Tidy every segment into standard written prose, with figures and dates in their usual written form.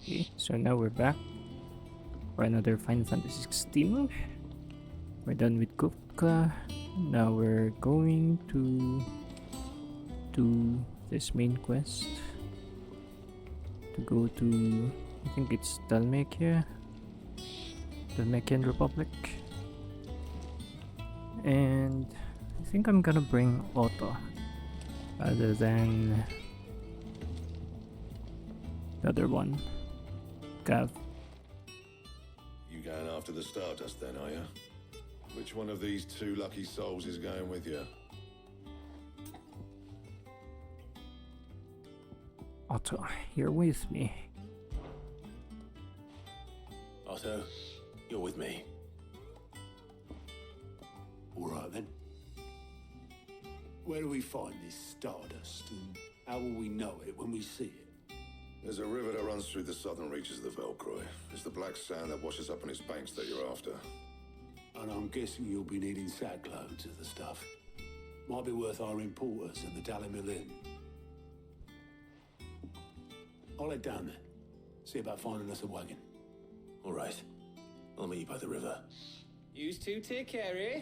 Okay, so now we're back for another Final Fantasy 16. We're done with Kupka. Now we're going to do this main quest to go to, I think it's Dalmacia, Dalmacian Republic. And I think I'm gonna bring Otto rather than the other one, Gav. You going after the Stardust then, are you? Which one of these two lucky souls is going with you? Otto, you're with me. Otto, you're with me. All right then. Where do we find this Stardust, and how will we know it when we see it? There's a river that runs through the southern reaches of the Velcroy. It's the black sand that washes up on its banks that you're after. And I'm guessing you'll be needing sack loads of the stuff. Might be worth our importers and the Dalimil Inn. I'll head down there. See about finding us a wagon. All right. I'll meet you by the river. You two take care, eh?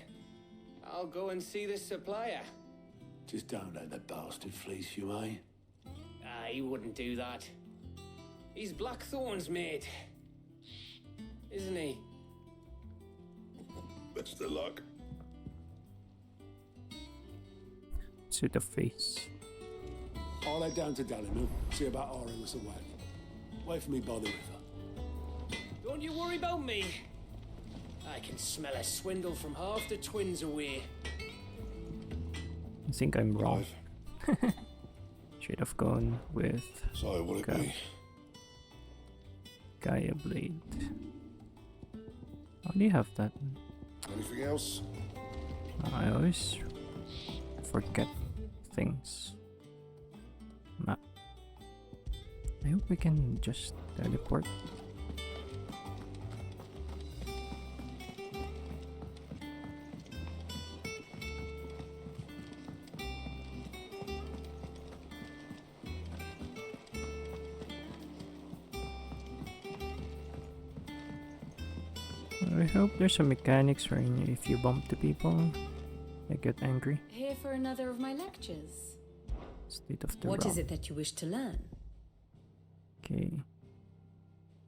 I'll go and see this supplier. Just don't let that bastard fleece you, eh? He wouldn't do that. He's Blackthorn's mate. Isn't he? Best of luck. To the face. I'll head down to Dalimil, see about hiring us a wagon. Wait for me by the river. Don't you worry about me. I can smell a swindle from half the twins away. I think I'm wrong. Should have gone with So, will it be? Gaia Blade. How do you have that? Anything else? I always forget things. Map. I hope we can just teleport. I hope there's some mechanics where if you bump the people, they get angry. Here for another of my lectures. State of the What realm. is it that you wish to learn? Okay.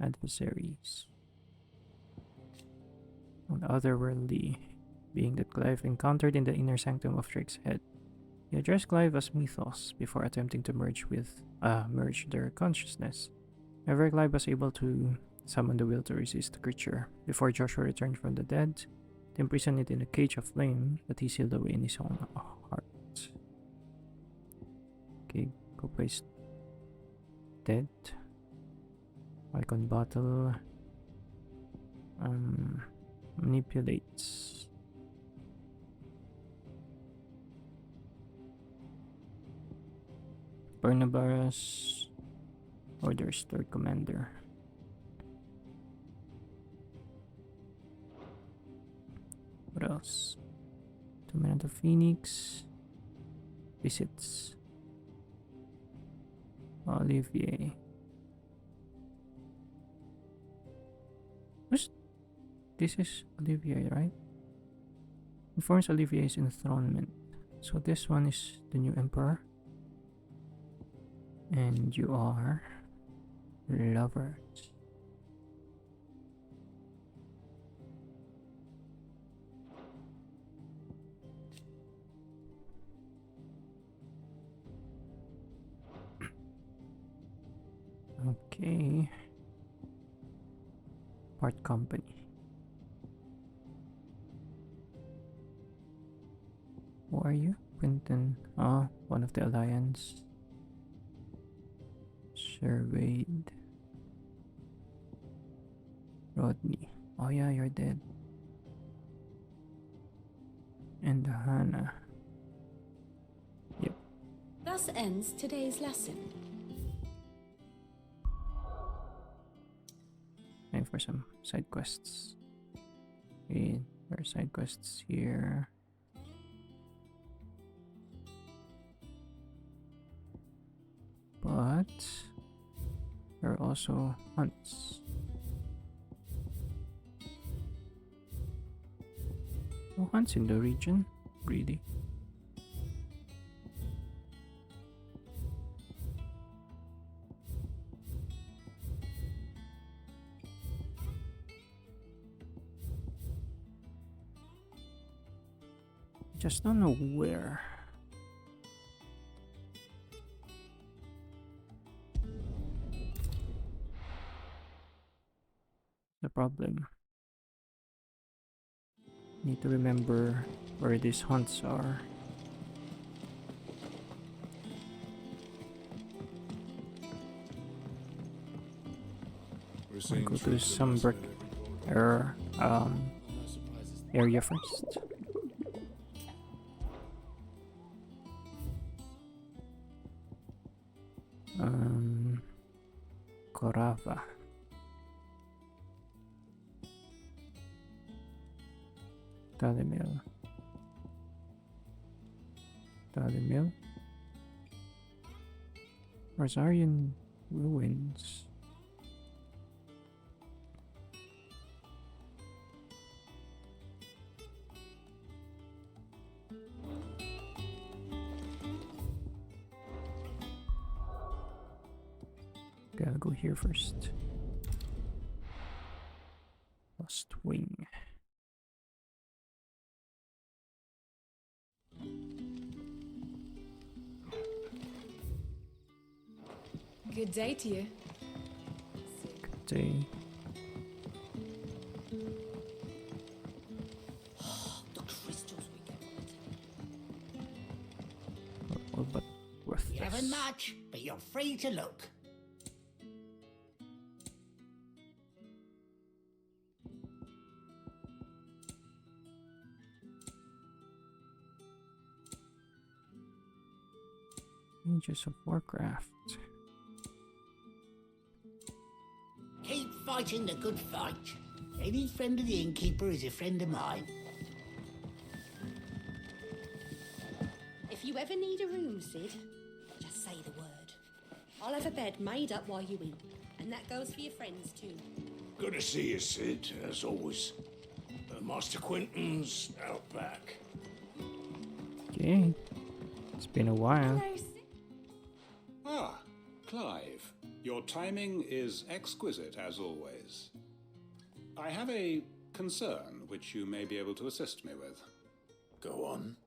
Adversaries. An otherworldly being that Clive encountered in the inner sanctum of Drake's head. He addressed Clive as Mythos before attempting to merge their consciousness. However, Clive was able to summon the will to resist the creature. Before Joshua returned from the dead, they imprisoned it in a cage of flame that he sealed away in his own heart. Okay, Kopa is dead. Icon battle. Manipulates. Barnabas. Orders third commander. What else? Torment of Phoenix. Visits. Olivier. This is Olivier, right? Informs Olivier's enthronement. So this one is the new emperor. And you are lovers. Okay. Part company. Who are you? Quentin. Ah, one of the Alliance. Surveyed. Rodney. Oh yeah, you're dead. And Hannah. Yep. Thus ends today's lesson. Time for some side quests. Okay, there are side quests here. But There are also hunts. No hunts in the region, really. Just don't know where. The problem. Need to remember where these hunts are. I'll go to some brick area first. Korava. Talimil. Rosarian ruins. Okay, I'll go here first. Lost wing. Good day to you. Good day. The crystals we get from it. All but worthless. You haven't much, but you're free to look. Ages of Warcraft. Keep fighting the good fight. Any friend of the innkeeper is a friend of mine. If you ever need a room, Sid, just say the word. I'll have a bed made up while you in. And that goes for your friends too. Good to see you, Sid, as always. Master Quentin's out back. Okay. It's been a while. Hello, Sid. Ah, Clive. Your timing is exquisite, as always. I have a concern which you may be able to assist me with. Go on.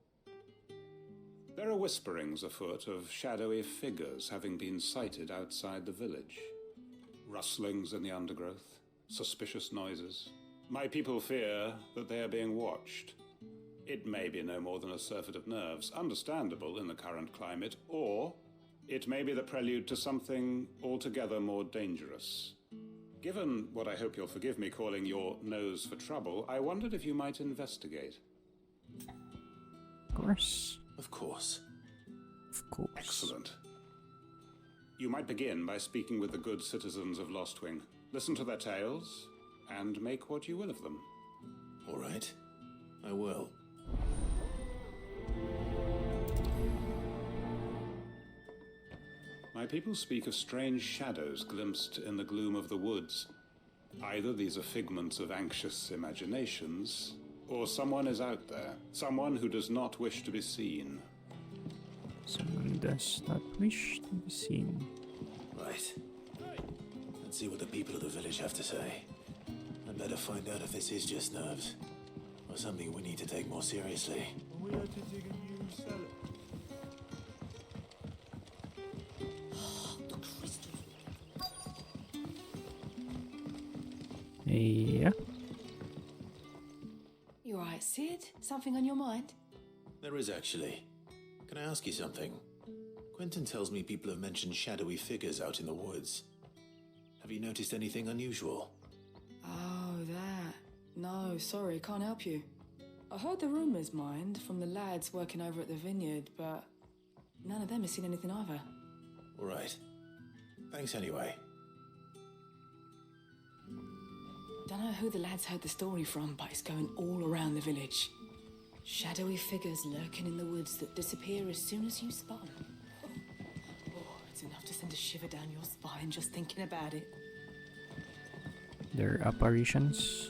There are whisperings afoot of shadowy figures having been sighted outside the village. Rustlings in the undergrowth, suspicious noises. My people fear that they are being watched. It may be no more than a surfeit of nerves, understandable in the current climate, or it may be the prelude to something altogether more dangerous. Given what I hope you'll forgive me calling your nose for trouble, I wondered if you might investigate. Of course. Of course. Of course. Excellent. You might begin by speaking with the good citizens of Lostwing. Listen to their tales, and make what you will of them. All right. I will. My people speak of strange shadows glimpsed in the gloom of the woods. Either these are figments of anxious imaginations, or someone is out there, someone who does not wish to be seen. Someone does not wish to be seen. Right. Let's see what the people of the village have to say. I'd better find out if this is just nerves, or something we need to take more seriously. We had to dig a new cellar. The crystals. Yeah. You alright, Sid? Something on your mind? There is actually. Can I ask you something? Quentin tells me people have mentioned shadowy figures out in the woods. Have you noticed anything unusual? Oh, that. No, sorry, can't help you. I heard the rumours, mind, from the lads working over at the vineyard, but none of them have seen anything either. All right. Thanks anyway. Don't know who the lads heard the story from, but it's going all around the village. Shadowy figures lurking in the woods that disappear as soon as you spot 'em. Oh, It's enough to send a shiver down your spine just thinking about it. Their apparitions.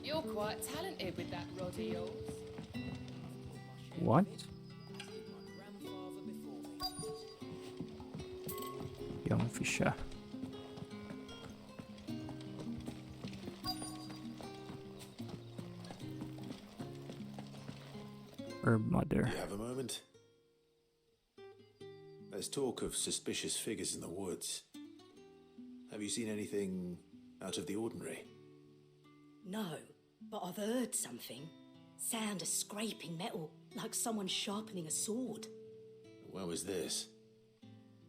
You're quite talented with that rod of yours. What? Young Fisher. Herb Mother. You have a moment? There's talk of suspicious figures in the woods. Have you seen anything out of the ordinary? No, but I've heard something. Sound of scraping metal, like someone sharpening a sword. Where was this?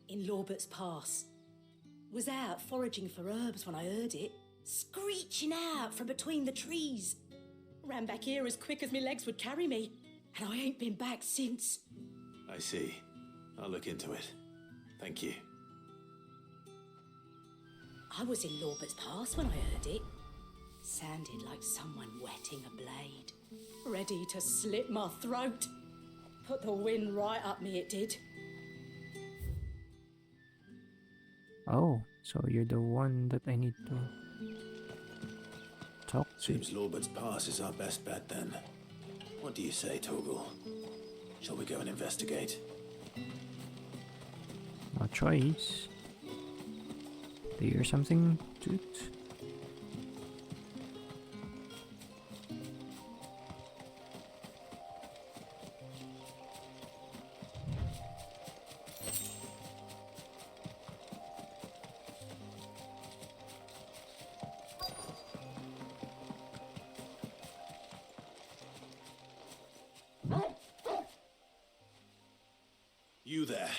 In Lorbert's Pass. Was out foraging for herbs when I heard it, screeching out from between the trees. Ran back here as quick as my legs would carry me, and I ain't been back since. I see. I'll look into it. Thank you. I was in Lorbert's Pass when I heard it. Sounded like someone whetting a blade, ready to slit my throat. Put the wind right up me, it did. Oh, so you're the one that I need to talk to. Seems Lorbert's Pass is our best bet then. What do you say, Torgal? Shall we go and investigate? No choice. Do you hear something, Toot? You there.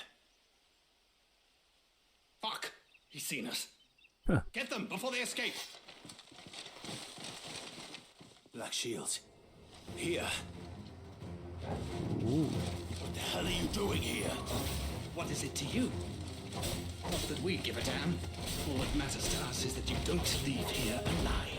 Fuck! He's seen us. Huh. Get them before they escape! Black Shields. Here. Ooh. What the hell are you doing here? What is it to you? Not that we give a damn. All that matters to us is that you don't leave here alive.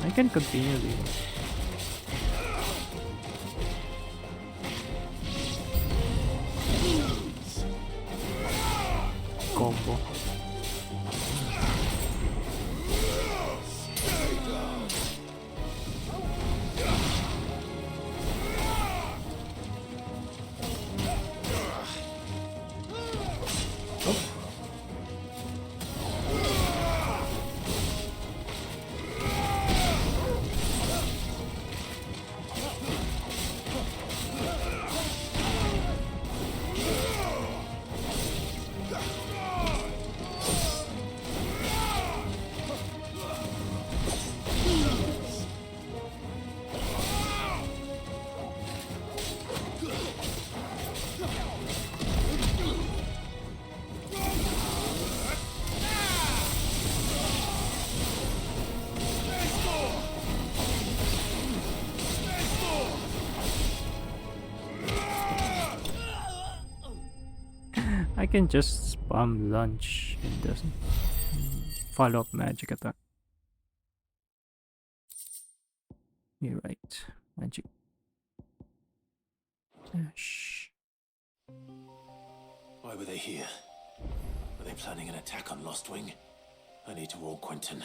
I can continue this. Combo. I can just spam lunge and doesn't follow up magic attack. You're right. Magic. Shh. Why were they here? Were they planning an attack on Lost Wing? I need to warn Quentin.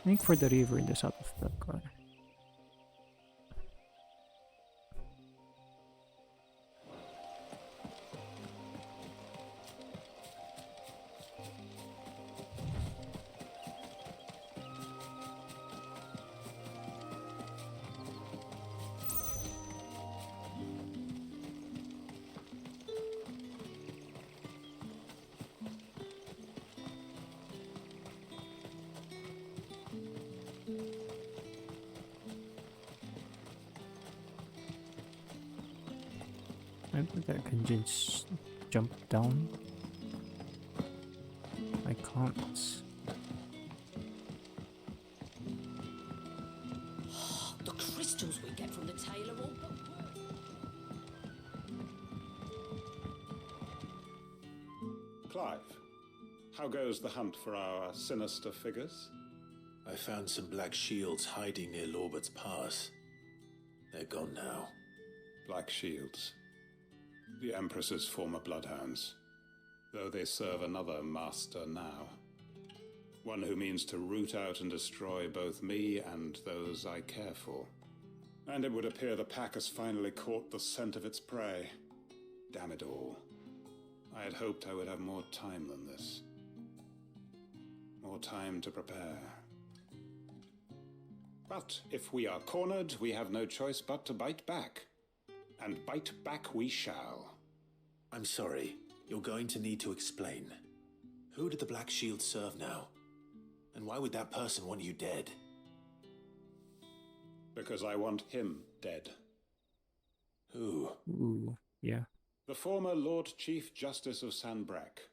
Make for the river in the south of Belcar. I think I can just jump down. I can't. The crystals we get from the tailor all but work. Clive, how goes the hunt for our sinister figures? I found some black shields hiding near Lorbert's Pass. They're gone now. Black Shields. The Empress's former bloodhounds, though they serve another master now. One who means to root out and destroy both me and those I care for. And it would appear the pack has finally caught the scent of its prey. Damn it all. I had hoped I would have more time than this. More time to prepare. But if we are cornered, we have no choice but to bite back. And bite back we shall. I'm sorry. You're going to need to explain. Who did the Black Shield serve now? And why would that person want you dead? Because I want him dead. Who? Ooh, yeah. The former Lord Chief Justice of Sanbreque.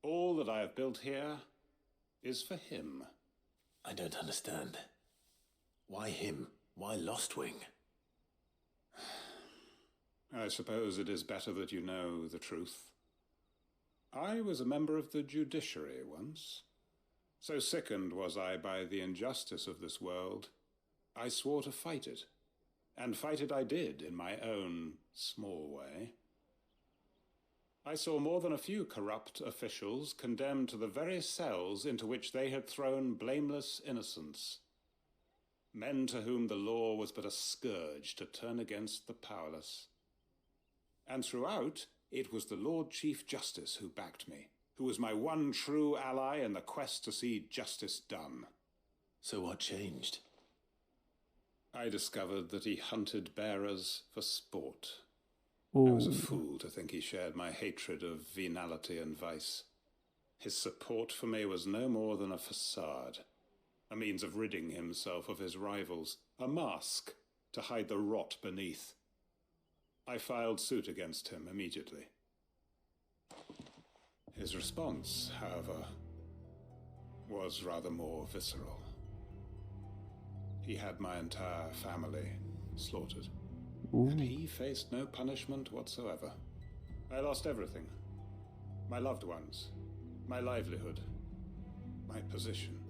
All that I have built here is for him. I don't understand. Why him? Why Lostwing? I suppose it is better that you know the truth. I was a member of the judiciary once. So sickened was I by the injustice of this world, I swore to fight it. And fight it I did in my own small way. I saw more than a few corrupt officials condemned to the very cells into which they had thrown blameless innocents. Men to whom the law was but a scourge to turn against the powerless. And throughout, it was the Lord Chief Justice who backed me, who was my one true ally in the quest to see justice done. So what changed? I discovered that he hunted bearers for sport. Ooh. I was a fool to think he shared my hatred of venality and vice. His support for me was no more than a facade, a means of ridding himself of his rivals, a mask to hide the rot beneath. I filed suit against him immediately. His response, however, was rather more visceral. He had my entire family slaughtered. Ooh. And he faced no punishment whatsoever. I lost everything. My loved ones, my livelihood, my position,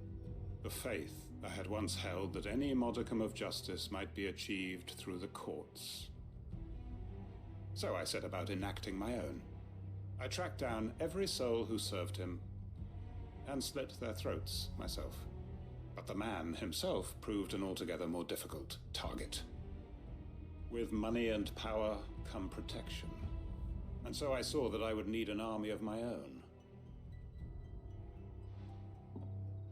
the faith I had once held that any modicum of justice might be achieved through the courts. So I set about enacting my own. I tracked down every soul who served him and slit their throats myself. But the man himself proved an altogether more difficult target. With money and power come protection. And so I saw that I would need an army of my own.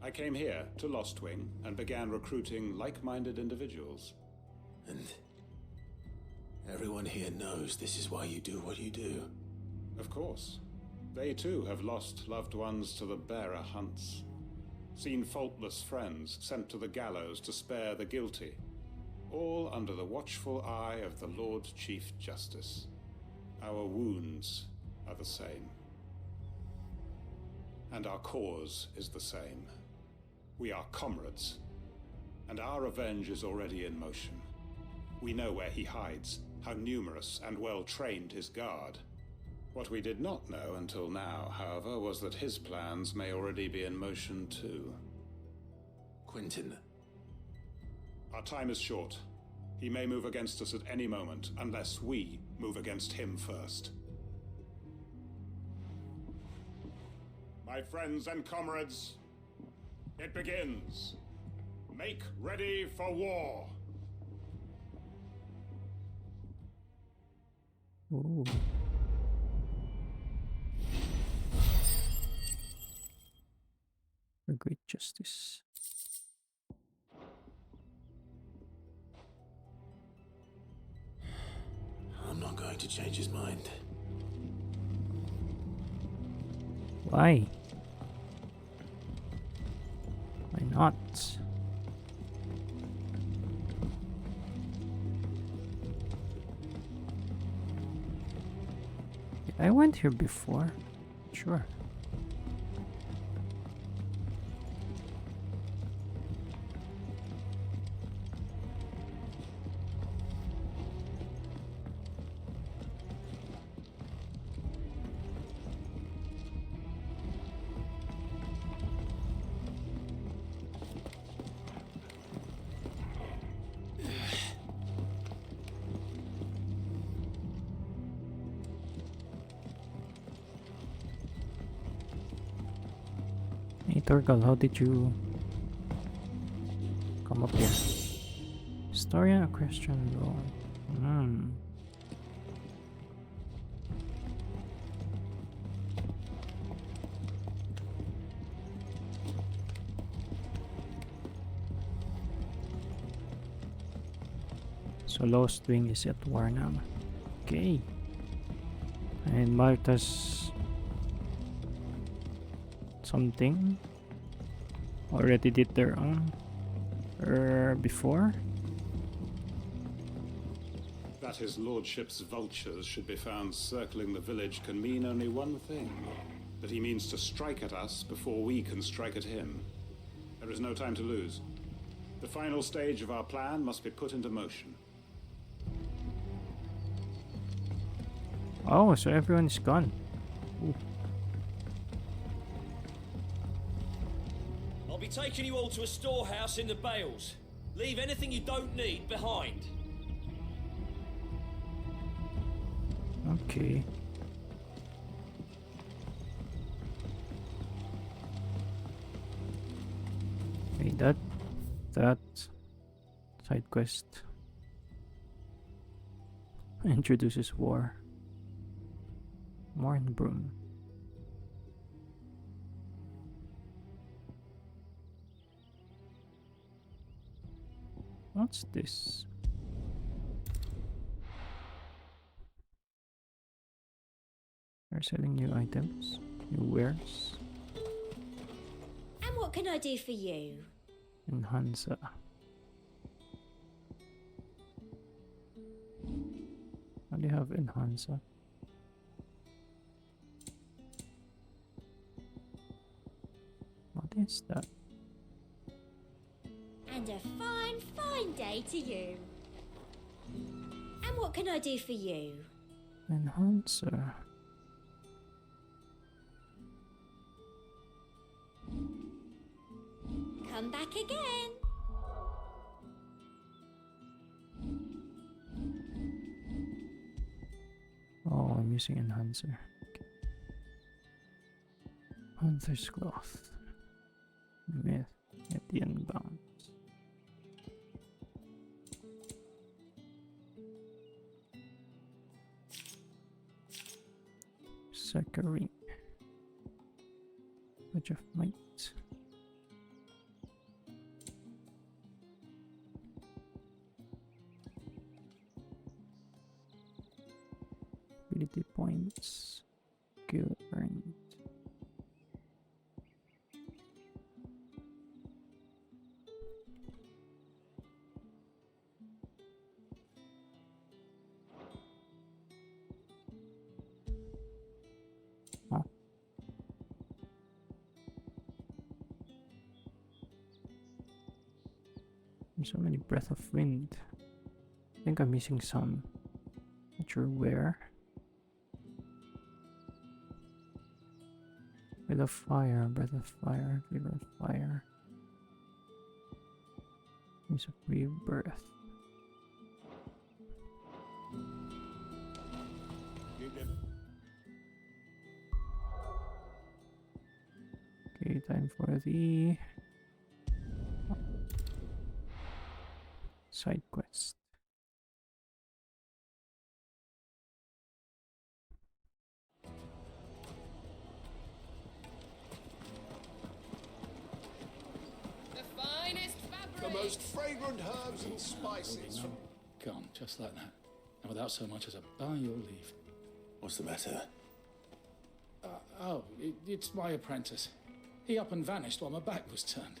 I came here to Lostwing and began recruiting like-minded individuals. And everyone here knows this is why you do what you do. Of course. They too have lost loved ones to the bearer hunts. Seen faultless friends sent to the gallows to spare the guilty. All under the watchful eye of the Lord Chief Justice. Our wounds are the same. And our cause is the same. We are comrades. And our revenge is already in motion. We know where he hides, how numerous and well-trained his guard. What we did not know until now, however, was that his plans may already be in motion too. Quentin. Our time is short. He may move against us at any moment, unless we move against him first. My friends and comrades, it begins. Make ready for war. Ooh. For great justice. I'm not going to change his mind. Why? Why not? I went here before. Sure. Hey Torgal, how did you come up here? Historian equestrian role. So Lost Wing is at war now. Okay. And Malta's something already did their own before. That his lordship's vultures should be found circling the village can mean only one thing. That he means to strike at us before we can strike at him. There is no time to lose. The final stage of our plan must be put into motion. Oh, so everyone is gone. Ooh. I'll be taking you all to a storehouse in the Bales. Leave anything you don't need behind. Okay. Wait, that side quest introduces war. Mornbroom. What's this? They're selling new items, new wares. And what can I do for you? Enhancer. How do you have enhancer? What is that? And a fine, fine day to you. And what can I do for you? Enhancer. Come back again. Oh, I'm using enhancer. Okay. Hunter's cloth. Myth. At the unbounds. Suckering. Badge of might. Ability points. Skill earned. Huh. There's so many breath of wind. I think I'm missing some. Not sure where. Breath of fire, breath of fire, river of fire. Use of rebirth. Okay, time for the side quest. The most fragrant herbs and spices. Gone, just like that. And without so much as a by your leave. What's the matter? It's my apprentice. He up and vanished while my back was turned.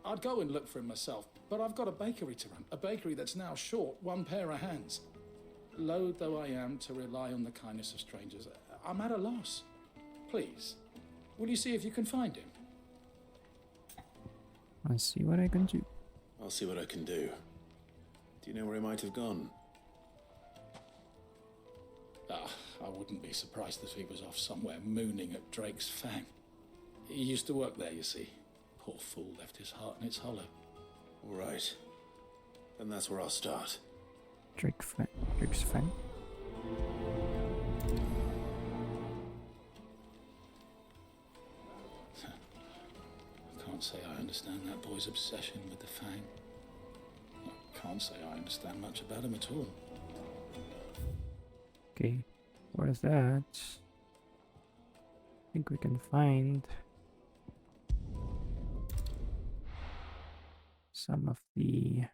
I'd go and look for him myself, but I've got a bakery to run. A bakery that's now short one pair of hands. Loath though I am to rely on the kindness of strangers, I'm at a loss. Please, will you see if you can find him? I'll see what I can do. I'll see what I can do. Do you know where he might have gone? I wouldn't be surprised if he was off somewhere mooning at Drake's Fang. He used to work there, you see. Poor fool left his heart in its hollow. All right. Then that's where I'll start. Drake's Fang. I can't say I understand that boy's obsession with the Fang. I can't say I understand much about him at all. Okay, for that, I think we can find some of the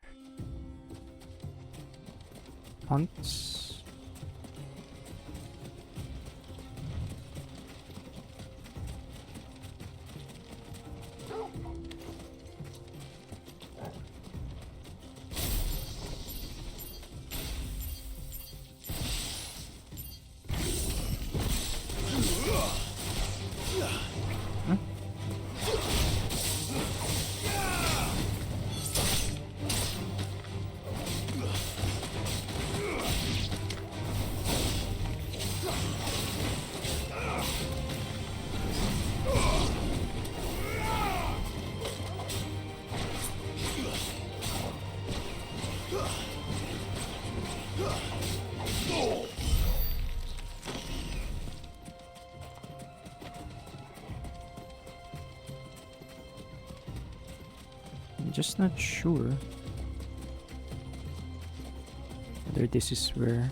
hunts. I'm just not sure whether this is where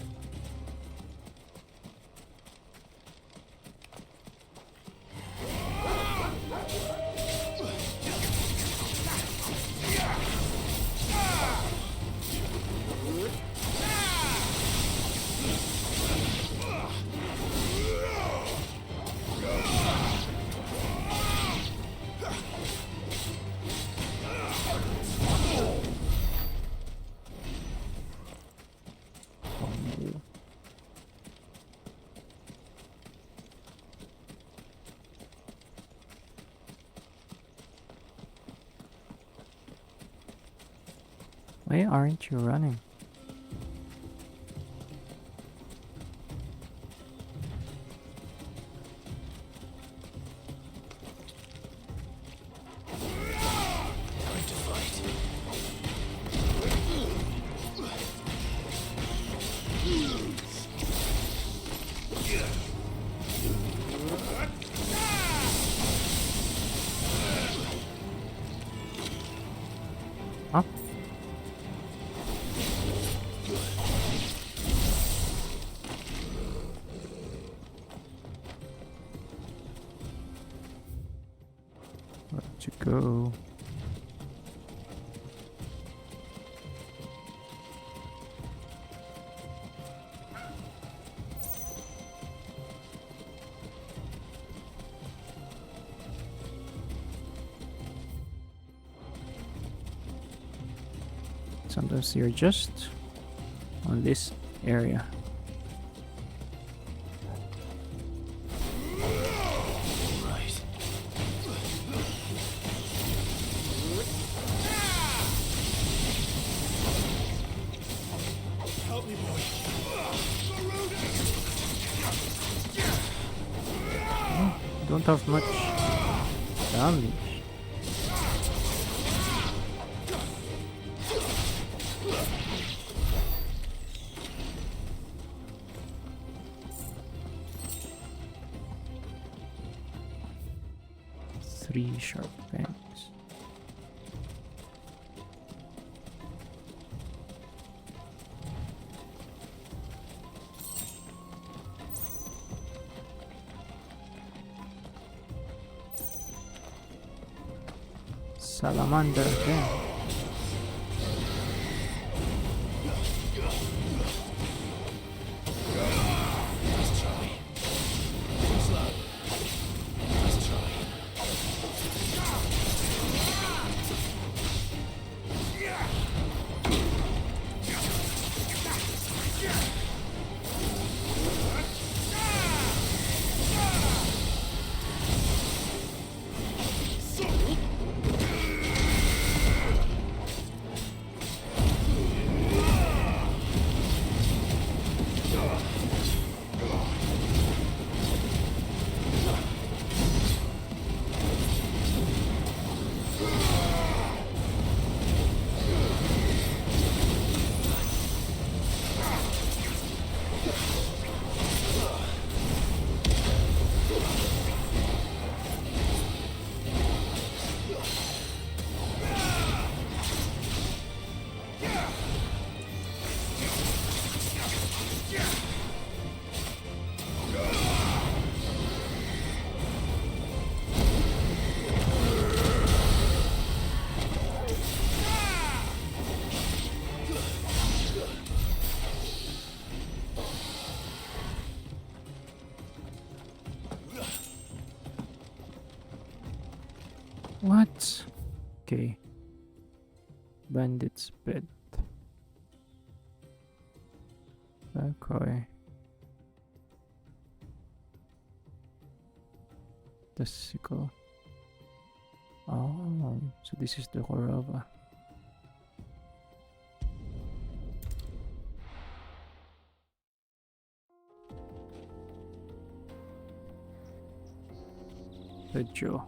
why aren't you running? Time to fight. Huh? Where to go? Sometimes you're just on this area. Right. Help me, boy. Don't have much damage. Three sharp fangs. Salamander again. Let's try. Slow. Let's try. What? Okay. Bandit's bed. Okay. The sickle. Oh, so this is the Horava. The Joe.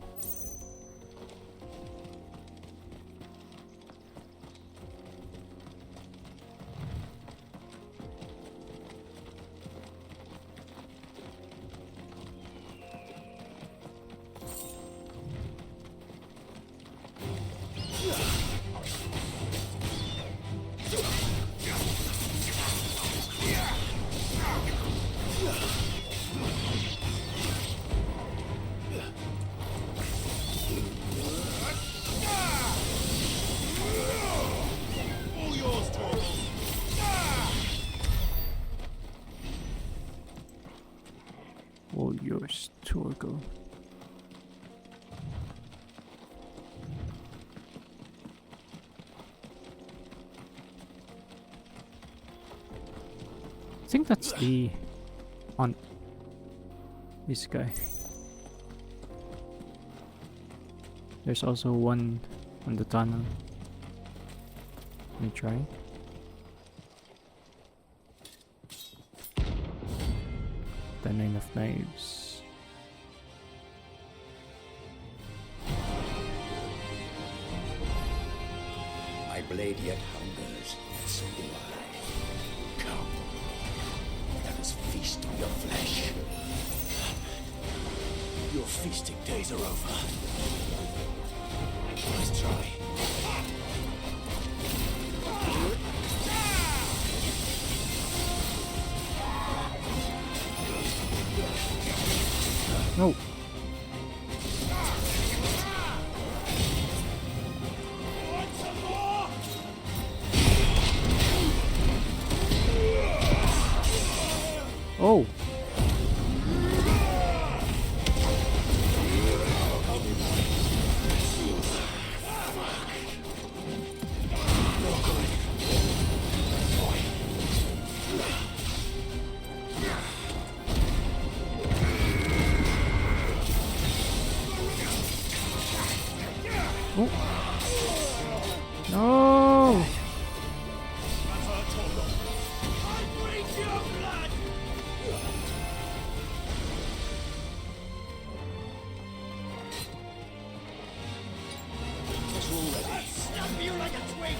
All yours, Torgo. I think that's the on this guy. There's also one on the tunnel. Let me try. The 9 of Knives. My blade yet hungers, so do I. Come, let us feast on your flesh. Your feasting days are over. Let's try. No. Oh. No. Snap you like a twig!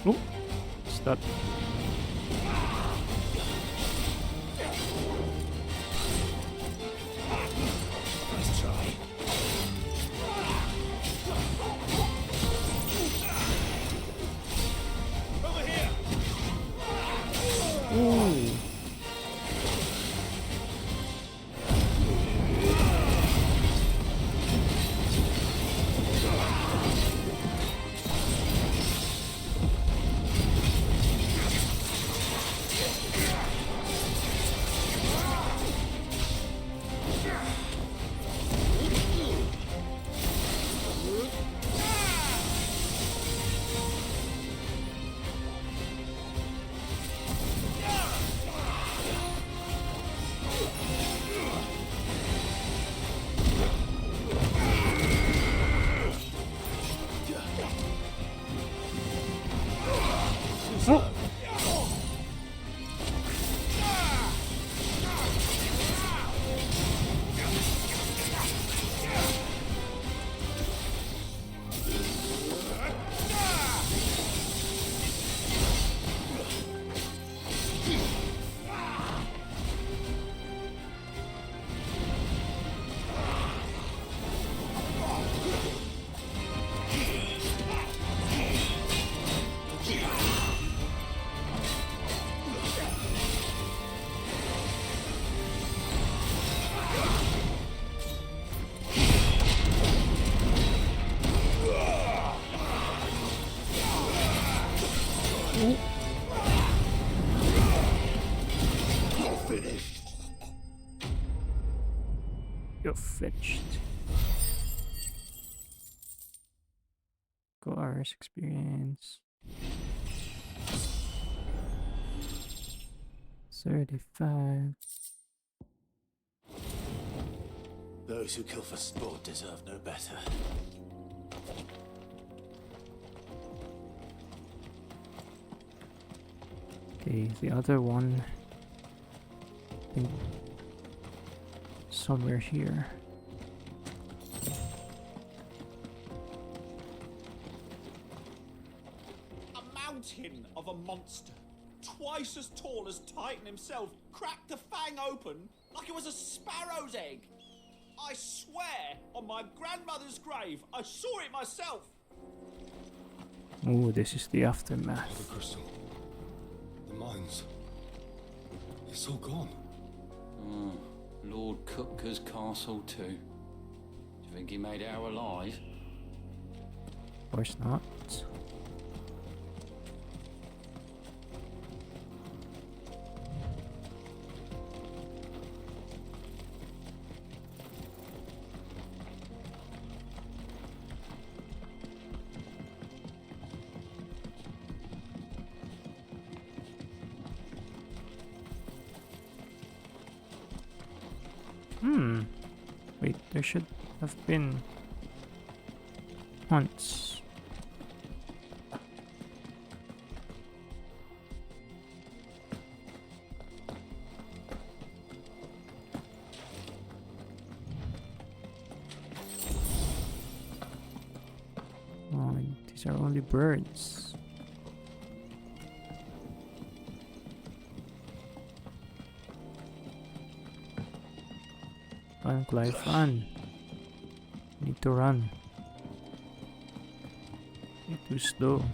Oh, what's that? Let's try. Over here! Ooh. Oh. You're finished. You're finished. Course experience. 35. Those who kill for sport deserve no better. Okay, the other one. I think somewhere here. A mountain of a monster, twice as tall as Titan himself, cracked the fang open like it was a sparrow's egg. I swear, on my grandmother's grave, I saw it myself. Oh, this is the aftermath. The crystal. The mines. It's all gone. Lord Cooker's castle too. Do you think he made it out alive? Of course not. Wait, there should have been hunts. Oh, these are only birds. Run, Clive, run. Need to run. You're too slow.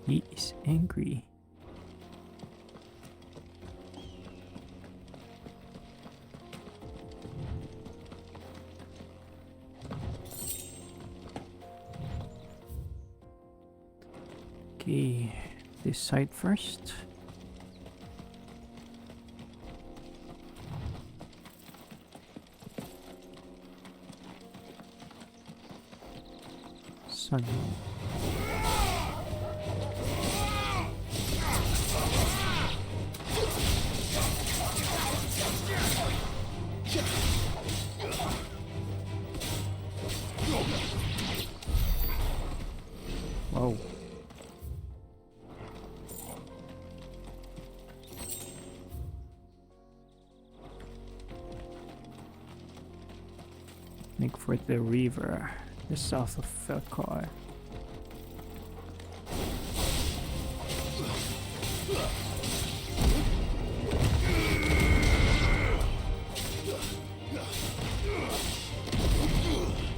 He is angry. Okay, this side first. Sun. Whoa. Make for the river, the south of Felkar.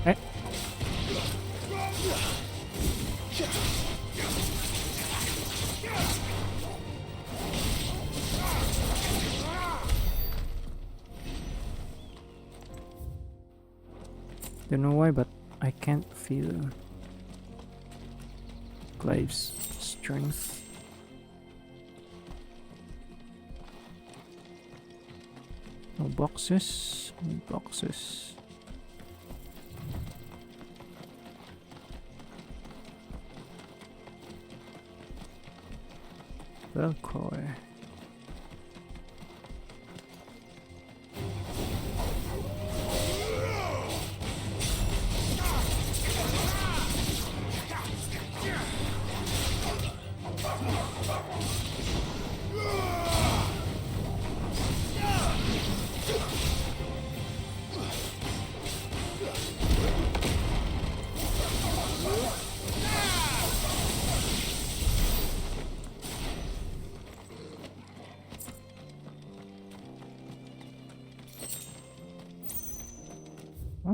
Eh? Don't know why, but I can't feel Clive's strength. No boxes, no boxes. Velcroy.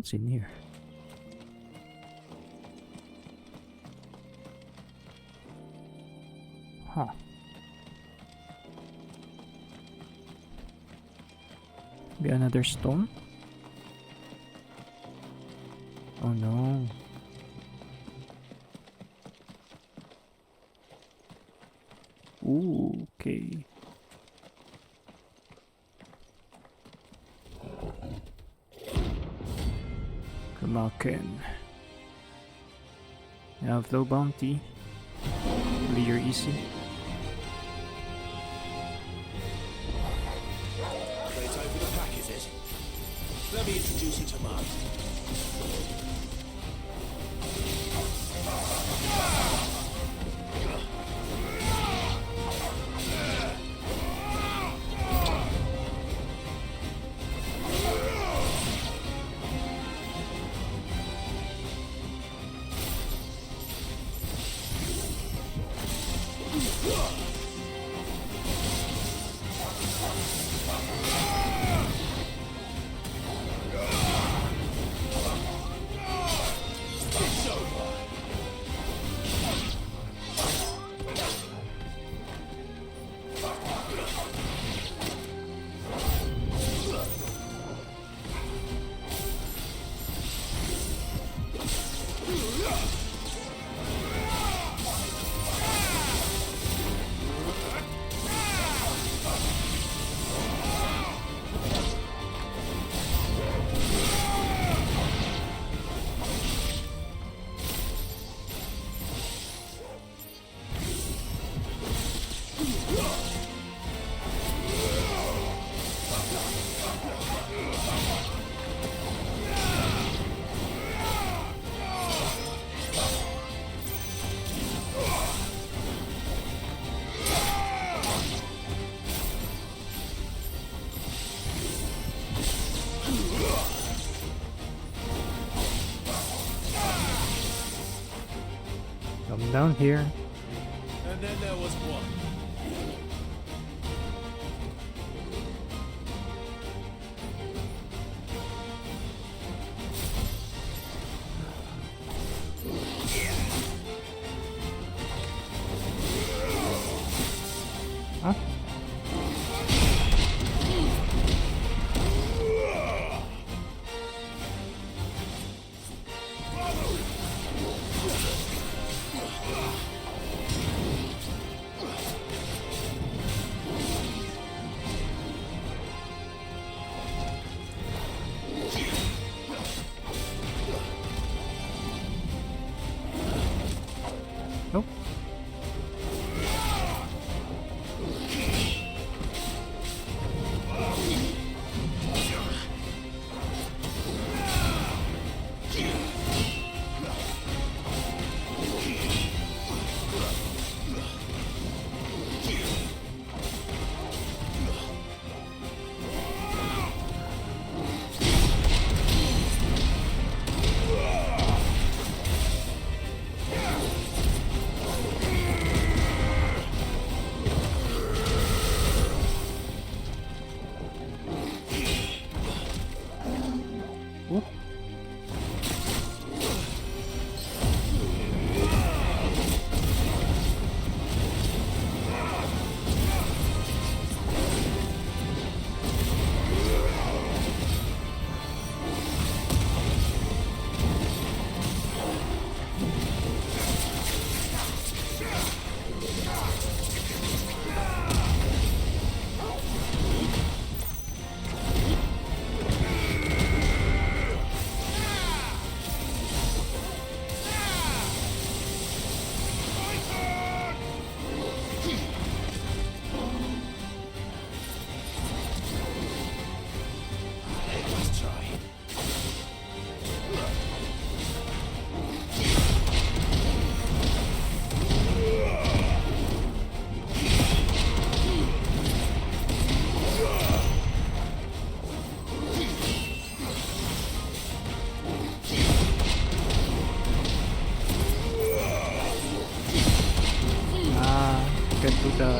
What's in here? Huh. Be another stone? Oh no. Ooh, okay. Kamaken. You have low bounty. Clear easy. Playtime for the pack, is it? Let me introduce you to Mark. Come down here. And then there was one. Huh? Nope. Whoop. Let's try. Ah, get to the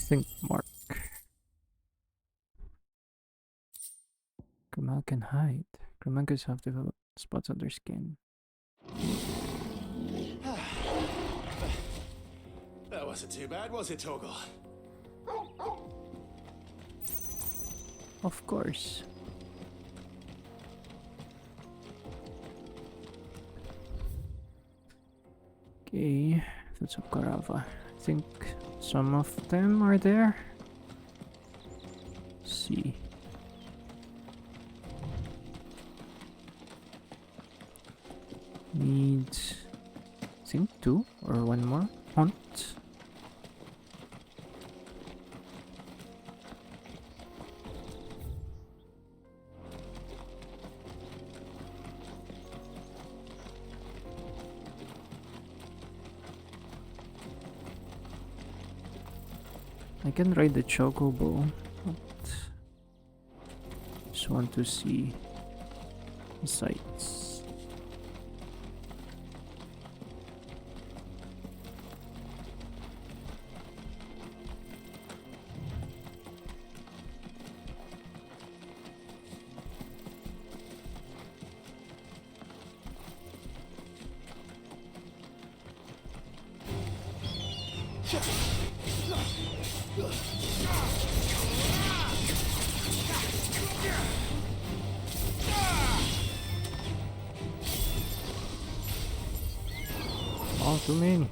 Think mark. Kramal can hide. Kramalkas have developed spots on their skin. That wasn't too bad, was it, Torgal? Of course. Okay, that's of Karava. I think some of them are there. Let's see. Need, I think 2 or 1 more. Hunt. I can ride the chocobo, but just want to see the sights. Oh, too many.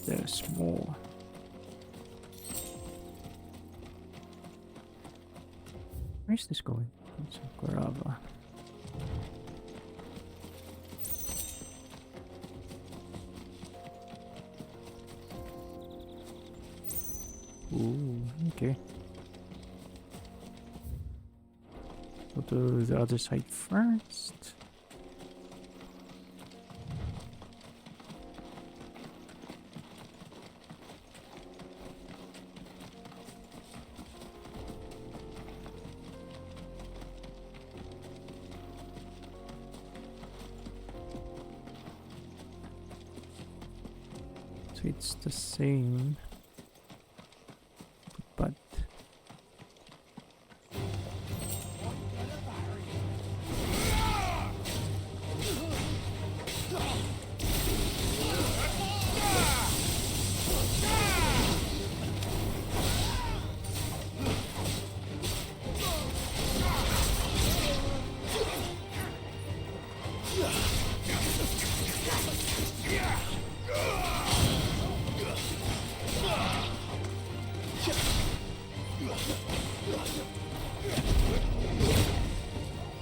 There's more. Where's this going? It's Karava. Ooh, okay. Go to the other side first. So it's the same, but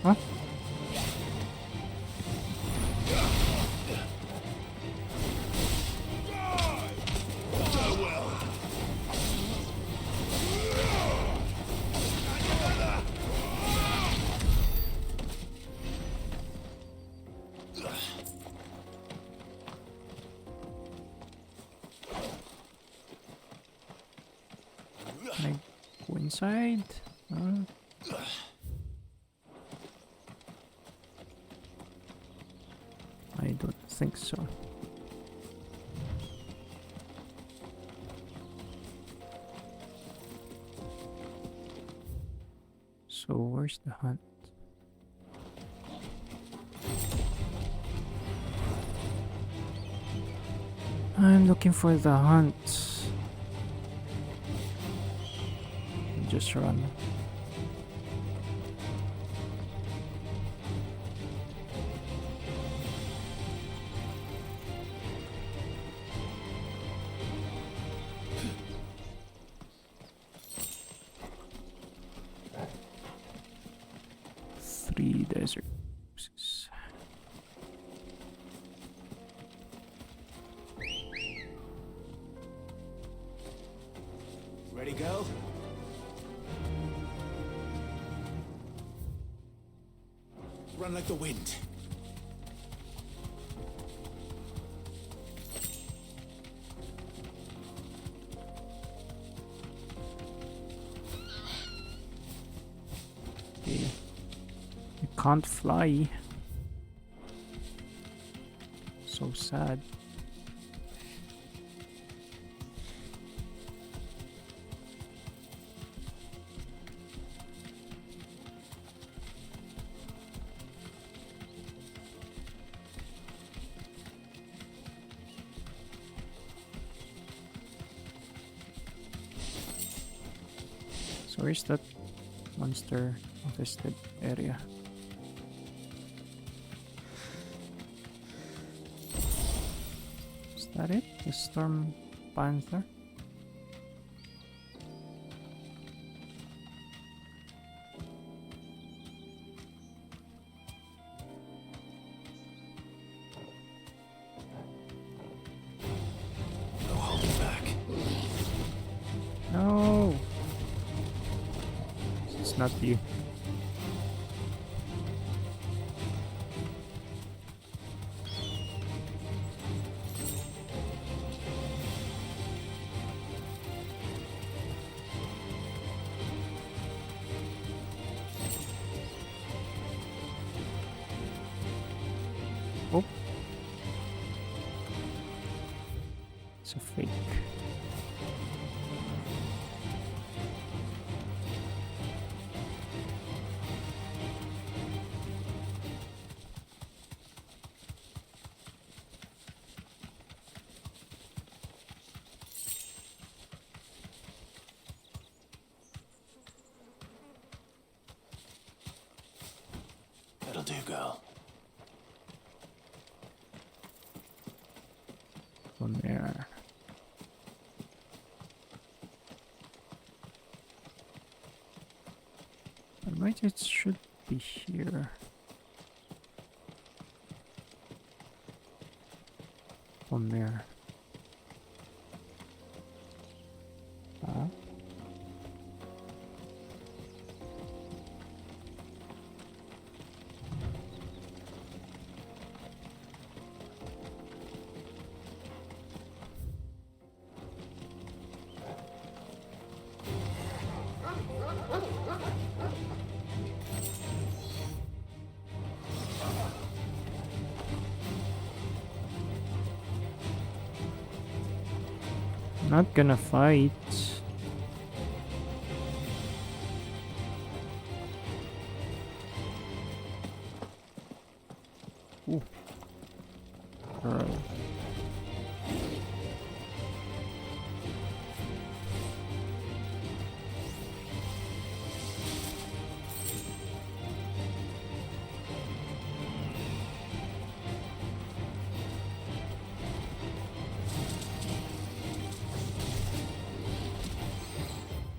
huh? Can I go inside? I don't think so. So where's the hunt? I'm looking for the hunt. Just run. wizard. Ready, go? Run like the wind. Okay. You can't fly. So sad. So where's that monster infested area? Is that it? The Storm Panther? No holding back. No! It's not you. Oh. It's a fake. That'll do, girl. From there. Right, it should be here. From there. Huh? Not gonna fight. Ooh. Girl.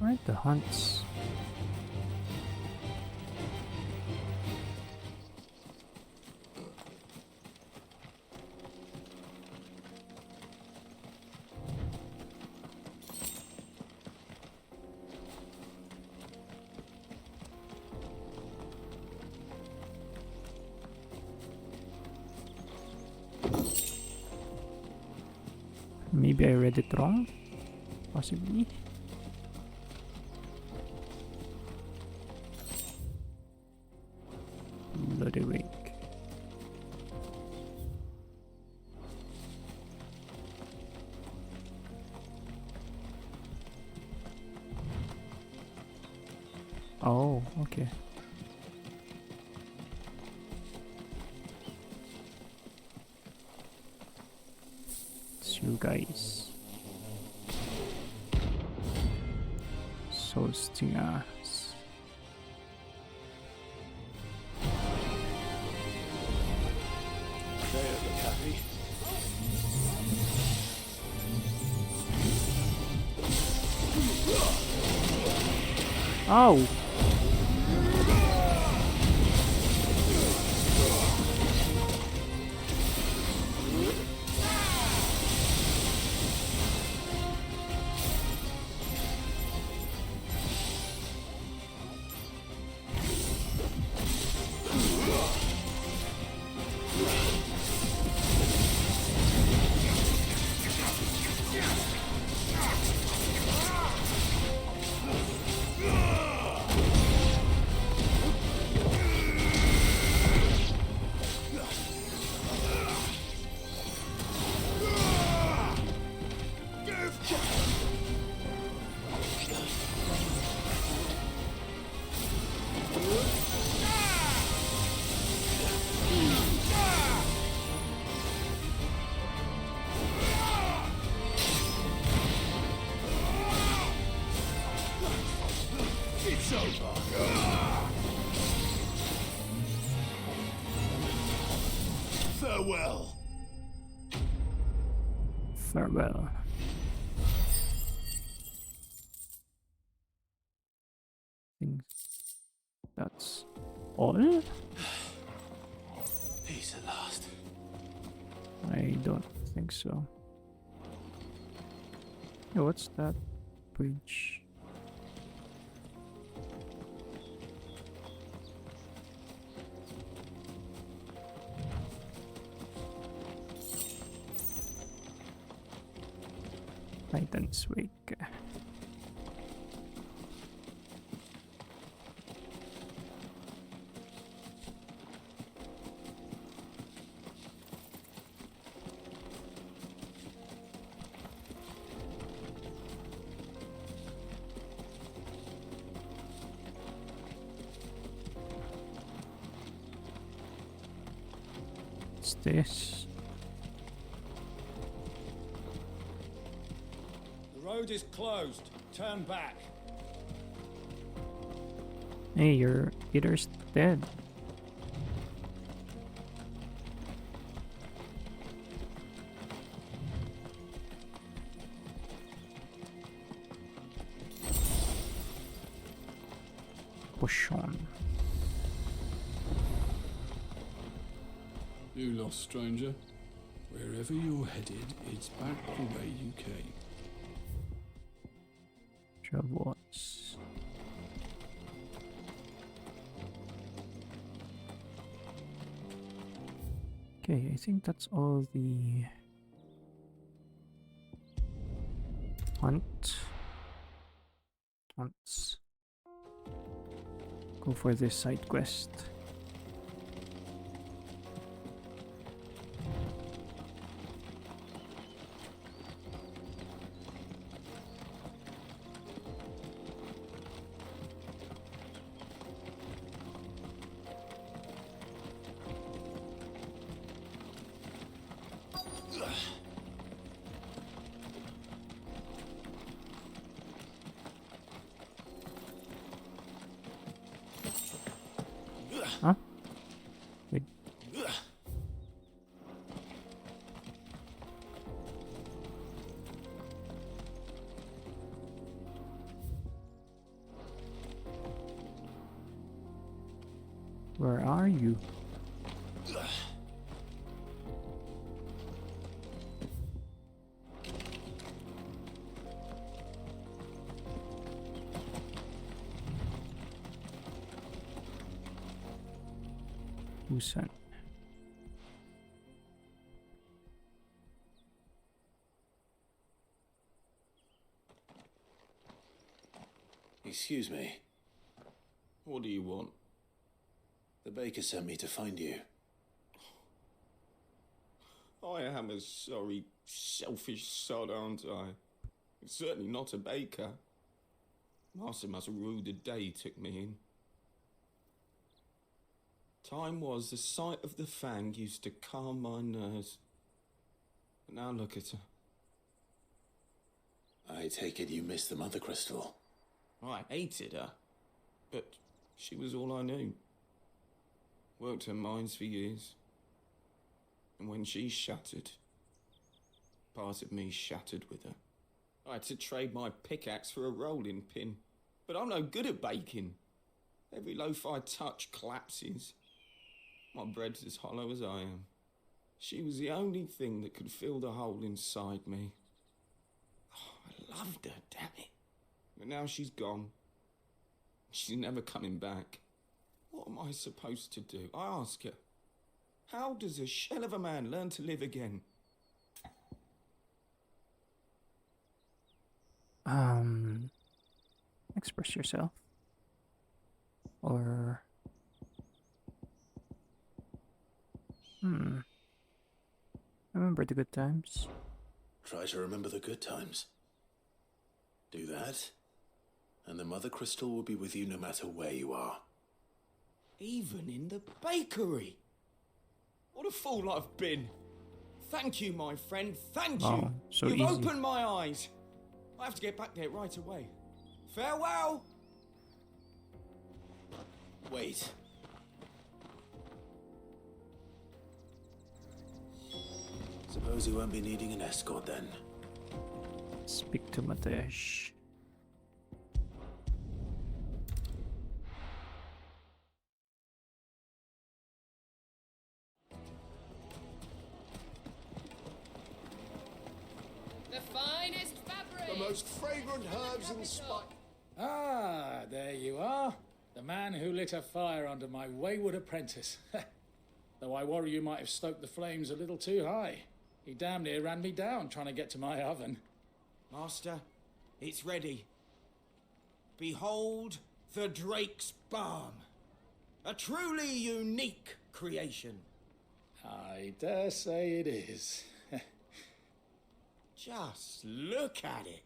Right, the hunts. Maybe I read it wrong, possibly. Bloody wake. Oh, okay. It's you guys. So stingas. Oh! It's over. Farewell. Farewell. Think that's all? Peace at last. I don't think so. Yeah, what's that bridge? Titan's Wake. What's this? The road is closed. Turn back. Hey, your Peter's dead. Push on. You lost, stranger. Wherever you're headed, it's back the way you came. Troubles. Okay, I think that's all the hunts. Go for this side quest. Huh? Wait. Where are you? Busan. Excuse me. What do you want? The baker sent me to find you. I am a sorry, selfish sod, aren't I? Certainly not a baker. Master must have ruled the day he took me in. Time was the sight of the fang used to calm my nerves. But now look at her. I take it you missed the Mother Crystal. I hated her, but she was all I knew. Worked her mines for years. And when she shattered, part of me shattered with her. I had to trade my pickaxe for a rolling pin, but I'm no good at baking. Every loaf I touch collapses. My bread's as hollow as I am. She was the only thing that could fill the hole inside me. Oh, I loved her, damn it. But now she's gone. She's never coming back. What am I supposed to do? I ask her. How does a shell of a man learn to live again? Express yourself. Or... Remember the good times. Try to remember the good times. Do that, and the Mother Crystal will be with you no matter where you are. Even in the bakery. What a fool I've been. Thank you, my friend. Thank you. Wow, so You've easy. opened my eyes. I have to get back there right away. Farewell. Wait. Suppose he won't be needing an escort then. Speak to Matesh. The finest fabric. The most fragrant herbs and spice. Ah, there you are. The man who lit a fire under my wayward apprentice. Though I worry you might have stoked the flames a little too high. He damn near ran me down trying to get to my oven. Master, it's ready. Behold the Drake's Balm. A truly unique creation. I dare say it is. Just look at it.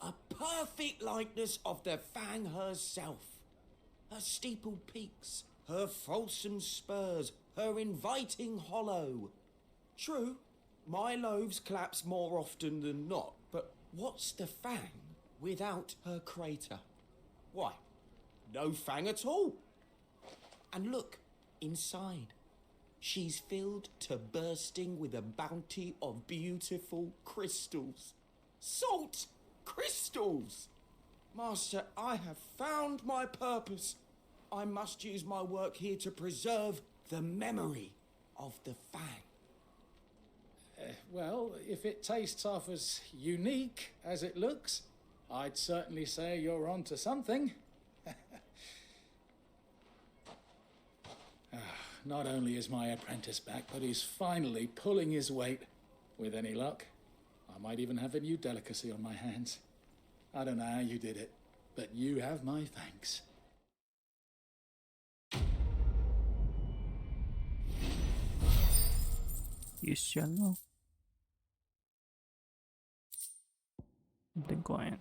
A perfect likeness of the Fang herself. Her steeple peaks, her fulsome spurs, her inviting hollow. True, my loaves collapse more often than not, but what's the Fang without her crater? Why, no Fang at all. And look, inside. She's filled to bursting with a bounty of beautiful crystals. Salt crystals! Master, I have found my purpose. I must use my work here to preserve the memory of the Fang. Well, if it tastes half as unique as it looks, I'd certainly say you're onto something. Not only is my apprentice back, but he's finally pulling his weight. With any luck, I might even have a new delicacy on my hands. I don't know how you did it, but you have my thanks. You shall know. The coin.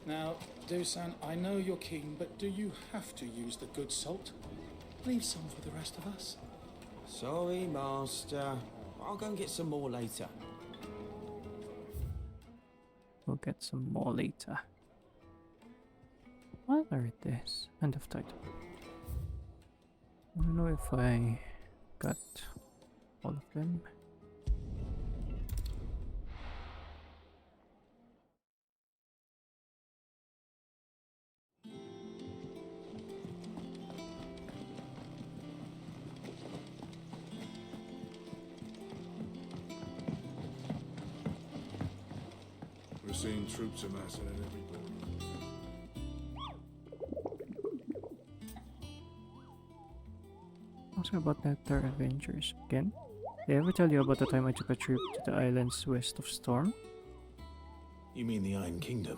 Now, Dusan, I know you're keen, but do you have to use the good salt? Leave some for the rest of us. Sorry, Master. I'll go and get some more later. We'll get some more later. While I read this, end of title. I don't know if I got all of them. We're seeing troops amassing at every port. Also about that Avengers again. Did I ever tell you about the time I took a trip to the islands west of Storm? You mean the Iron Kingdom?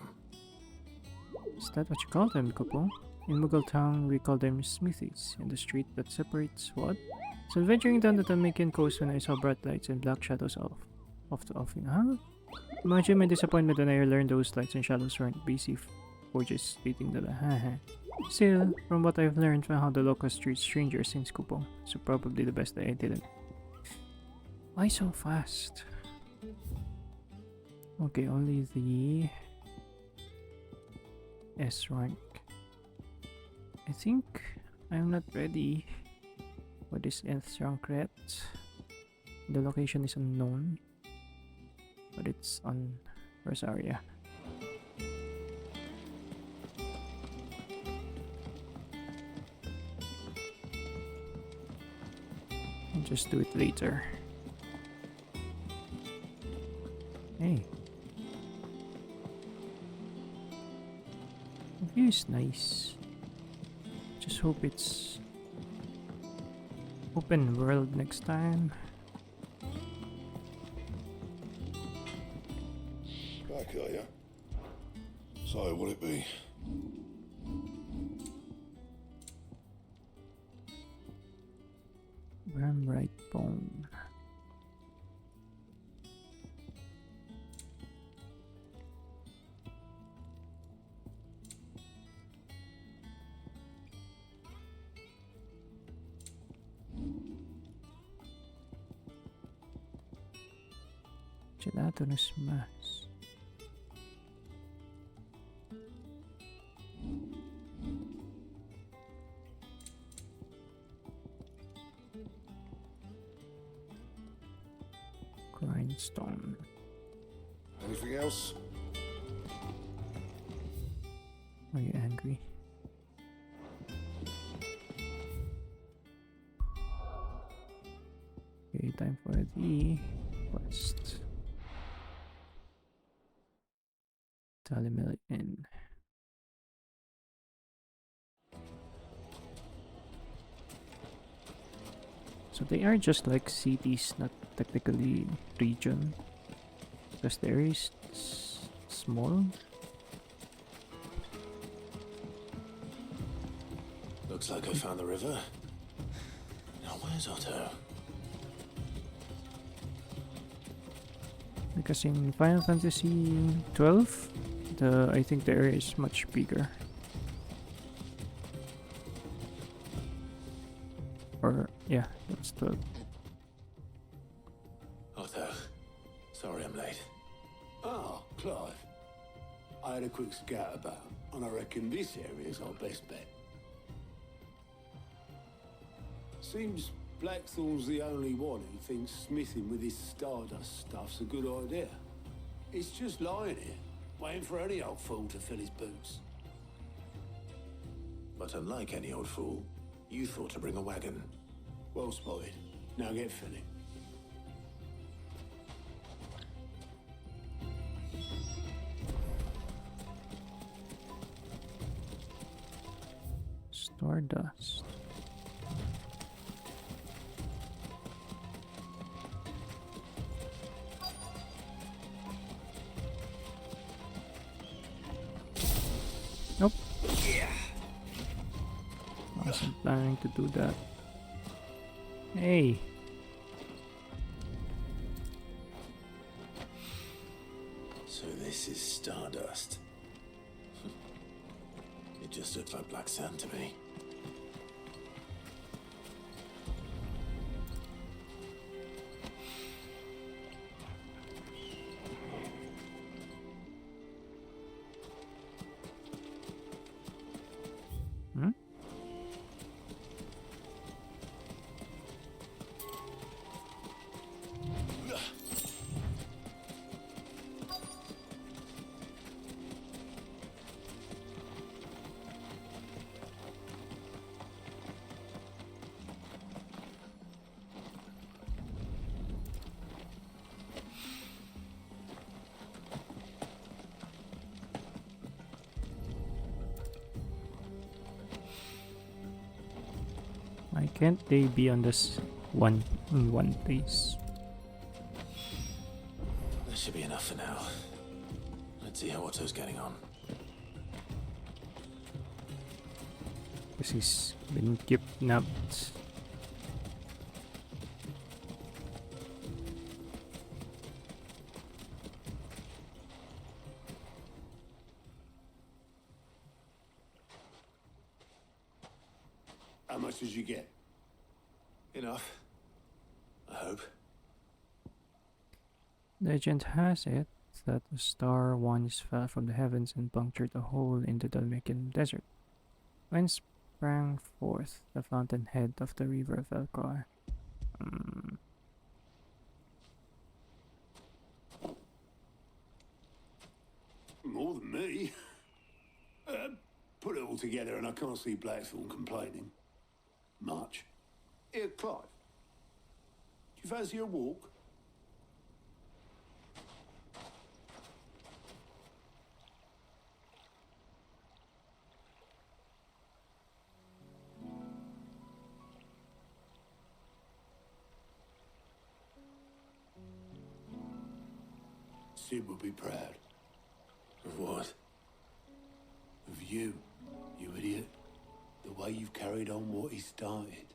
Is that what you call them, Kupo? In Mughal town, we call them smithies, in the street that separates what? So adventuring down the Tamaican coast when I saw bright lights and black shadows off the offing, huh? Imagine my disappointment when I learned those lights and shadows weren't BC forges leading to the haha. Still, from what I've learned from how the locust treats strangers in Kupo, so probably the best that I didn't. Why so fast? Okay, only the S rank. I think I'm not ready for this S rank yet. The location is unknown, but it's on Rosaria. I'll just do it later. Hey. The view is nice. Just hope it's open world next time. Back, are ya? So, what'll it be? Framerate bone. Gelatinous mass. stone. Anything else? Are you angry? Okay, time for the quest. Talimel Inn. So they are just like cities, not technically region, because the area is small. Looks like I found the river. Now where's Otto? Because in Final Fantasy 12, I think the area is much bigger. Or yeah, that's 12. Otto, sorry I'm late. Ah, Clive. I had a quick scout about, and I reckon this area's our best bet. Seems Blackthorn's the only one who thinks smithing with his Stardust stuff's a good idea. It's just lying here, waiting for any old fool to fill his boots. But unlike any old fool, you thought to bring a wagon. Well spotted. Now get filling. Stardust. Nope. Yeah. I wasn't planning to do that. Hey. So this is Stardust. It just looks like black sand to me. Hmm? Why can't they be on this in one place? That should be enough for now. Let's see how Otto's getting on. Because he's been kidnapped. How much did you get? Enough. I hope. Legend has it that a star once fell from the heavens and punctured a hole in the Dalmatian desert, whence sprang forth the fountainhead of the river of Elcar. More than me. Put it all together and I can't see Blackthorn complaining. Much. Here, Clive. Do you fancy a walk? Sid would be proud. Of what? Of you, you idiot. The way you've carried on what he started.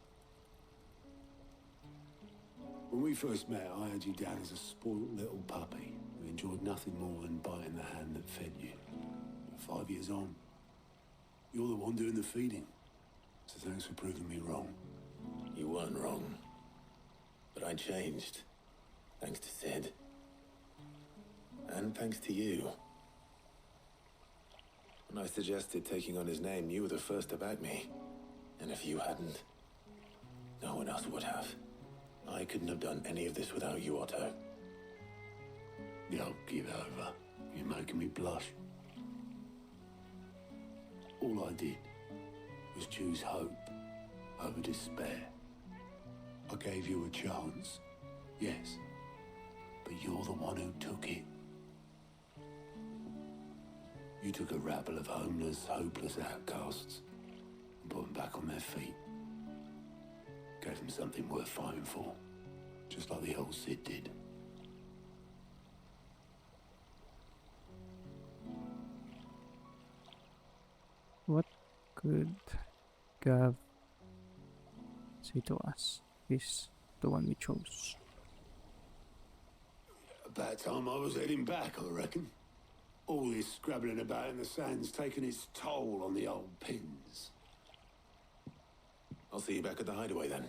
When we first met, I had you down as a spoiled little puppy who enjoyed nothing more than biting the hand that fed you. But 5 years on, you're the one doing the feeding. So thanks for proving me wrong. You weren't wrong. But I changed. Thanks to Sid. And thanks to you. When I suggested taking on his name, you were the first to back me. And if you hadn't, no one else would have. I couldn't have done any of this without you, Otto. Yo, give over. You're making me blush. All I did was choose hope over despair. I gave you a chance, yes, but you're the one who took it. You took a rabble of homeless, hopeless outcasts and put them back on their feet. Gave them something worth fighting for, just like the old Sid did. What could Gav say to us? He's the one we chose. About time I was heading back, I reckon. All this scrabbling about in the sand's taken its toll on the old pins. I'll see you back at the hideaway then.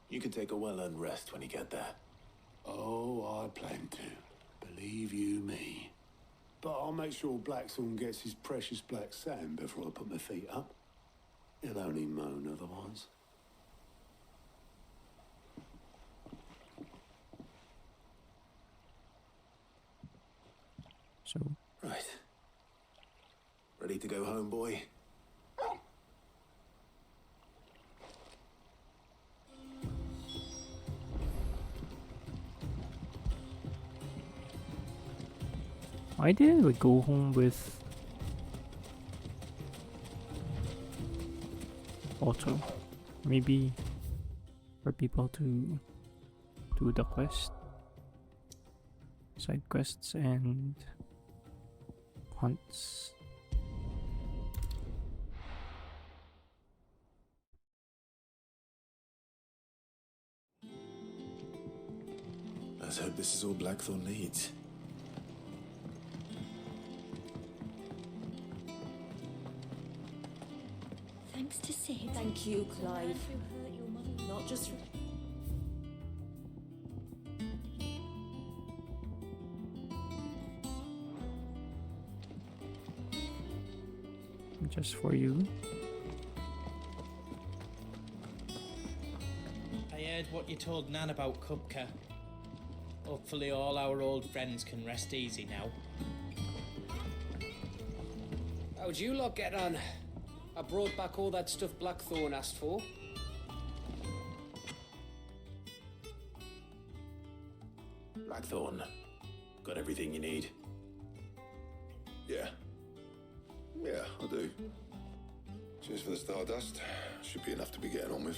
You can take a well-earned rest when you get there. Oh, I plan to. Believe you me. But I'll make sure Blackthorn gets his precious black sand before I put my feet up. He'll only moan otherwise. So... Right. Ready to go home, boy? Why didn't we go home with Otto? Maybe for people to do the quest, side quests and hunts. Let's hope this is all Blackthorn needs. Thanks to Sid. Thank you, Clive. Not just... Just for you. I heard what you told Nan about Kupka. Hopefully all our old friends can rest easy now. How'd you lot get on? I brought back all that stuff Blackthorn asked for. Blackthorn, got everything you need? Yeah. Yeah, I do. Cheers for the Stardust. Should be enough to be getting on with.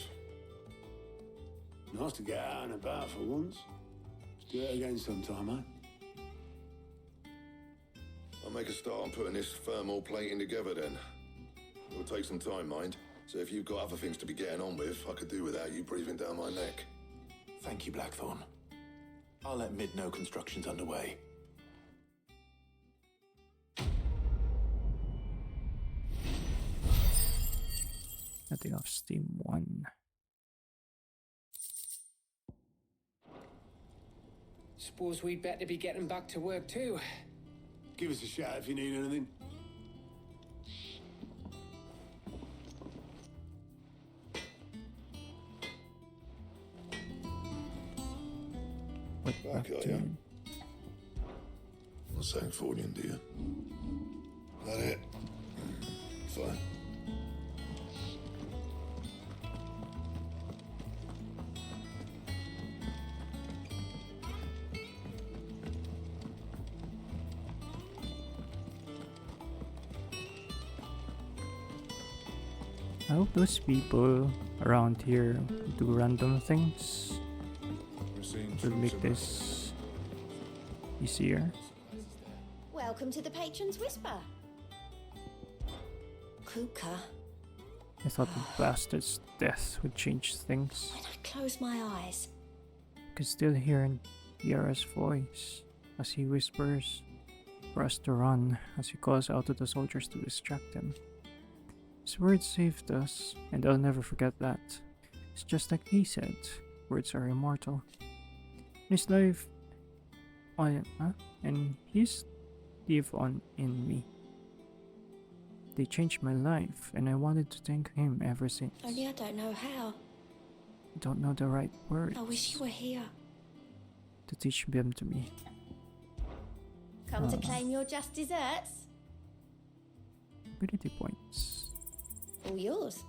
Nice to get out and about for once. Let's do it again sometime, eh? I'll make a start on putting this thermal plating together then. It'll take some time, mind. So if you've got other things to be getting on with, I could do without you breathing down my neck. Thank you, Blackthorn. I'll let Mid know construction's underway. Nothing off Steam 1. Suppose we'd better be getting back to work too. Give us a shout if you need anything. Back, are you? Not saying Fordian, do you? That it? Fine. I hope those people around here do random things to make this easier. Welcome to the Patron's Whisper. Kuka. I thought the bastard's death would change things. When I close my eyes, I could still hear Yara's voice as he whispers for us to run, as he calls out to the soldiers to distract them. His words saved us, and I'll never forget that. It's just like he said, words are immortal. His life on, and his live on in me. They changed my life, and I wanted to thank him ever since. only I don't know how. I don't know the right words I wish you were here. to teach them to me. Come to claim your just desserts? Ability points. All yours.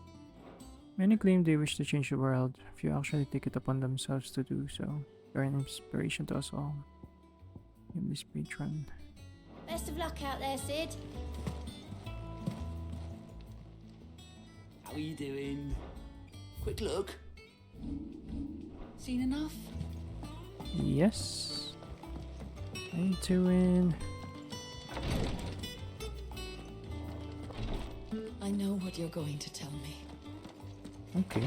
Many claim they wish to change the world. Few actually take it upon themselves to do so. They're an inspiration to us all. Give this speedrun. Best of luck out there, Sid. How are you doing? Quick look. Seen enough? Yes. How you doing? I know what you're going to tell me. Okay.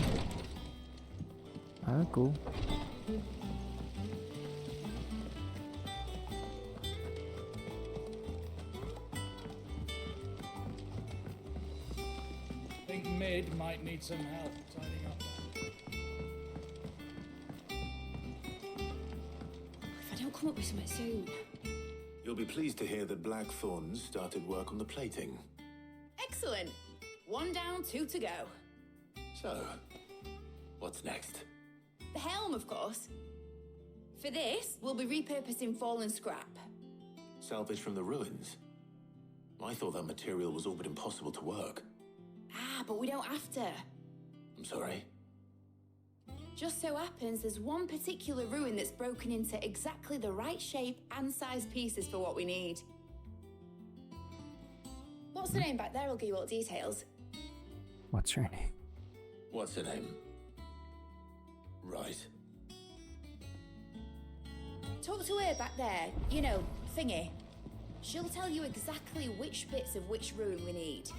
I'll go. Think Mid might need some help tidying up. If I don't come up with something soon. You'll be pleased to hear that Blackthorn's started work on the plating. Excellent. 1 down, 2 to go. So, what's next? The helm, of course. For this, we'll be repurposing fallen scrap. Salvage from the ruins? I thought that material was all but impossible to work. Ah, but we don't have to. I'm sorry. Just so happens there's one particular ruin that's broken into exactly the right shape and size pieces for what we need. What's the name back there? I'll give you all the details. What's her name? What's her name? Right. Talk to her back there. You know, thingy. She'll tell you exactly which bits of which ruin we need.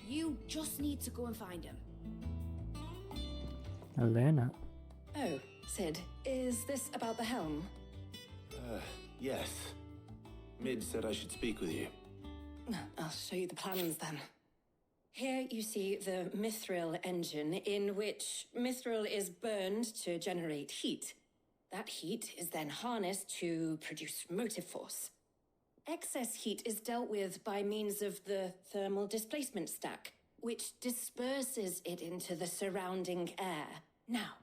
You just need to go and find them. Elena. Oh, Sid, is this about the helm? Yes. Mid said I should speak with you. I'll show you the plans then. Here you see the mithril engine, in which mithril is burned to generate heat. That heat is then harnessed to produce motive force. Excess heat is dealt with by means of the thermal displacement stack, which disperses it into the surrounding air. Now,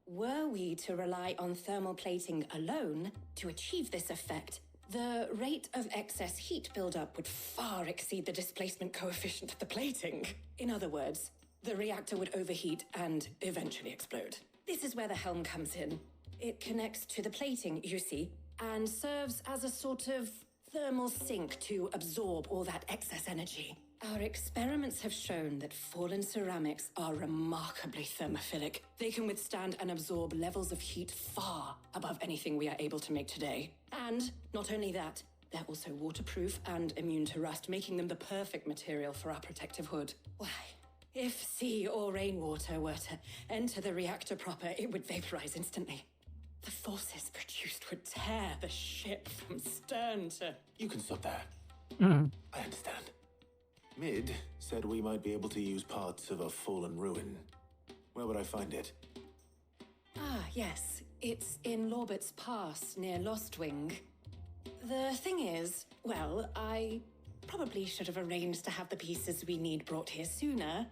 were we to rely on thermal plating alone to achieve this effect, the rate of excess heat buildup would far exceed the displacement coefficient of the plating. In other words, the reactor would overheat and eventually explode. This is where the helm comes in. It connects to the plating, you see, and serves as a sort of thermal sink to absorb all that excess energy. Our experiments have shown that fallen ceramics are remarkably thermophilic. They can withstand and absorb levels of heat far above anything we are able to make today. And not only that, they're also waterproof and immune to rust, making them the perfect material for our protective hood. Why, if sea or rainwater were to enter the reactor proper, it would vaporize instantly. The forces produced would tear the ship from stern to... You can stop there. Mm-hmm. I understand. Mid said we might be able to use parts of a fallen ruin. Where would I find it? Ah, yes. It's in Lorbert's Pass, near Lostwing. The thing is, well, I probably should have arranged to have the pieces we need brought here sooner.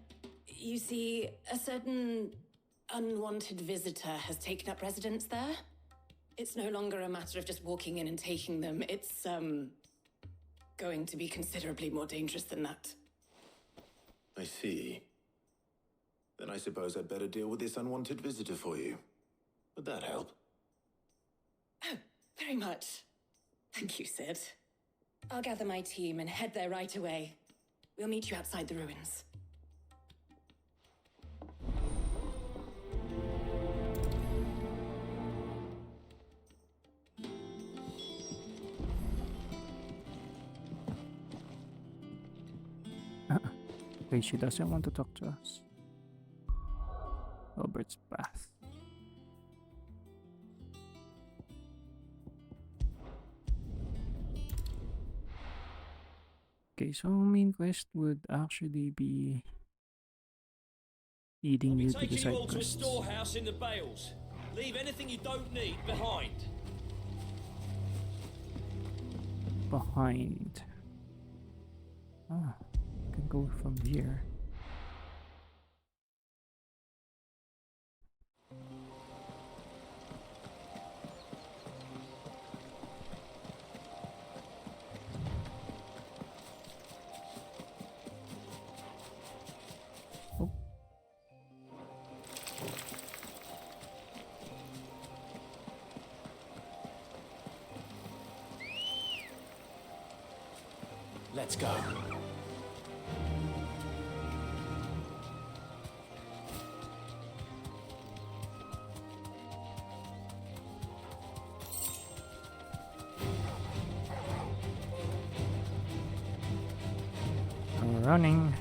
You see, a certain unwanted visitor has taken up residence there. It's no longer a matter of just walking in and taking them. It's, going to be considerably more dangerous than that. I see. Then I suppose I'd better deal with this unwanted visitor for you. Would that help? Oh, very much. Thank you, Sid. I'll gather my team and head there right away. We'll meet you outside the ruins. Wait, she doesn't want to talk to us. Robert's Path. Okay, so main quest would actually be leading you to the Taking you side all to a quests. storehouse in the Bales. Leave anything you don't need behind. Behind. Ah, can go from here. Let's go. I'm running.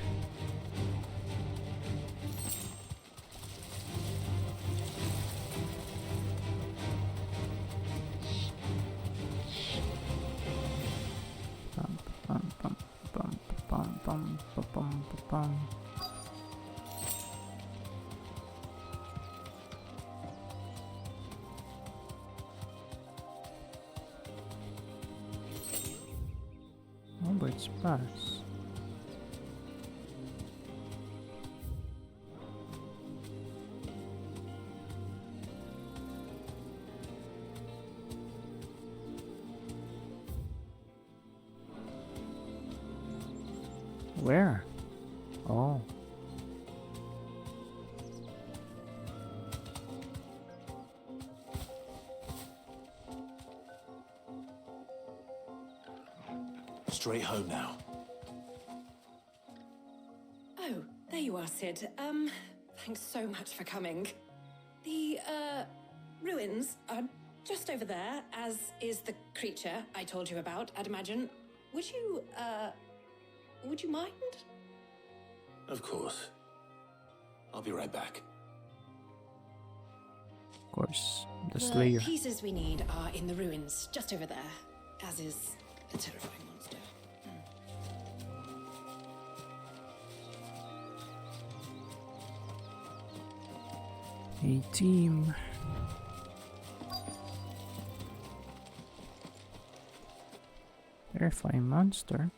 Bum, bum, bum, bum, bum, bum, bum, bum. Robert's Pass. Where? Oh. Straight home now. Oh, there you are, Sid. Thanks so much for coming. The, ruins are just over there, as is the creature I told you about, I'd imagine. Would you mind? Of course. I'll be right back. Of course, the The Slayer. pieces we need are in the ruins, just over there, as is the terrifying monster. A team. Terrifying monster.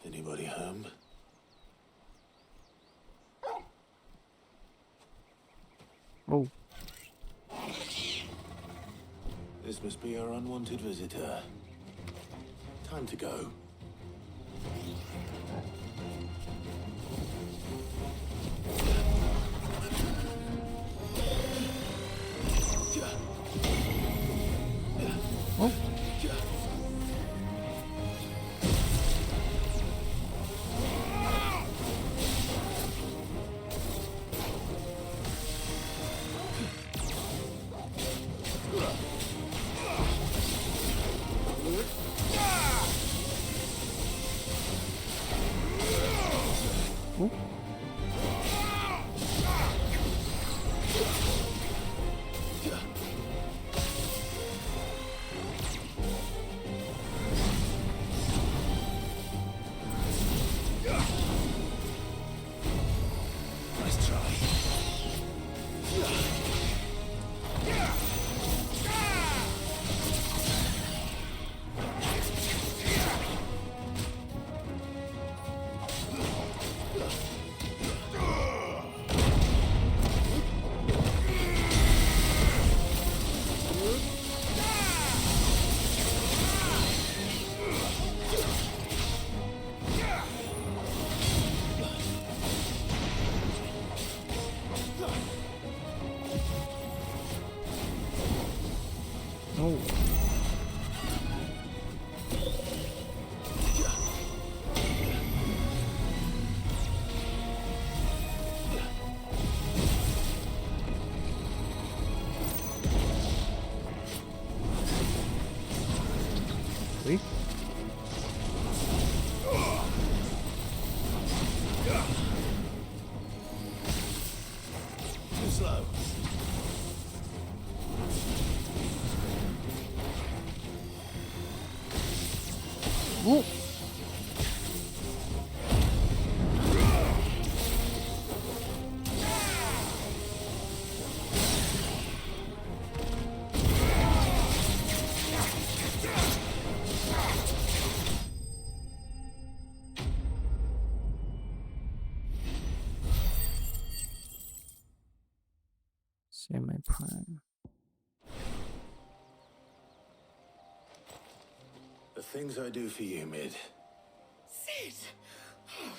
Anybody home? Oh. This must be our unwanted visitor. Time to go. Oh. Oh. Nice try. Oh. Wait. Too slow. Oh. Semi-prime. The things I do for you, Mid. Sid! Oh,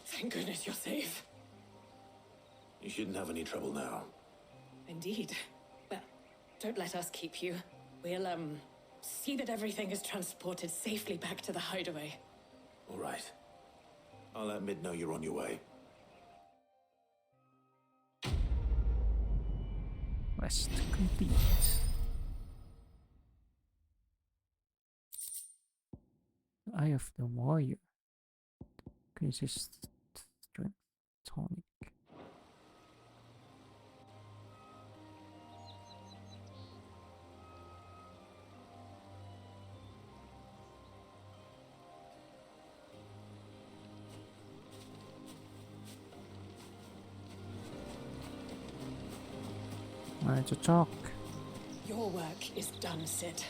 thank goodness you're safe. You shouldn't have any trouble now. Indeed. Well, don't let us keep you. We'll, See that everything is transported safely back to the hideaway. All right. I'll let Mid know you're on your way. Quest complete. The Eye of the Warrior. Increases strength tonic. To talk. Your work is done, Sid.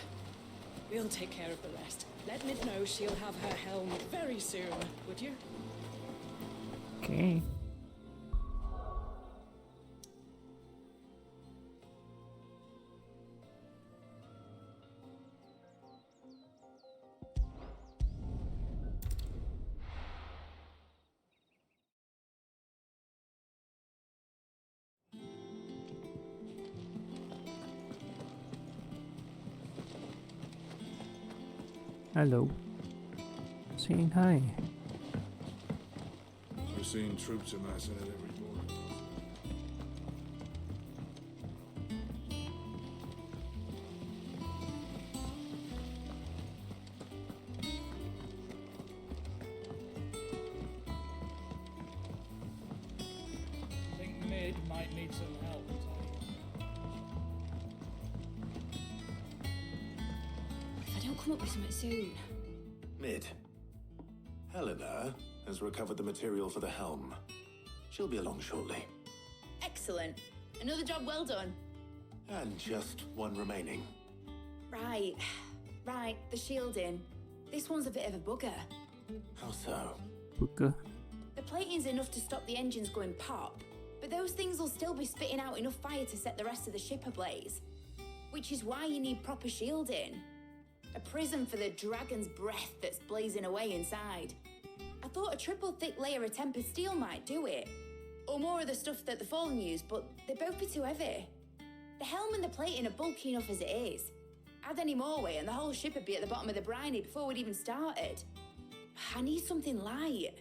We'll take care of the rest. Let Mid know she'll have her helm very soon, would you? Okay. Hello. Saying hi. We're seeing troops amassing at every border. I think Mid might need some help. If I don't come up with something soon. Mid. Helena has recovered the material for the helm. She'll be along shortly. Excellent. Another job well done. And just one remaining. Right. Right, the shielding. This one's a bit of a bugger. How so? Bugger. The plating's enough to stop the engines going pop, but those things will still be spitting out enough fire to set the rest of the ship ablaze. Which is why you need proper shielding. A prison for the dragon's breath that's blazing away inside. I thought a triple thick layer of tempered steel might do it. Or more of the stuff that the Fallen use, but they'd both be too heavy. The helm and the plating are bulky enough as it is. Add any more weight and the whole ship would be at the bottom of the briny before we'd even started. I need something light.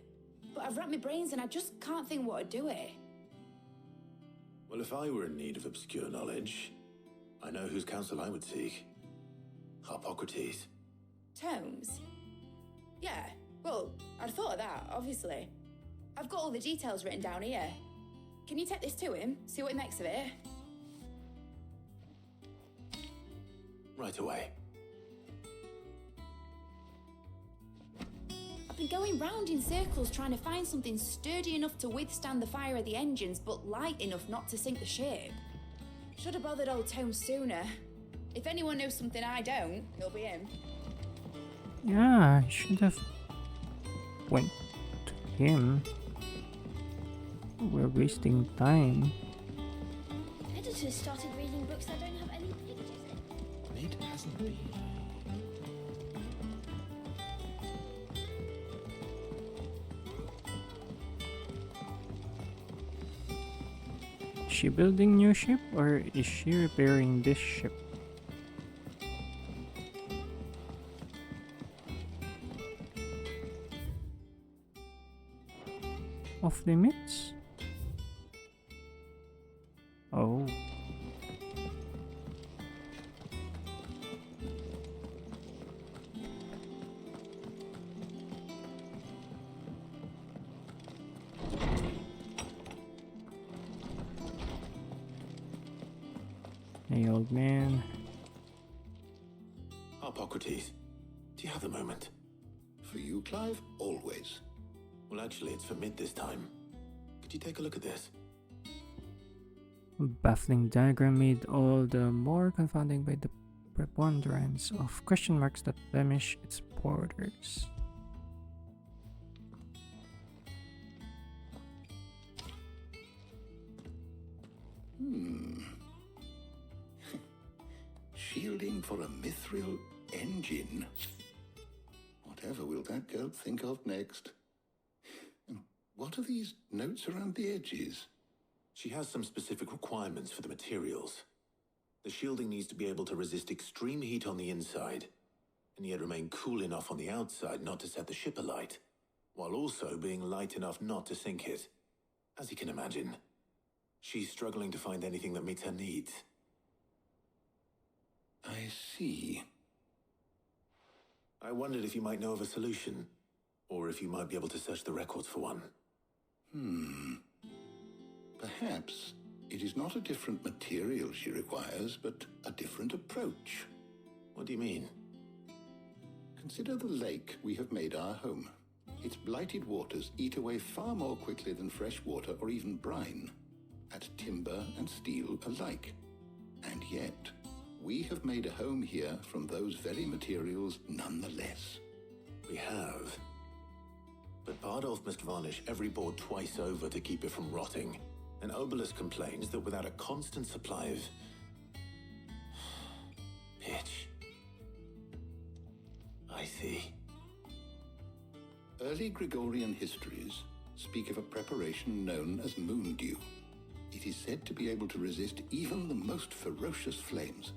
But I've racked my brains and I just can't think what would do it. Well, if I were in need of obscure knowledge, I know whose counsel I would seek. Harpocrates. Tomes? Yeah, well, I'd thought of that, obviously. I've got all the details written down here. Can you take this to him, see what he makes of it? Right away. I've been going round in circles trying to find something sturdy enough to withstand the fire of the engines, but light enough not to sink the ship. Should have bothered old Tomes sooner. If anyone knows something I don't, it'll be him. Yeah, I should have went to him. We're wasting time. Editors started reading books that don't have any pictures in. Mid hasn't been. Is she building new ship or is she repairing this ship? Off limits? Oh. Hey, old man. Harpocrates, do you have a moment? For you, Clive? Always. Well, actually, it's for Mid this time. Could you take a look at this? A baffling diagram made all the more confounding by the preponderance of question marks that blemish its borders. Shielding for a mithril engine. Whatever will that girl think of next? And what are these notes around the edges? She has some specific requirements for the materials. The shielding needs to be able to resist extreme heat on the inside, and yet remain cool enough on the outside not to set the ship alight, while also being light enough not to sink it. As you can imagine, she's struggling to find anything that meets her needs. I see. I wondered if you might know of a solution, or if you might be able to search the records for one. Perhaps it is not a different material she requires, but a different approach. What do you mean? Consider the lake we have made our home. Its blighted waters eat away far more quickly than fresh water or even brine, at timber and steel alike. And yet, we have made a home here from those very materials nonetheless. We have. But Bardolph must varnish every board twice over to keep it from rotting. And Obelus complains that without a constant supply of pitch. I see. Early Gregorian histories speak of a preparation known as moon dew. It is said to be able to resist even the most ferocious flames.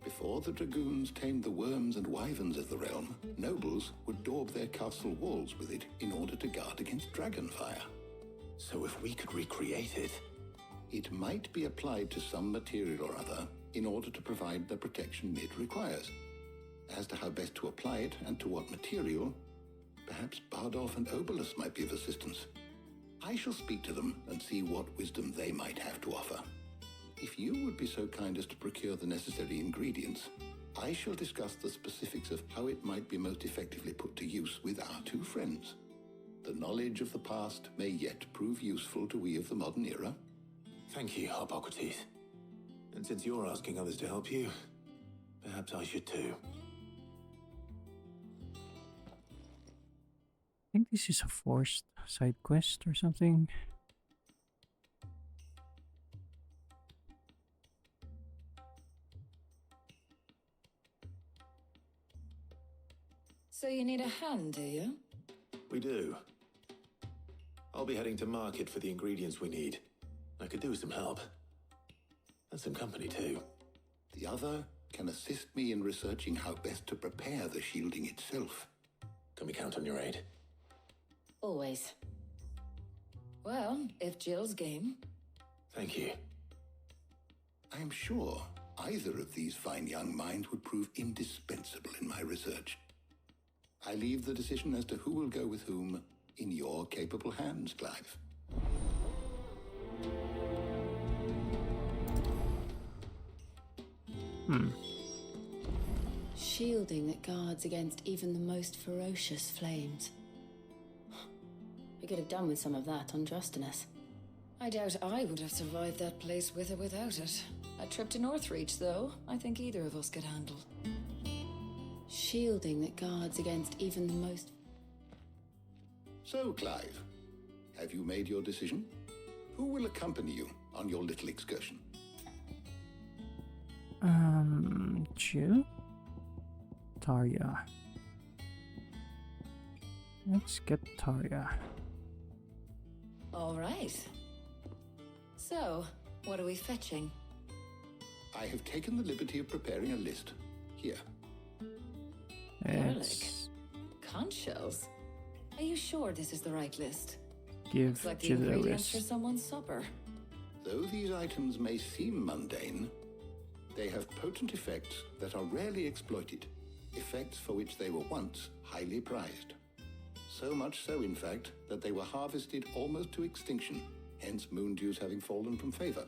Before the dragoons tamed the worms and wyverns of the realm, nobles would daub their castle walls with it in order to guard against dragonfire. So if we could recreate it... It might be applied to some material or other in order to provide the protection it requires. As to how best to apply it and to what material, perhaps Bardolph and Obelus might be of assistance. I shall speak to them and see what wisdom they might have to offer. If you would be so kind as to procure the necessary ingredients, I shall discuss the specifics of how it might be most effectively put to use with our two friends. The knowledge of the past may yet prove useful to we of the modern era. Thank you, Hippocrates. And since you're asking others to help you, perhaps I should too. I think this is a forced side quest or something. So you need a hand, do you? We do. I'll be heading to market for the ingredients we need. I could do with some help. And some company too. The other can assist me in researching how best to prepare the shielding itself. Can we count on your aid? Always. Well, if Jill's game. Thank you. I am sure either of these fine young minds would prove indispensable in my research. I leave the decision as to who will go with whom in your capable hands, Clive. Shielding that guards against even the most ferocious flames. We could have done with some of that on Justinus. I doubt I would have survived that place with or without it. A trip to Northreach, though, I think either of us could handle. Shielding that guards against even the most... So, Clive, have you made your decision? Who will accompany you on your little excursion? Jill? Tarja. Let's get Tarja. All right. So, what are we fetching? I have taken the liberty of preparing a list. Here. Garlic. Conch shells. Are you sure this is the right list? Give Looks like the Jill a ingredients for rest. someone's supper. Though these items may seem mundane, they have potent effects that are rarely exploited, effects for which they were once highly prized. So much so, in fact, that they were harvested almost to extinction, hence moon dews having fallen from favor.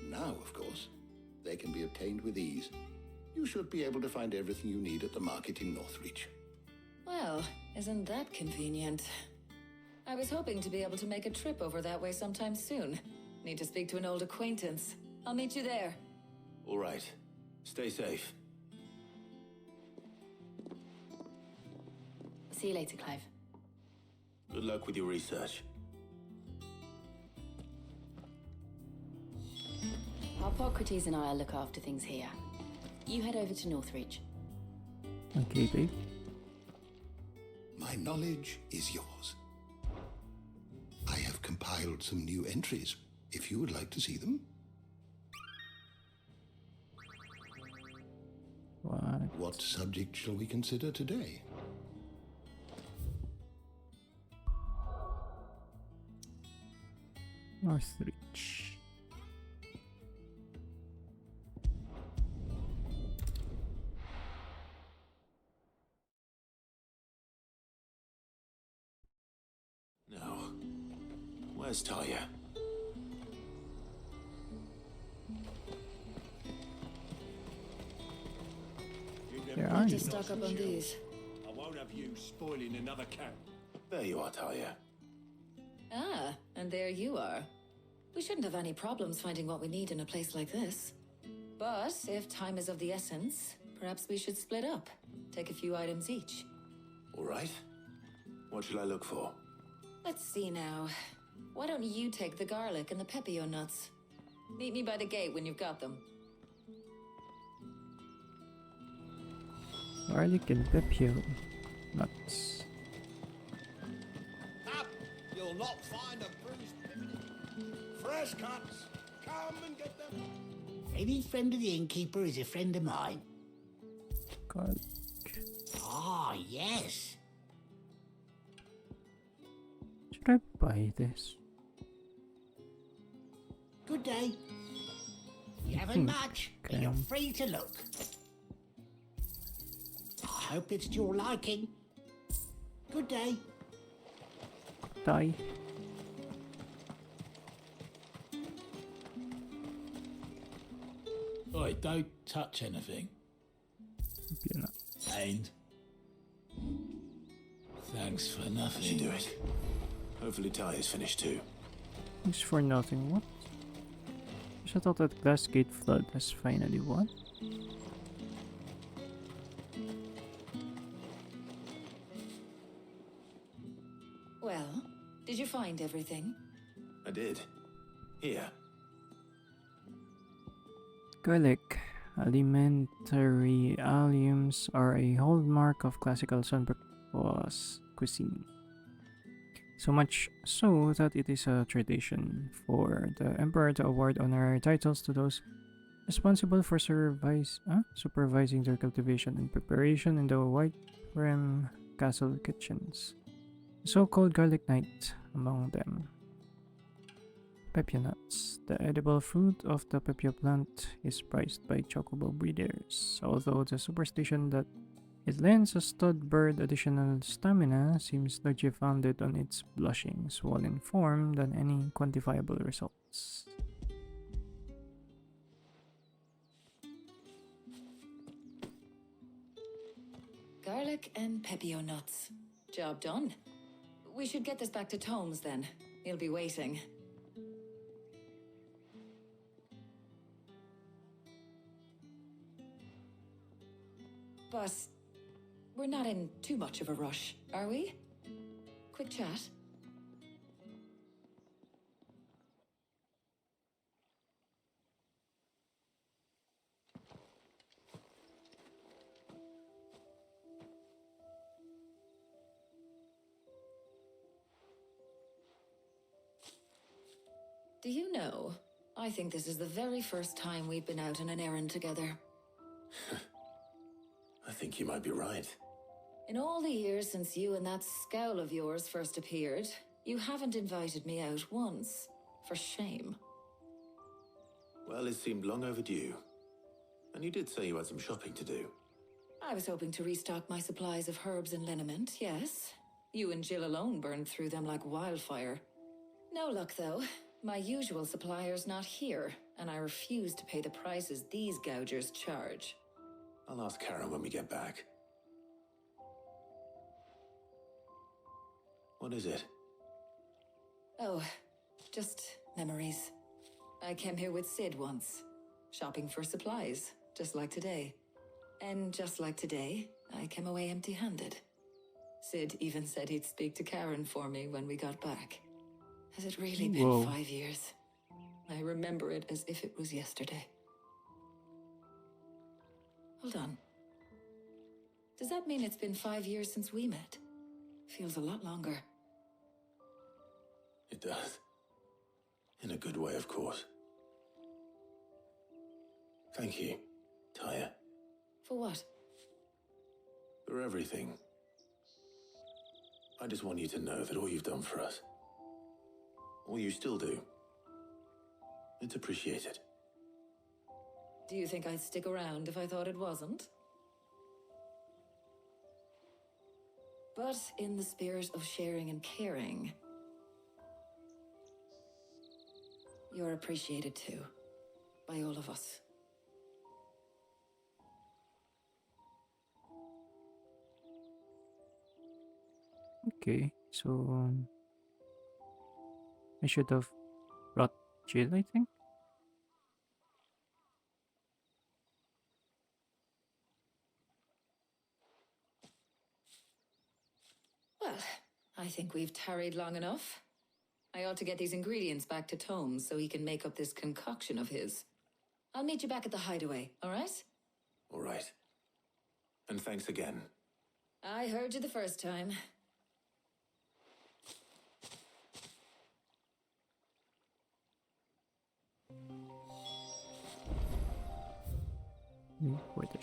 Now, of course, they can be obtained with ease. You should be able to find everything you need at the market in Northreach. Well, isn't that convenient? I was hoping to be able to make a trip over that way sometime soon. Need to speak to an old acquaintance. I'll meet you there. All right. Stay safe. See you later, Clive. Good luck with your research. Hippocrates and I'll look after things here. You head over to Northreach. Okay, babe. My knowledge is yours. I have compiled some new entries, if you would like to see them. What subject shall we consider today? Northreach. No. Where's Talia? Where Need are to you? stock up on these. I won't have you spoiling another camp. There you are, Talia. Ah, and there you are. We shouldn't have any problems finding what we need in a place like this. But if time is of the essence, perhaps we should split up. Take a few items each. All right. What shall I look for? Let's see now. Why don't you take the garlic and the pepio nuts? Meet me by the gate when you've got them. Garlic and pepio nuts. Up! You'll not find a bruised pivot. Fresh cuts! Come and get them! Any friend of the innkeeper is a friend of mine. Garlic. Ah, yes. Should I buy this? Good day. You haven't much, but you're free to look. I hope it's to your liking. Good day. Die. Oi, don't touch anything. And thanks for nothing. She do it. Hopefully Talia's finished too. Thanks for nothing. What? I thought that Glassgate Flood has finally won. Well, did you find everything? I did. Here. Garlic. Alimentary alliums are a hallmark of classical Sunbrook cuisine. So much so that it is a tradition for the Emperor to award honorary titles to those responsible for supervising their cultivation and preparation in the White Rim Castle kitchens. The so-called Garlic Knight among them. Pepio nuts. The edible fruit of the pepio plant is prized by chocobo breeders, although the superstition that it lends a stud bird additional stamina seems largely founded on its blushing, swollen form than any quantifiable results. Garlic and pepio nuts. Job done. We should get this back to Tomes then. He'll be waiting. But we're not in too much of a rush, are we? Quick chat. Do you know, I think this is the very first time we've been out on an errand together. I think you might be right. In all the years since you and that scowl of yours first appeared, you haven't invited me out once. For shame. Well, it seemed long overdue. And you did say you had some shopping to do. I was hoping to restock my supplies of herbs and liniment, yes. You and Jill alone burned through them like wildfire. No luck, though. My usual supplier's not here, and I refuse to pay the prices these gougers charge. I'll ask Karen when we get back. What is it? Oh, just memories. I came here with Sid once, shopping for supplies, just like today. And just like today, I came away empty-handed. Sid even said he'd speak to Karen for me when we got back. Has it really been 5 years? I remember it as if it was yesterday. Hold on. Does that mean it's been 5 years since we met? Feels a lot longer. It does. In a good way, of course. Thank you, Taya. For what? For everything. I just want you to know that all you've done for us, all you still do, it's appreciated. Do you think I'd stick around if I thought it wasn't? But in the spirit of sharing and caring, you're appreciated too, by all of us. Okay, so I should have brought Jill, I think. Well, I think we've tarried long enough. I ought to get these ingredients back to Tome so he can make up this concoction of his. I'll meet you back at the hideaway, all right? All right. And thanks again. I heard you the first time. Where the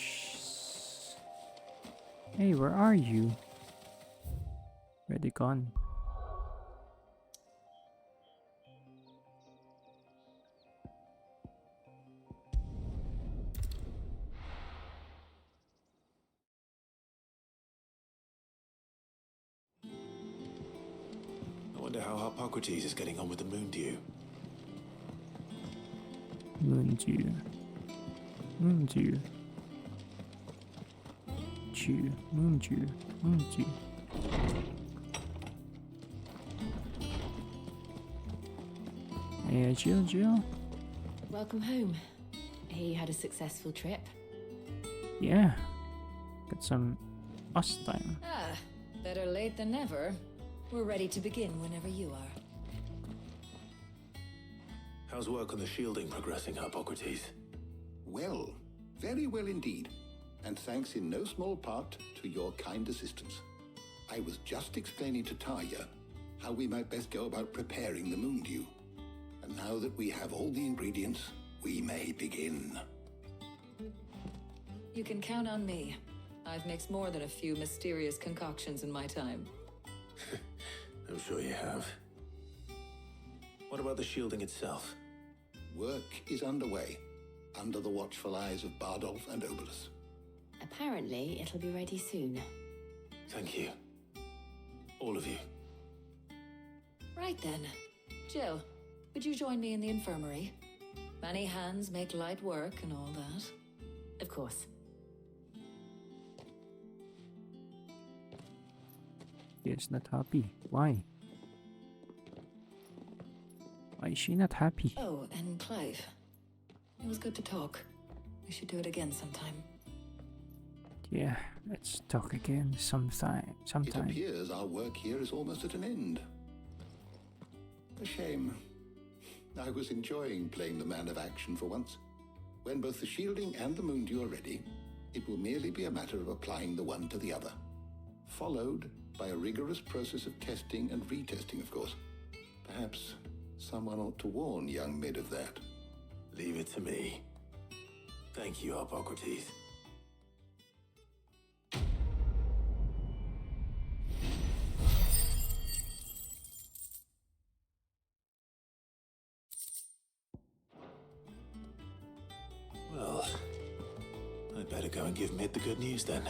Hey, where are you? Where they gone? I wonder how Hippocrates is getting on with the moon dew. Moondew. Moondew. Dew. Moondew. Moondew. Hey, Jill. Welcome home. You had a successful trip? Yeah. Got some us time. Ah, better late than never. We're ready to begin whenever you are. How's work on the shielding progressing, Hippocrates? Well, very well indeed. And thanks in no small part to your kind assistance. I was just explaining to Tarja how we might best go about preparing the moon dew. And now that we have all the ingredients, we may begin. You can count on me. I've mixed more than a few mysterious concoctions in my time. I'm sure you have. What about the shielding itself? Work is underway, under the watchful eyes of Bardolph and Obolus. Apparently, it'll be ready soon. Thank you. All of you. Right then. Jill, would you join me in the infirmary? Many hands make light work and all that. Of course. She's not happy. Why? Why is she not happy? Oh, and Clive. It was good to talk. We should do it again sometime. Yeah, let's talk again sometime. It appears our work here is almost at an end. A shame. I was enjoying playing the man of action for once. When both the shielding and the moon dew are ready, it will merely be a matter of applying the one to the other. Followed by a rigorous process of testing and retesting, of course. Perhaps someone ought to warn young Mid of that. Leave it to me. Thank you, Hippocrates. Well, I'd better go and give Mid the good news then.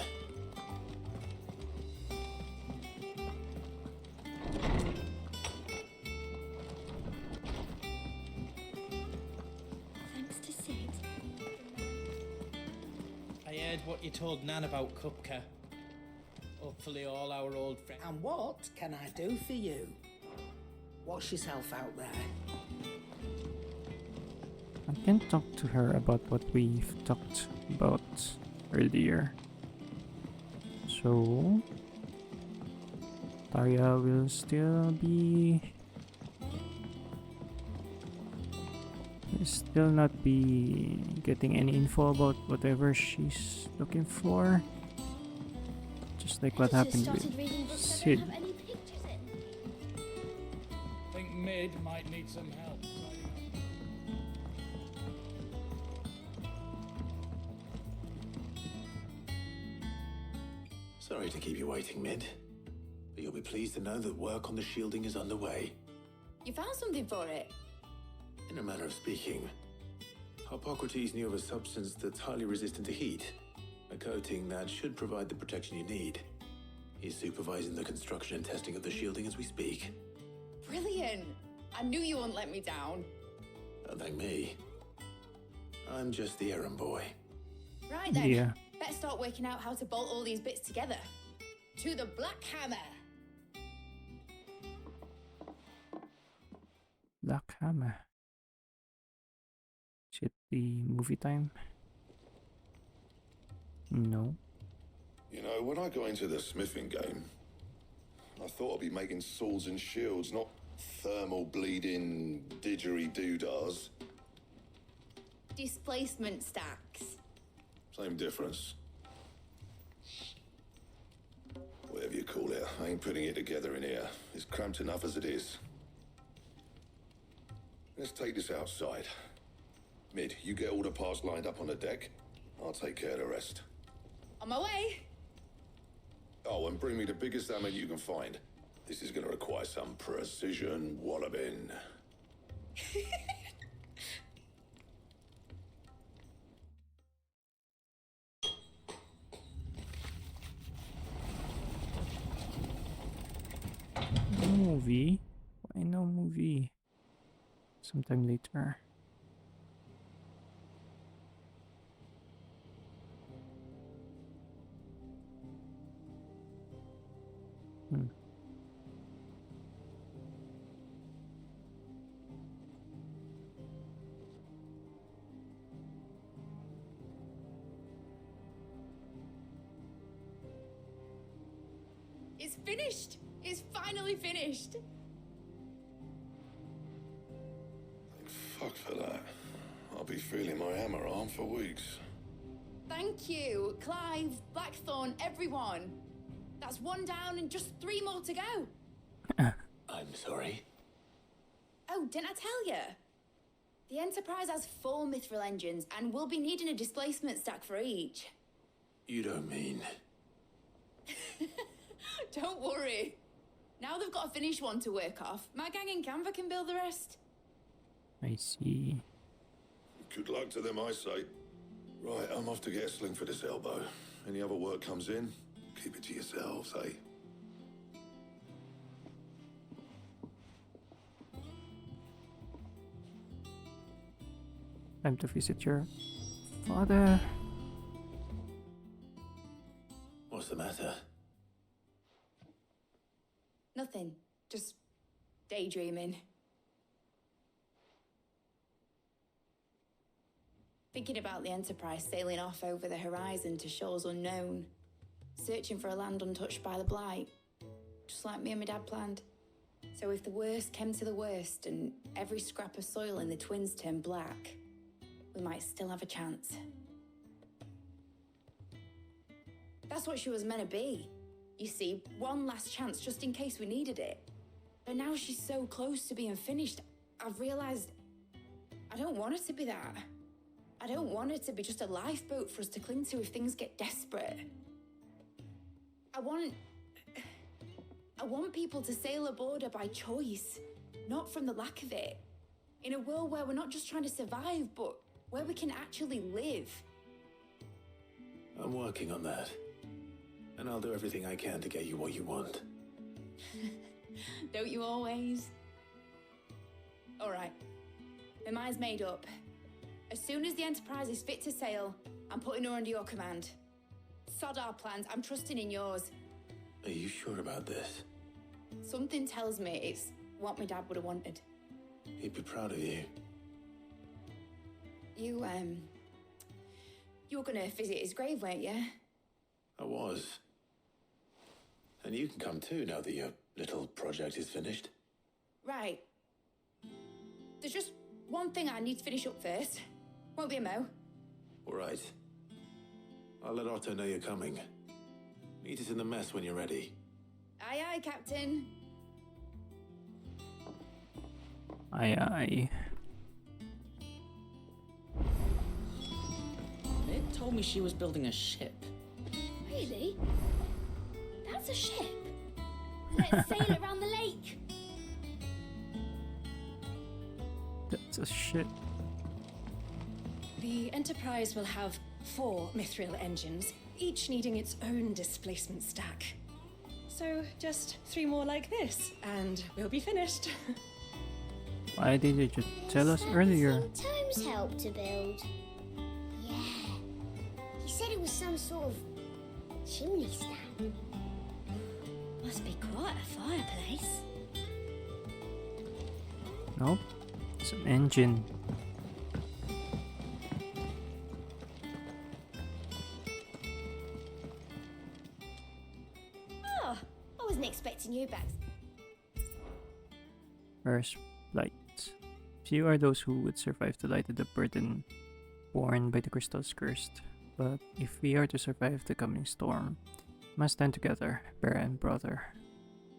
Thanks to Sid. I heard what you told Nan about Kupka. Hopefully all our old friends... And what can I do for you? Wash yourself out there. I can talk to her about what we've talked about earlier. So Tarja will still not be getting any info about whatever she's looking for. Just like what happened with Sid. I think Mid might need some help. Sorry to keep you waiting, Mid. But you'll be pleased to know that work on the shielding is underway. You found something for it? In a manner of speaking, Hippocrates knew of a substance that's highly resistant to heat. A coating that should provide the protection you need. He's supervising the construction and testing of the shielding as we speak. Brilliant! I knew you wouldn't let me down. Don't thank me. I'm just the errand boy. Right then, Yeah. better start working out how to bolt all these bits together. To the Black Hammer! Black Hammer. Is it the movie time? No. You know, when I got into the smithing game, I thought I'd be making swords and shields, not thermal bleeding didgeridoo-dahs. Displacement stacks. Same difference. Whatever you call it, I ain't putting it together in here. It's cramped enough as it is. Let's take this outside. Mid, you get all the parts lined up on the deck. I'll take care of the rest. On my way! Oh, and bring me the biggest hammer you can find. This is gonna require some precision walloping. Movie? Why no movie? Sometime later. Hmm. It's finished! It's finally finished! Fuck for that. I'll be feeling my hammer arm for weeks. Thank you, Clive, Blackthorn, everyone. That's one down and just 3 more to go. I'm sorry. Oh, didn't I tell you? The Enterprise has 4 mithril engines and we'll be needing a displacement stack for each. You don't mean... Don't worry. Now they've got a finished one to work off. My gang in Canva can build the rest. I see. Good luck to them, I say. Right, I'm off to get a sling for this elbow. Any other work comes in, keep it to yourselves, eh? Time to visit your father. What's the matter? Nothing. Just daydreaming. Thinking about the Enterprise sailing off over the horizon to shores unknown. Searching for a land untouched by the Blight. Just like me and my dad planned. So if the worst came to the worst and every scrap of soil in the Twins turned black, we might still have a chance. That's what she was meant to be. You see, one last chance just in case we needed it. But now she's so close to being finished, I've realized I don't want her to be that. I don't want her to be just a lifeboat for us to cling to if things get desperate. I want people to sail aboard her by choice, not from the lack of it. In a world where we're not just trying to survive, but where we can actually live. I'm working on that. And I'll do everything I can to get you what you want. Don't you always? All right. My mind's made up. As soon as the Enterprise is fit to sail, I'm putting her under your command. Sod our plans, I'm trusting in yours. Are you sure about this? Something tells me it's what my dad would have wanted. He'd be proud of you. You were gonna visit his grave, weren't you? I was. And you can come too now that your little project is finished. Right. There's just one thing I need to finish up first. Won't be a mo. All right. I'll let Otto know you're coming. Meet us in the mess when you're ready. Aye, aye, Captain. Aye, aye. It told me she was building a ship. Really? That's a ship. Let's sail it around the lake. That's a ship. The Enterprise will have 4 mithril engines, each needing its own displacement stack. So just 3 more like this, and we'll be finished. Why did you just tell us earlier? Sometimes help to build. Yeah. He said it was some sort of chimney stack. Must be quite a fireplace. Nope. It's an engine. Oh, I wasn't expecting you back. First light. Few are those who would survive to light the burden borne by the crystals cursed. But if we are to survive the coming storm, we must stand together, bear and brother,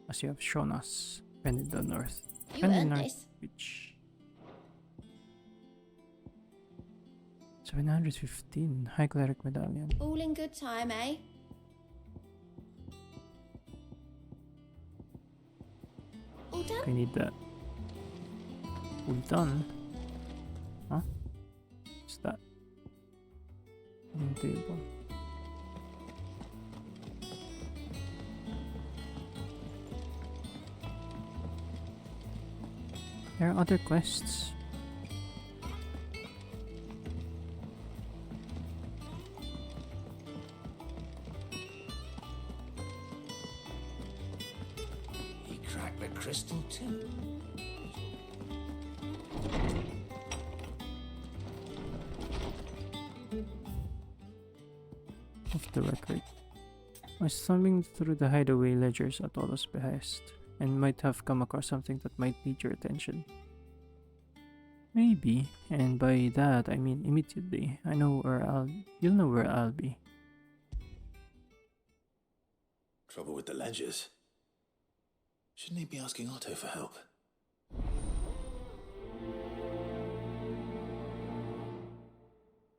as you have shown us, friend in the north. You Friend in earned North this. Beach. 715 High Cleric Medallion. All in good time, eh? All done? I need that. All done? Huh? What's that? Table. There are other quests. He cracked the crystal too. Off the record. I was thumbing through the hideaway ledgers at Olo's behest, and might have come across something that might need your attention. Maybe, and by that I mean immediately. You'll know where I'll be. Trouble with the ledgers. Shouldn't he be asking Otto for help?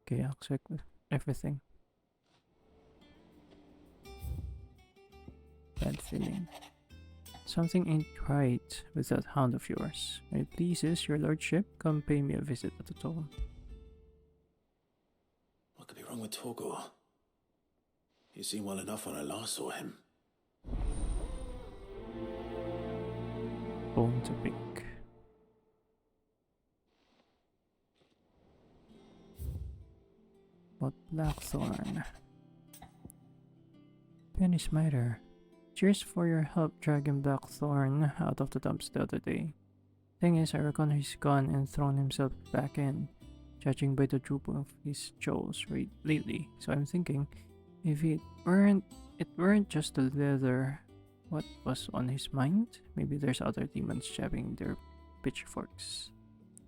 Okay, I'll check with everything. Bad feeling. Something ain't right with that hound of yours. When it pleases your lordship, come pay me a visit at the tomb. What could be wrong with Torgor? He seemed well enough when I last saw him. Bone to pick. But Blackthorn. Penny Smiter. Cheers for your help dragging Blackthorn out of the dumps the other day. Thing is, I reckon he's gone and thrown himself back in, judging by the droop of his jaws lately. So I'm thinking, if it weren't just the leather, what was on his mind? Maybe there's other demons jabbing their pitchforks.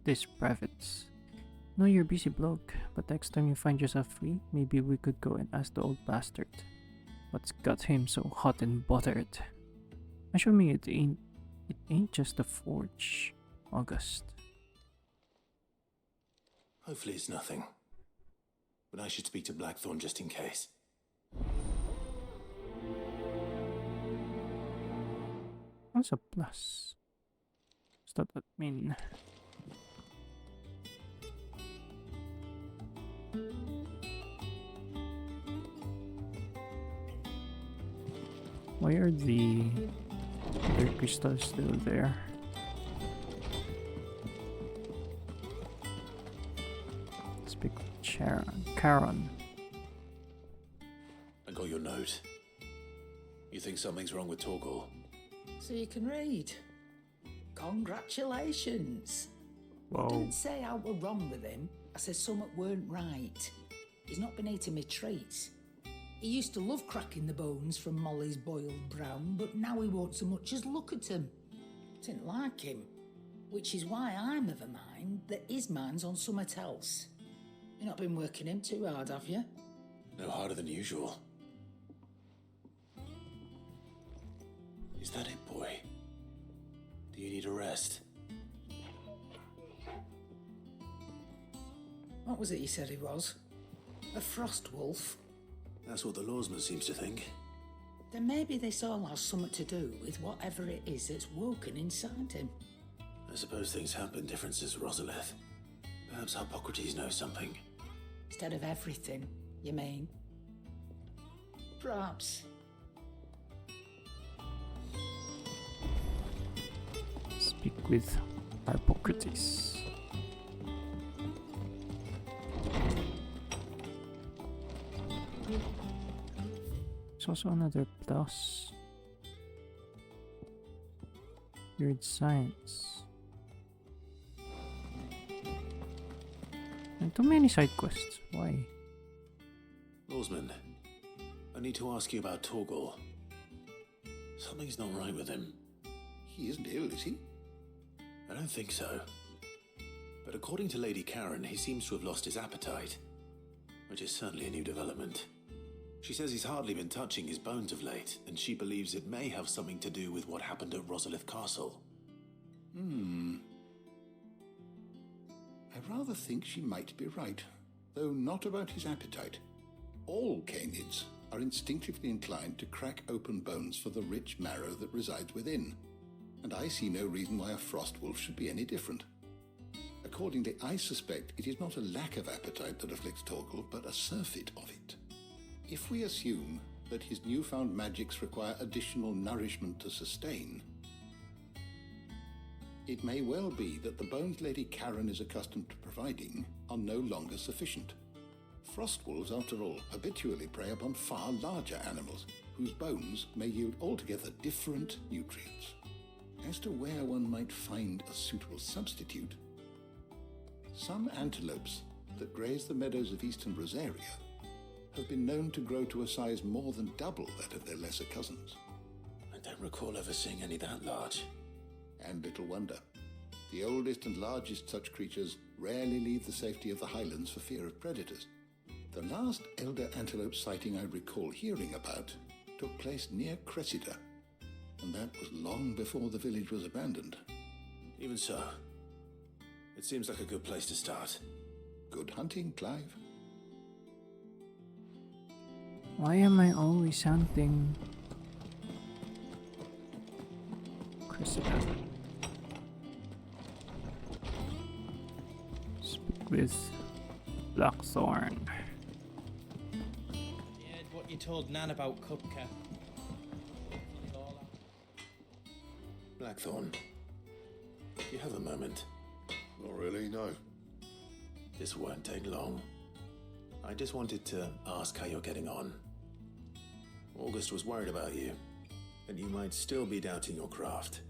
These privates. Know you're busy, bloke, but next time you find yourself free, maybe we could go and ask the old bastard what's got him so hot and bothered. Assure me it ain't just the forge, August. Hopefully it's nothing. But I should speak to Blackthorn just in case. What's a plus? What's that mean? Why are the other crystals still there? Let's pick Charon. I got your note. You think something's wrong with Torgor? So you can read. Congratulations. Whoa. I didn't say I were wrong with him. I said something weren't right. He's not been eating me treats. He used to love cracking the bones from Molly's boiled brown, but now he won't so much as look at him. Didn't like him. Which is why I'm of a mind that his mind's on something else. You've not been working him too hard, have you? No harder than usual. Is that it, boy? Do you need a rest? What was it he said he was? A frost wolf? That's what the lawsman seems to think. Then maybe this all has something to do with whatever it is that's woken inside him. I suppose things have been different since Rosalith. Perhaps Hippocrates knows something. Instead of everything, you mean? Perhaps. Speak with Hippocrates. There's also another plus. Weird science. And too many side quests. Why? Lawsman, I need to ask you about Torgal. Something's not right with him. He isn't ill, is he? I don't think so. But according to Lady Karen, he seems to have lost his appetite, which is certainly a new development. She says he's hardly been touching his bones of late, and she believes it may have something to do with what happened at Rosalith Castle. I rather think she might be right, though not about his appetite. All canids are instinctively inclined to crack open bones for the rich marrow that resides within, and I see no reason why a frost wolf should be any different. Accordingly, I suspect it is not a lack of appetite that afflicts Torgal, but a surfeit of it. If we assume that his newfound magics require additional nourishment to sustain, it may well be that the bones Lady Karen is accustomed to providing are no longer sufficient. Frost wolves, after all, habitually prey upon far larger animals, whose bones may yield altogether different nutrients. As to where one might find a suitable substitute, some antelopes that graze the meadows of eastern Rosaria have been known to grow to a size more than double that of their lesser cousins. I don't recall ever seeing any that large. And little wonder. The oldest and largest such creatures rarely leave the safety of the highlands for fear of predators. The last elder antelope sighting I recall hearing about took place near Cressida, and that was long before the village was abandoned. Even so, it seems like a good place to start. Good hunting, Clive. Why am I always hunting Cressida? Speak with Blackthorn. Yeah, what you told Nan about Kupka. Blackthorn, you have a moment? Not really, no. This won't take long. I just wanted to ask how you're getting on. August was worried about you, that you might still be doubting your craft,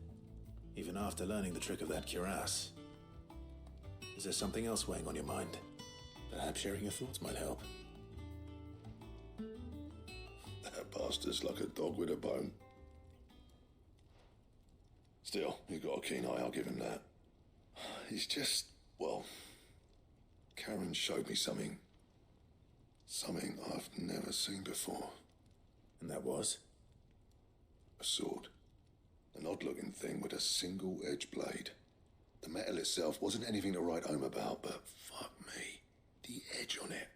even after learning the trick of that cuirass. Is there something else weighing on your mind? Perhaps sharing your thoughts might help. That bastard's like a dog with a bone. Still, you got a keen eye, I'll give him that. He's just, well, Karen showed me something. Something I've never seen before. And that was? A sword. An odd-looking thing with a single-edged blade. The metal itself wasn't anything to write home about, but fuck me. The edge on it.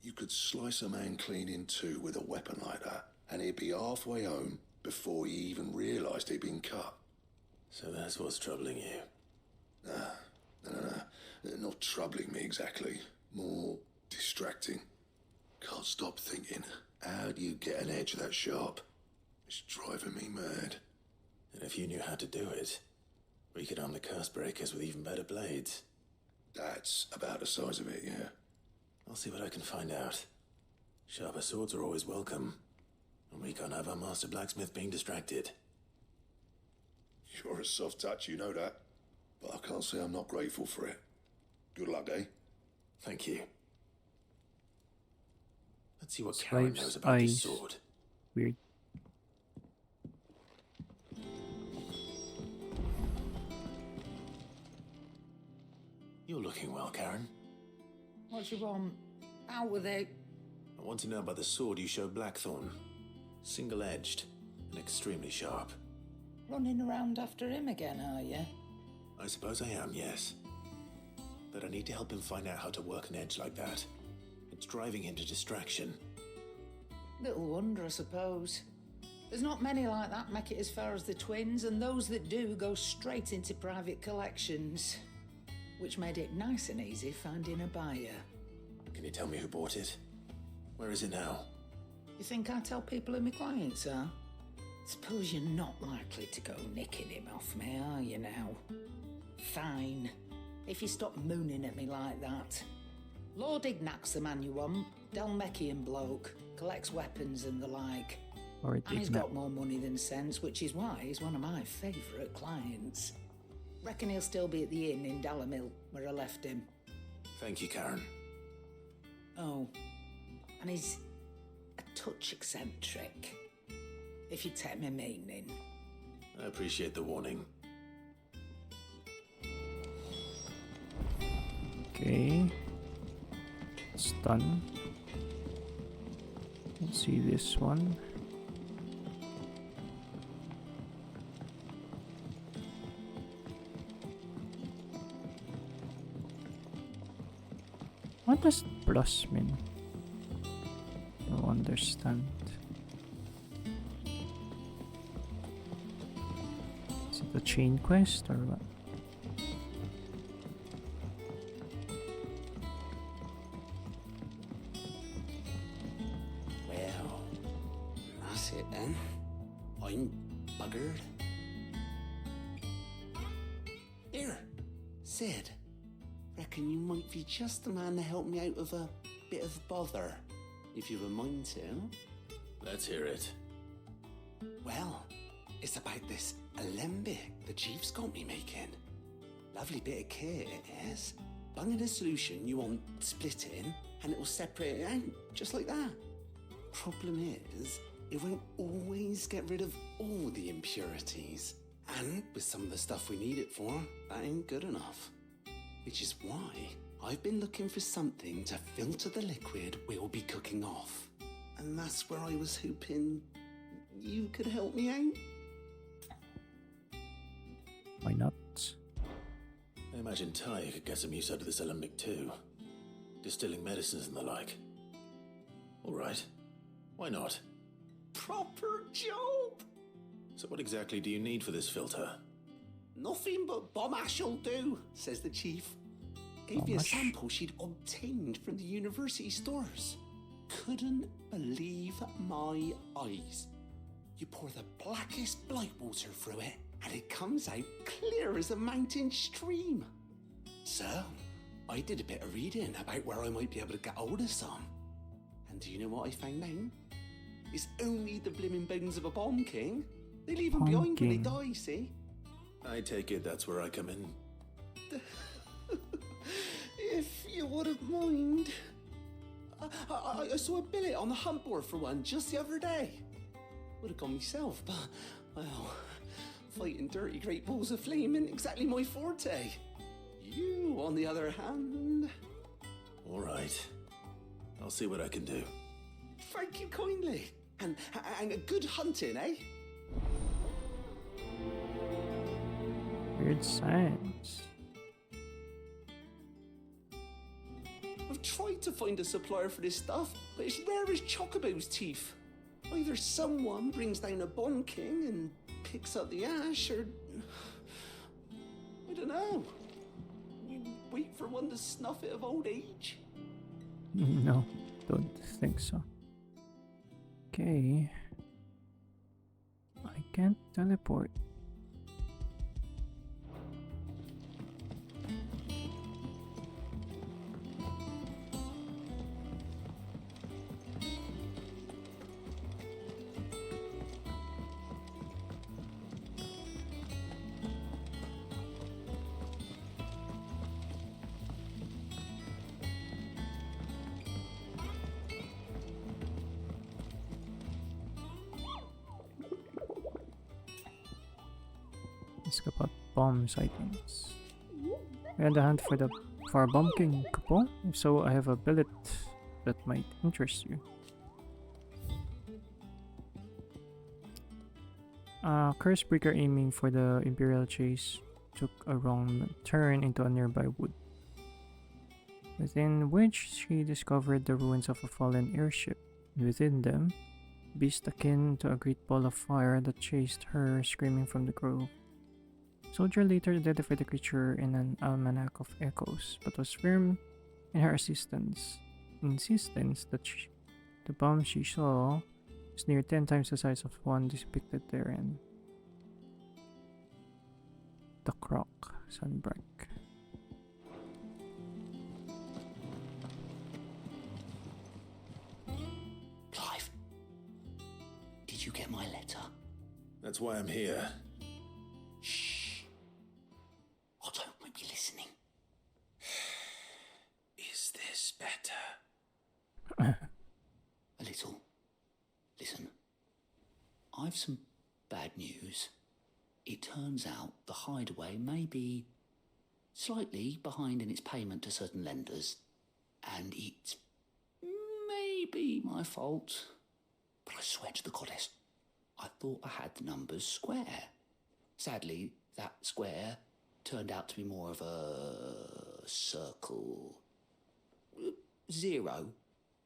You could slice a man clean in two with a weapon like that, and he'd be halfway home before he even realised he'd been cut. So that's what's troubling you? No. Not troubling me exactly. More distracting. Can't stop thinking, how do you get an edge that sharp? It's driving me mad. And if you knew how to do it, we could arm the curse breakers with even better blades. That's about the size of it, yeah. I'll see what I can find out. Sharper swords are always welcome, and we can't have our master blacksmith being distracted. You're a soft touch, you know that. But I can't say I'm not grateful for it. Good luck, eh? Thank you. Let's see what Karen knows Slave's about this eyes. sword. Weird. You're looking well, Karen. What you want? Out with it. I want to know about the sword you showed Blackthorn. Single-edged and extremely sharp. Running around after him again, are you? I suppose I am, yes. But I need to help him find out how to work an edge like that. It's driving him to distraction. Little wonder, I suppose. There's not many like that make it as far as the twins, and those that do go straight into private collections, which made it nice and easy finding a buyer. Can you tell me who bought it? Where is it now? You think I tell people who my clients are? Suppose you're not likely to go nicking him off me, are you now? Fine, if you stop mooning at me like that. Lord Ignac's the man you want, Dalmekian bloke, collects weapons and the like. Or And he's got more money than sense, which is why he's one of my favourite clients. Reckon he'll still be at the inn in Dalamil, where I left him. Thank you, Karen. Oh, and he's a touch eccentric, if you take my meaning. I appreciate the warning. Okay. It's done. Let's see this one. What does plus mean? I don't understand. Is it a chain quest or what? Well, that's it then. I'm buggered. Here, Sid. Reckon you might be just the man to help me out of a bit of bother, if you've a mind to. Let's hear it. Well, it's about this alembic the chief's got me making. Lovely bit of kit it is. Bunging a solution you want splitting, and it will separate it out, just like that. Problem is, it won't always get rid of all the impurities. And with some of the stuff we need it for, that ain't good enough. Which is why I've been looking for something to filter the liquid we'll be cooking off. And that's where I was hoping you could help me out. Why not? I imagine Ty could get some use out of this alembic too. Distilling medicines and the like. Alright. Why not? Proper job! So what exactly do you need for this filter? Nothing but bomb ash'll do, says the chief. Gave me a sample she'd obtained from the university stores. Couldn't believe my eyes. You pour the blackest blight water through it, and it comes out clear as a mountain stream. So, I did a bit of reading about where I might be able to get hold of some. And do you know what I found out? It's only the blimmin' bones of a bomb king. They leave them behind when they die, see? I take it that's where I come in. If you wouldn't mind. I saw a billet on the hunt board for one just the other day. Would have gone myself, but, well, fighting dirty great balls of flame isn't exactly my forte. You, on the other hand... Alright. I'll see what I can do. Thank you kindly. And a good hunting, eh? Weird science. I've tried to find a supplier for this stuff, but it's rare as Chocobo's teeth. Either someone brings down a bomb king and picks up the ash, or... I don't know. You wait for one to snuff it of old age? No, don't think so. Okay. I can't teleport. Let's go about bomb sightings. We had a hunt for a bomb king couple, so I have a billet that might interest you. Cursebreaker aiming for the Imperial chase took a wrong turn into a nearby wood, within which she discovered the ruins of a fallen airship. Within them, beast akin to a great ball of fire that chased her screaming from the grove. Soldier later identified the creature in an almanac of echoes, but was firm in her insistence that the bomb she saw was near 10 times the size of one depicted therein. The Croc Sunbreak. Clive, did you get my letter? That's why I'm here. Shh. Otto might be listening. Is this better? A little. Listen, I've some bad news. It turns out the hideaway may be slightly behind in its payment to certain lenders, and it may be my fault. But I swear to the goddess, I thought I had the numbers square. Sadly, that square turned out to be more of a circle. 0,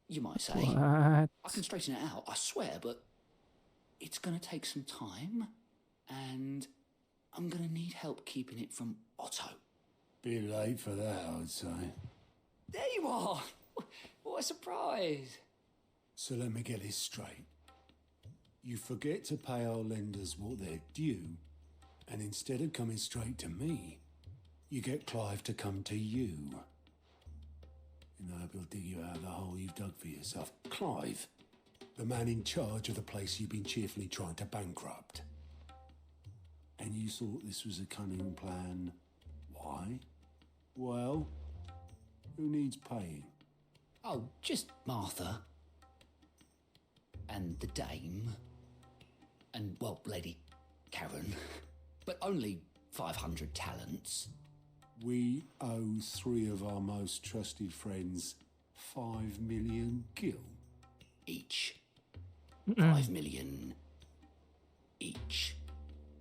you might say. What? I can straighten it out, I swear, but it's going to take some time, and I'm going to need help keeping it from Otto. Bit late for that, I'd say. There you are! What a surprise! So let me get this straight. You forget to pay our lenders what they're due, and instead of coming straight to me, you get Clive to come to you. And I hope he'll dig you out of the hole you've dug for yourself. Clive, the man in charge of the place you've been cheerfully trying to bankrupt. And you thought this was a cunning plan. Why? Well, who needs paying? Oh, just Martha. And the dame. And, well, Lady Karen. But only 500 talents. We owe 3 of our most trusted friends 5 million gil. Each. 5 million each.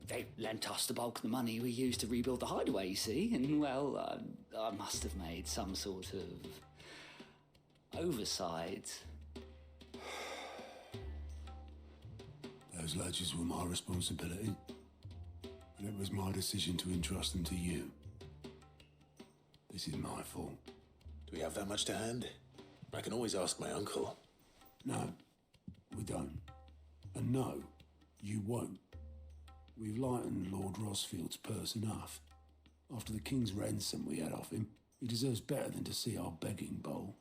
They lent us the bulk of the money we used to rebuild the hideaway, you see, and, well, I must have made some sort of oversight. Those ledgers were my responsibility, and it was my decision to entrust them to you. This is my fault. Do we have that much to hand? I can always ask my uncle. No, we don't. And no, you won't. We've lightened Lord Rosfield's purse enough. After the king's ransom we had off him, he deserves better than to see our begging bowl.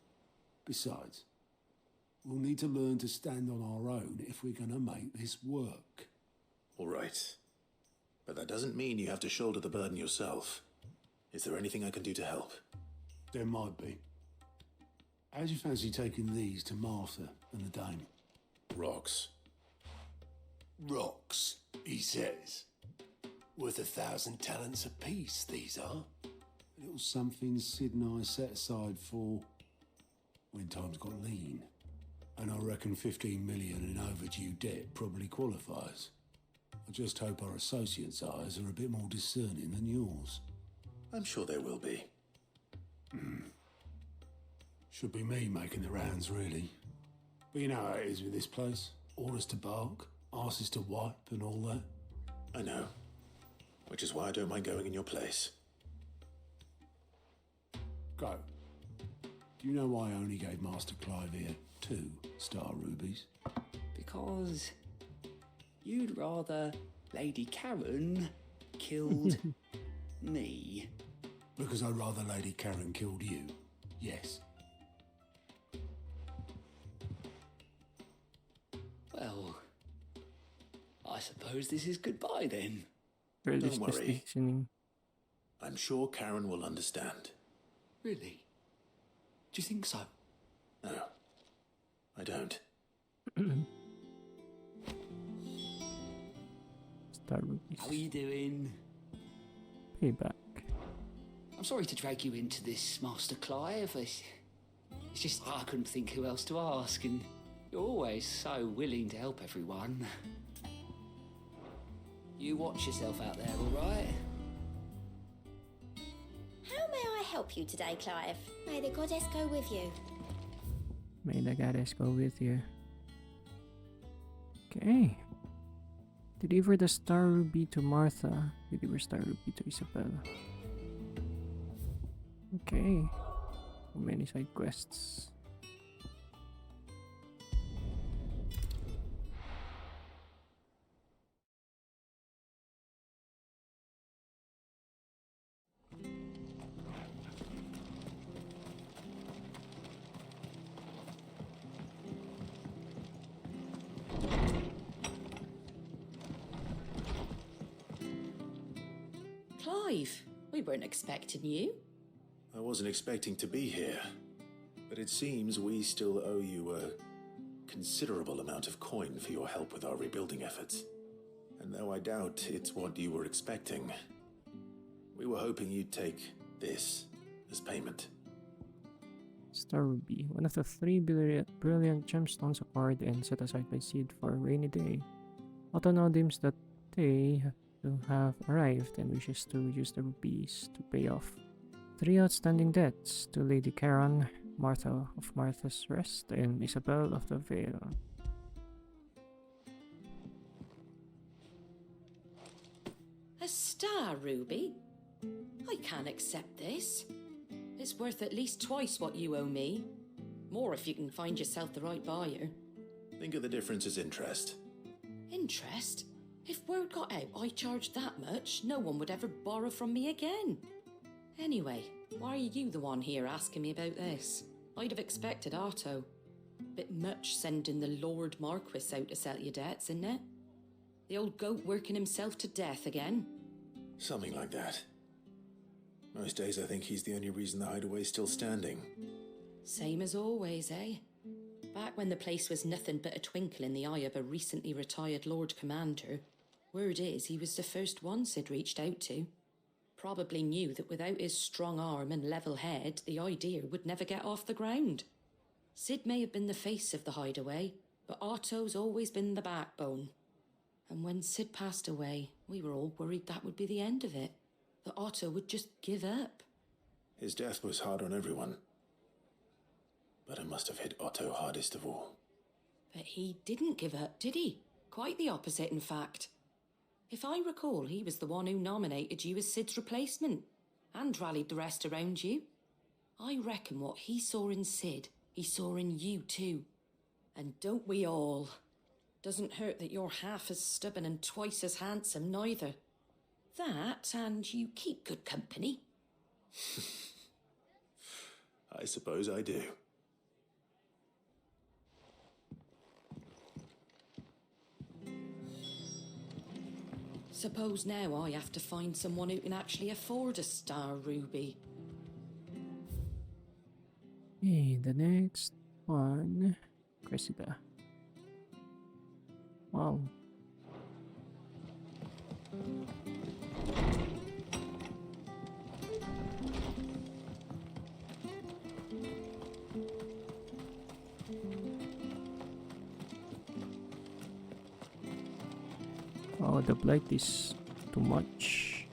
Besides, we'll need to learn to stand on our own if we're going to make this work. All right. But that doesn't mean you have to shoulder the burden yourself. Is there anything I can do to help? There might be. How'd you fancy taking these to Martha and the dame? Rocks. Rocks, he says. Worth 1,000 talents apiece, these are. A little something Sid and I set aside for when times got lean. And I reckon 15 million in overdue debt probably qualifies. I just hope our associates' eyes are a bit more discerning than yours. I'm sure they will be. Should be me making the rounds, really. But you know how it is with this place. Orders to bark, arses to wipe and all that. I know. Which is why I don't mind going in your place. Go. Do you know why I only gave Master Clive here 2 star rubies? Because you'd rather Lady Karen killed me. Because I'd rather Lady Karen killed you. Yes. Well, I suppose this is goodbye then. Don't worry. I'm sure Karen will understand. Really? Do you think so? No, I don't. Star rubies. How are you doing? Payback. I'm sorry to drag you into this, Master Clive. It's just I couldn't think who else to ask, and you're always so willing to help everyone. You watch yourself out there, all right? How may I help you today, Clive? May the goddess go with you. May the goddess go with you. Okay. Deliver the Star Ruby to Martha. Deliver Star Ruby to Isabel. Okay. So many side quests. Clive, we weren't expecting you. I wasn't expecting to be here, but it seems we still owe you a considerable amount of coin for your help with our rebuilding efforts. And though I doubt it's what you were expecting, we were hoping you'd take this as payment. Star Ruby, one of the 3 brilliant gemstones acquired and set aside by Sid for a rainy day. Otto now deems that they have arrived and wishes to use the rupees to pay off 3 outstanding debts to Lady Charon, Martha of Martha's Rest, and Isabel of the Vale. A star ruby? I can't accept this. It's worth at least twice what you owe me. More if you can find yourself the right buyer. Think of the difference as interest. Interest? If word got out I charged that much, no one would ever borrow from me again. Anyway, why are you the one here asking me about this? I'd have expected Otto. Bit much sending the Lord Marquis out to settle your debts, isn't it? The old goat working himself to death again? Something like that. Most days I think he's the only reason the hideaway's still standing. Same as always, eh? Back when the place was nothing but a twinkle in the eye of a recently retired Lord Commander, word is he was the first one Sid reached out to. Probably knew that without his strong arm and level head, the idea would never get off the ground. Sid may have been the face of the hideaway, but Otto's always been the backbone. And when Sid passed away, we were all worried that would be the end of it. That Otto would just give up. His death was hard on everyone. But it must have hit Otto hardest of all. But he didn't give up, did he? Quite the opposite, in fact. If I recall, he was the one who nominated you as Sid's replacement, and rallied the rest around you. I reckon what he saw in Sid, he saw in you too. And don't we all? Doesn't hurt that you're half as stubborn and twice as handsome, neither. That, and you keep good company. I suppose I do. Suppose now I have to find someone who can actually afford a star ruby. Okay, the next one. Cressida. Wow. Oh, the blight is too much.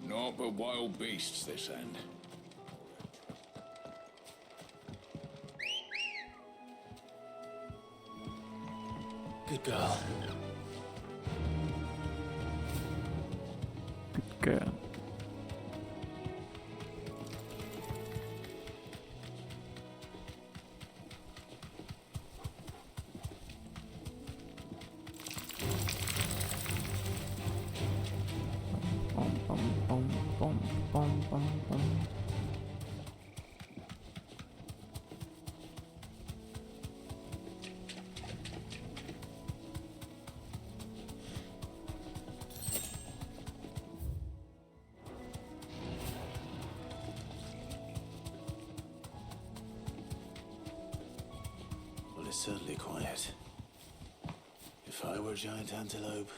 Naught but wild beasts this end. Good girl. Good girl. Well, it's certainly quiet. If I were a giant antelope,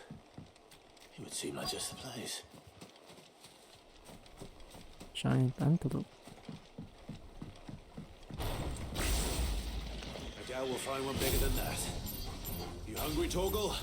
it would seem like just the place. Giant antelope. I doubt we'll find one bigger than that. You hungry, Torgal?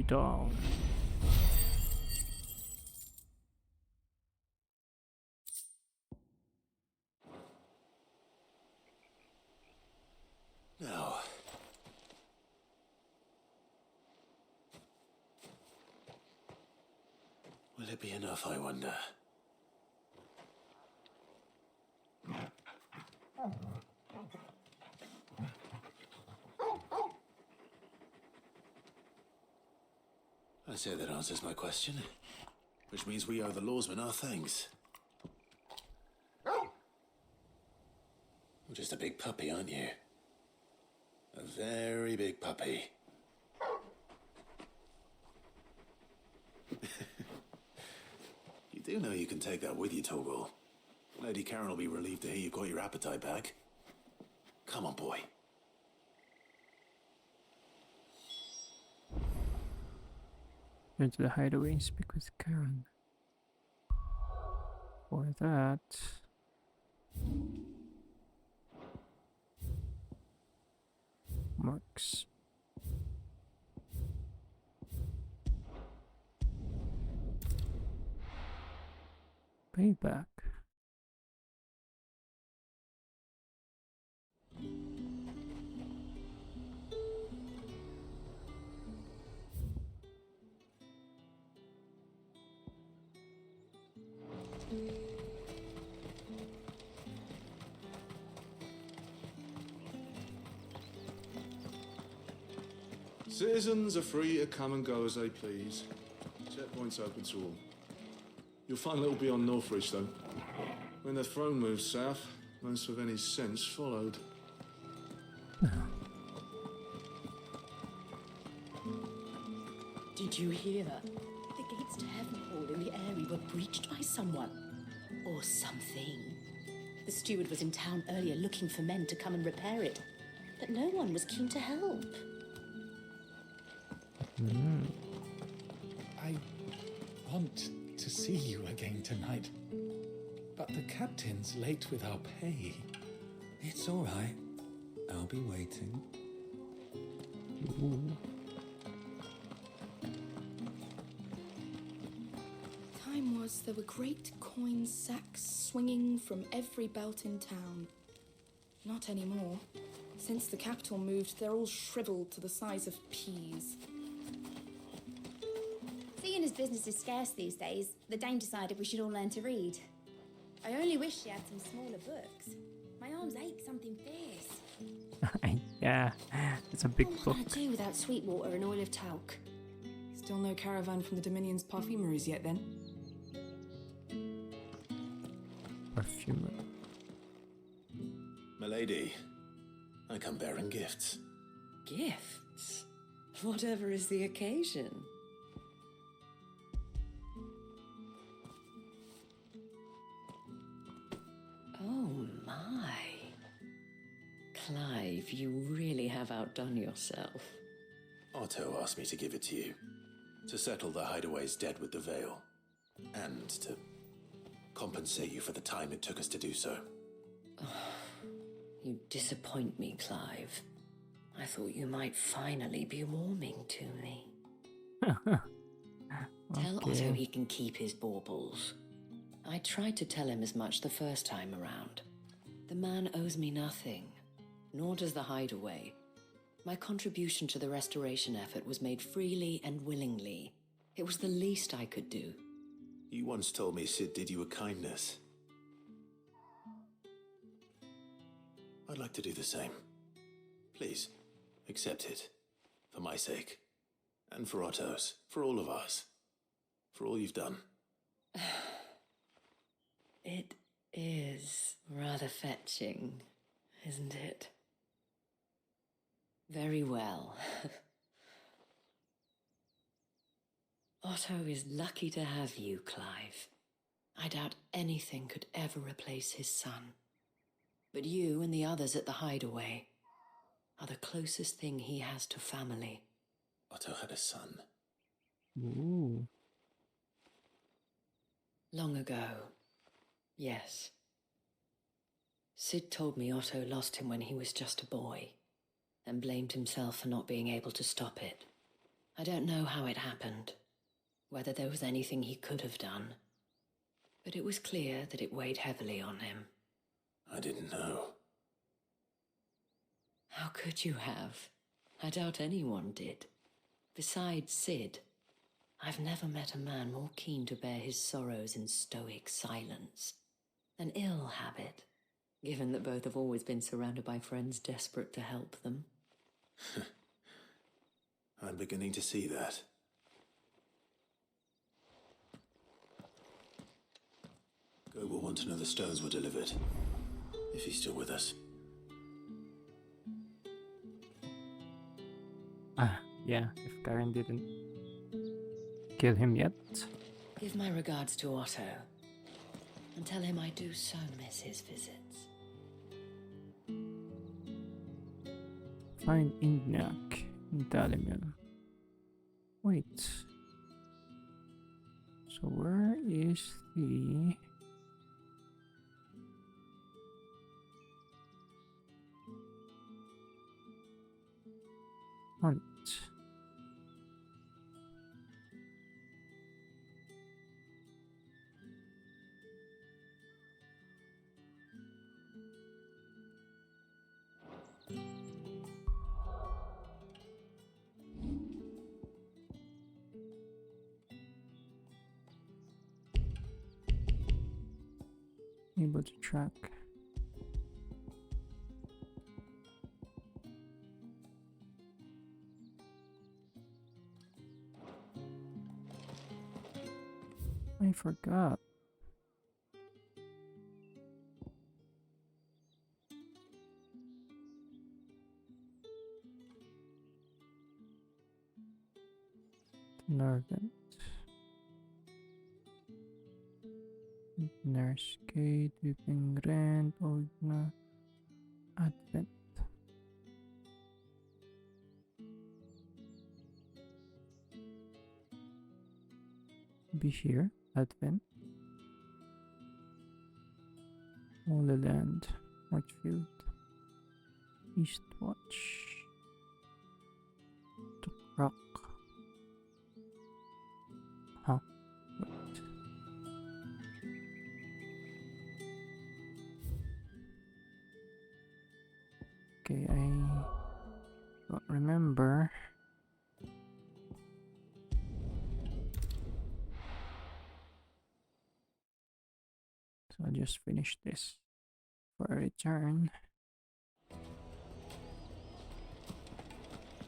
Stay down. Now. Will it be enough, I wonder? I say that answers my question. Which means we owe the lawsmen our thanks. You're just a big puppy, aren't you? A very big puppy. You do know you can take that with you, Toggle. Lady Karen will be relieved to hear you got your appetite back. Come on, boy. Go to the hideaway and speak with Karen. For that... Marks. Payback. Citizens are free to come and go as they please. Checkpoints open to all. You'll find a little beyond Northridge, though. When the throne moved south, most of any sense followed. Did you hear that? The gates to Heavenhall in the Airy were breached by someone. Or something. The steward was in town earlier looking for men to come and repair it. But no one was keen to help. I want to see you again tonight. But the captain's late with our pay. It's all right. I'll be waiting. Ooh. Time was there were great coin sacks swinging from every belt in town. Not anymore. Since the capital moved, they're all shriveled to the size of peas. Seeing as business is scarce these days, the Dame decided we should all learn to read. I only wish she had some smaller books. My arms ache something fierce. Yeah, it's a big book. What can I do without sweet water and oil of talc? Still no caravan from the Dominion's perfumeries yet, then? Perfumer. Milady, I come bearing gifts. Gifts? Whatever is the occasion. Oh my. Clive, you really have outdone yourself. Otto asked me to give it to you. To settle the hideaway's debt with the Veil. And to compensate you for the time it took us to do so. You disappoint me, Clive. I thought you might finally be warming to me. Tell Otto he can keep his baubles. I tried to tell him as much the first time around. The man owes me nothing, nor does the hideaway. My contribution to the restoration effort was made freely and willingly. It was the least I could do. You once told me Sid did you a kindness. I'd like to do the same. Please, accept it. For my sake. And for Otto's. For all of us. For all you've done. It is rather fetching, isn't it? Very well. Otto is lucky to have you, Clive. I doubt anything could ever replace his son. But you and the others at the hideaway are the closest thing he has to family. Otto had a son. Ooh. Long ago, yes. Sid told me Otto lost him when he was just a boy, and blamed himself for not being able to stop it. I don't know how it happened, whether there was anything he could have done, but it was clear that it weighed heavily on him. I didn't know. How could you have? I doubt anyone did. Besides Sid, I've never met a man more keen to bear his sorrows in stoic silence. An ill habit, given that both have always been surrounded by friends desperate to help them. I'm beginning to see that. Go will want to know the stones were delivered, if he's still with us. Yeah, if Karen didn't kill him yet. Give my regards to Otto, and tell him I do so miss his visits. Find Ignac in Dalimil. Wait. So where is the... hunt? Able to track. I forgot. Northern. Nurse Kate, Weeping Rent, Ogna, Advent. Be here, Advent. Holy Land, Marchfield, Eastwatch, to Rock. Huh. Wait. Okay, I don't remember. So I'll just finish this for a return.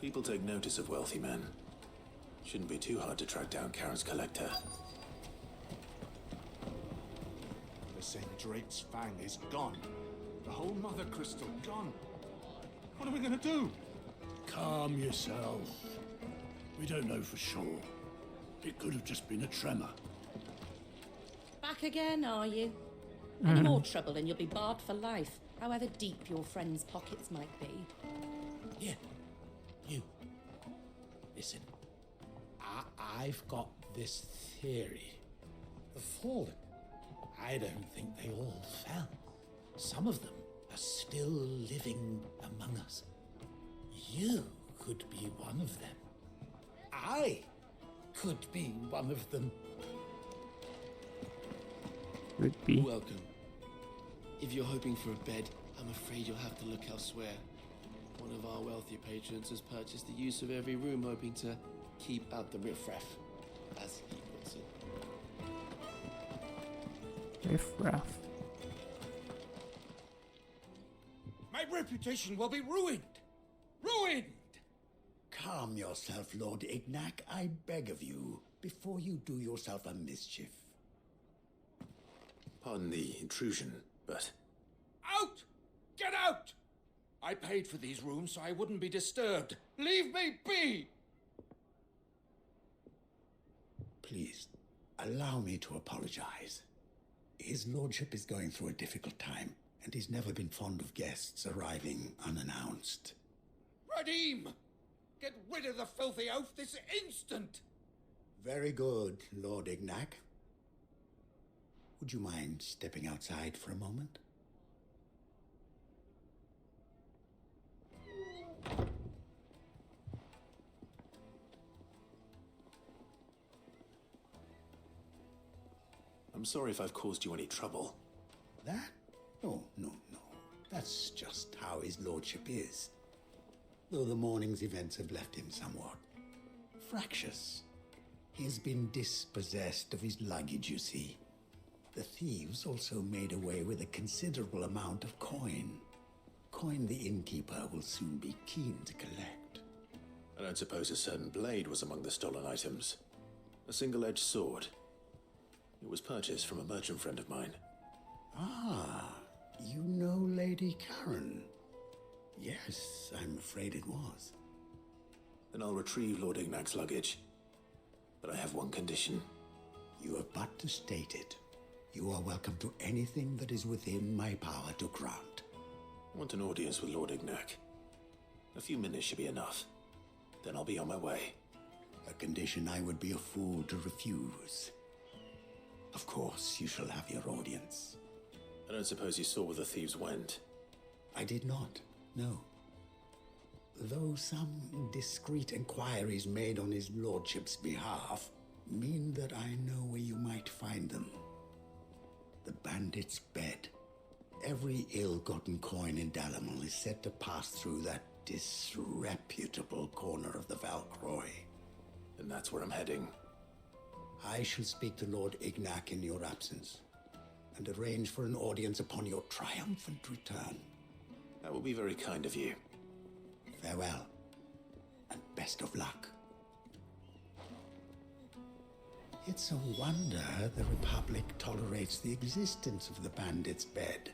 People take notice of wealthy men. Shouldn't be too hard to track down Karen's collector. The St. Drake's Fang is gone. The whole Mother Crystal gone. What are we gonna do? Calm yourself. We don't know for sure. It could have just been a tremor. Back again, are you? Any more trouble and you'll be barred for life, however deep your friends' pockets might be. Yeah. You. Listen. I've got this theory. The Fallen. I don't think they all fell. Some of them are still living among us. You could be one of them. I could be one of them. Could be. Welcome. If you're hoping for a bed, I'm afraid you'll have to look elsewhere. One of our wealthier patrons has purchased the use of every room, hoping to keep out the riffraff, as he puts it. Riffraff. My reputation will be ruined! Ruined! Calm yourself, Lord Ignac, I beg of you, before you do yourself a mischief. Pardon the intrusion, but... Out! Get out! I paid for these rooms so I wouldn't be disturbed. Leave me be! Please, allow me to apologize. His lordship is going through a difficult time, and he's never been fond of guests arriving unannounced. Radim! Get rid of the filthy oaf this instant! Very good, Lord Ignac. Would you mind stepping outside for a moment? I'm sorry if I've caused you any trouble. That? Oh, no. That's just how his lordship is. Though the morning's events have left him somewhat fractious. He has been dispossessed of his luggage, you see. The thieves also made away with a considerable amount of coin. Coin the innkeeper will soon be keen to collect. I don't suppose a certain blade was among the stolen items. A single-edged sword. It was purchased from a merchant friend of mine. Ah, you know Lady Karen? Yes, I'm afraid it was. Then I'll retrieve Lord Ignac's luggage. But I have one condition. You have but to state it. You are welcome to anything that is within my power to grant. I want an audience with Lord Ignac. A few minutes should be enough. Then I'll be on my way. A condition I would be a fool to refuse. Of course, you shall have your audience. I don't suppose you saw where the thieves went? I did not, no. Though some discreet inquiries made on his lordship's behalf mean that I know where you might find them. The bandit's bed. Every ill-gotten coin in Dalamal is said to pass through that disreputable corner of the Valcroy. And that's where I'm heading. I shall speak to Lord Ignac in your absence, and arrange for an audience upon your triumphant return. That will be very kind of you. Farewell, and best of luck. It's a wonder the Republic tolerates the existence of the bandit's bed.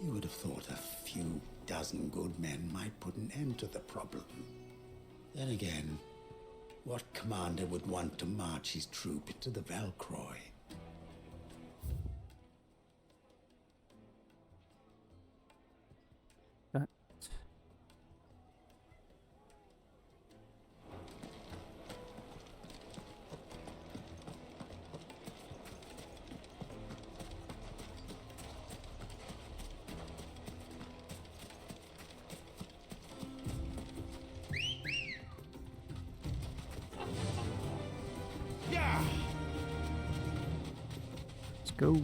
You would have thought a few dozen good men might put an end to the problem. Then again, what commander would want to march his troop into the Valcroy? Let's go.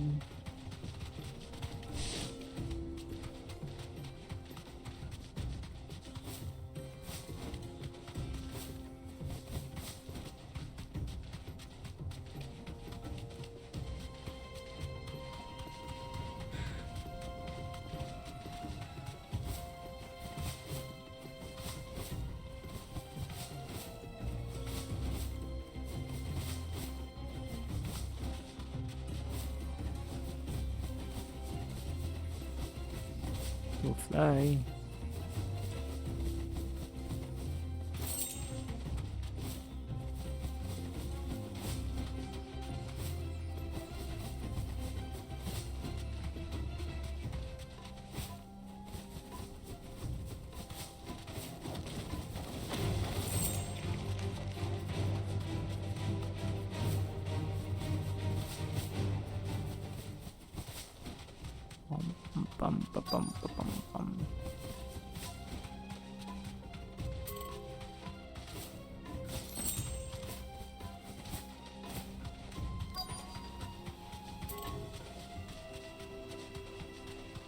We'll fly. Bum, bum, bum, bum, bum, bum.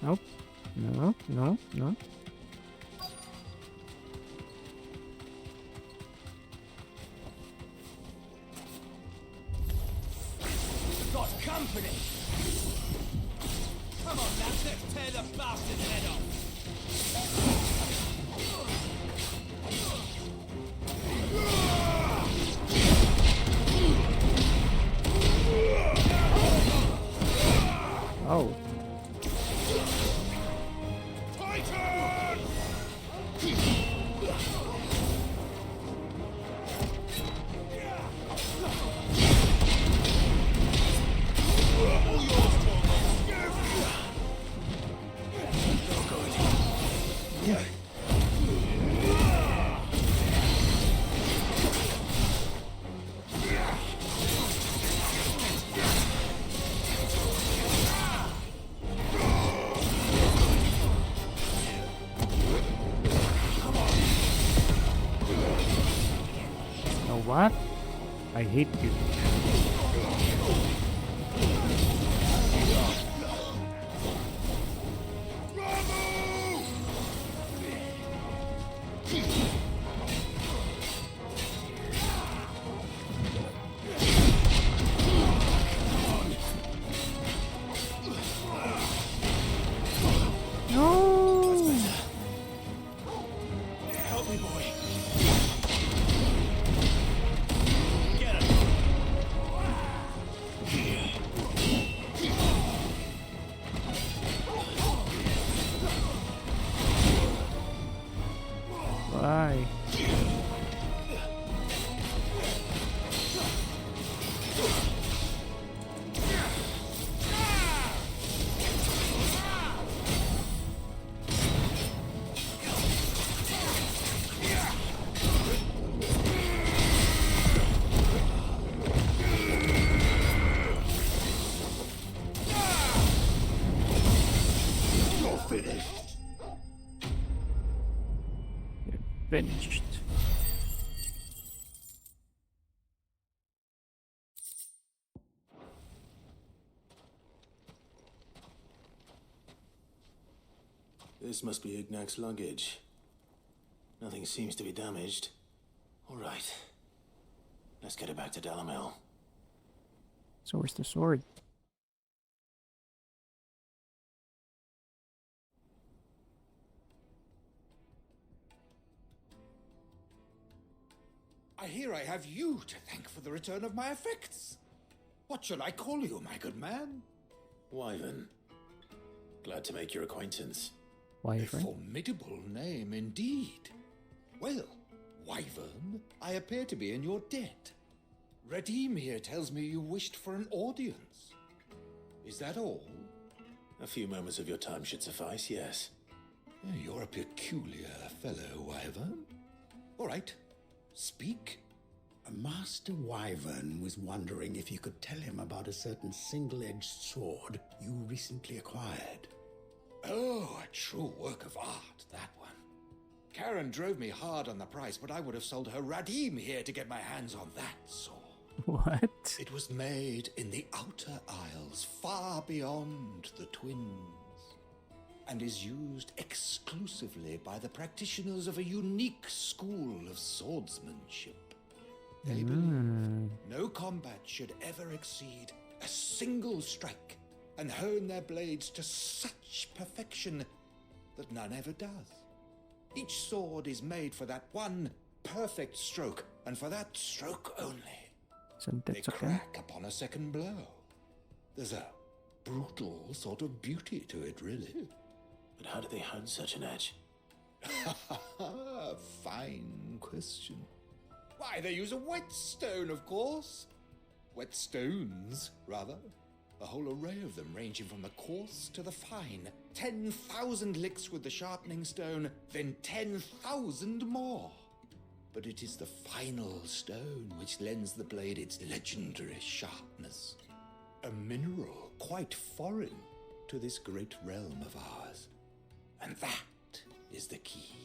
Nope. No, no, no. Got company! Come on, lads, let's tear the bastard's head off! Oh. Titan! All yours, What? I hate you. Finished. This must be Ignac's luggage. Nothing seems to be damaged. All right. Let's get it back to Dalamel. So where's the sword? I hear I have you to thank for the return of my effects. What shall I call you, my good man? Wyvern. Glad to make your acquaintance. A formidable name indeed. Well, Wyvern, I appear to be in your debt. Redeem here tells me you wished for an audience. Is that all? A few moments of your time should suffice, yes. You're a peculiar fellow, Wyvern. All right, speak. Master Wyvern was wondering if you could tell him about a certain single-edged sword you recently acquired. Oh, a true work of art, that one. Karen drove me hard on the price, but I would have sold her Radim here to get my hands on that sword. What? It was made in the Outer Isles, far beyond the Twins, and is used exclusively by the practitioners of a unique school of swordsmanship. They believe no combat should ever exceed a single strike and hone their blades to such perfection that none ever does. Each sword is made for that one perfect stroke, and for that stroke only. They crack upon a second blow. There's a brutal sort of beauty to it, really. But how do they hone such an edge? Fine question. Why, they use a whetstone, of course. Whetstones, rather. A whole array of them, ranging from the coarse to the fine. 10,000 licks with the sharpening stone, then 10,000 more. But it is the final stone which lends the blade its legendary sharpness. A mineral quite foreign to this great realm of ours. And that is the key.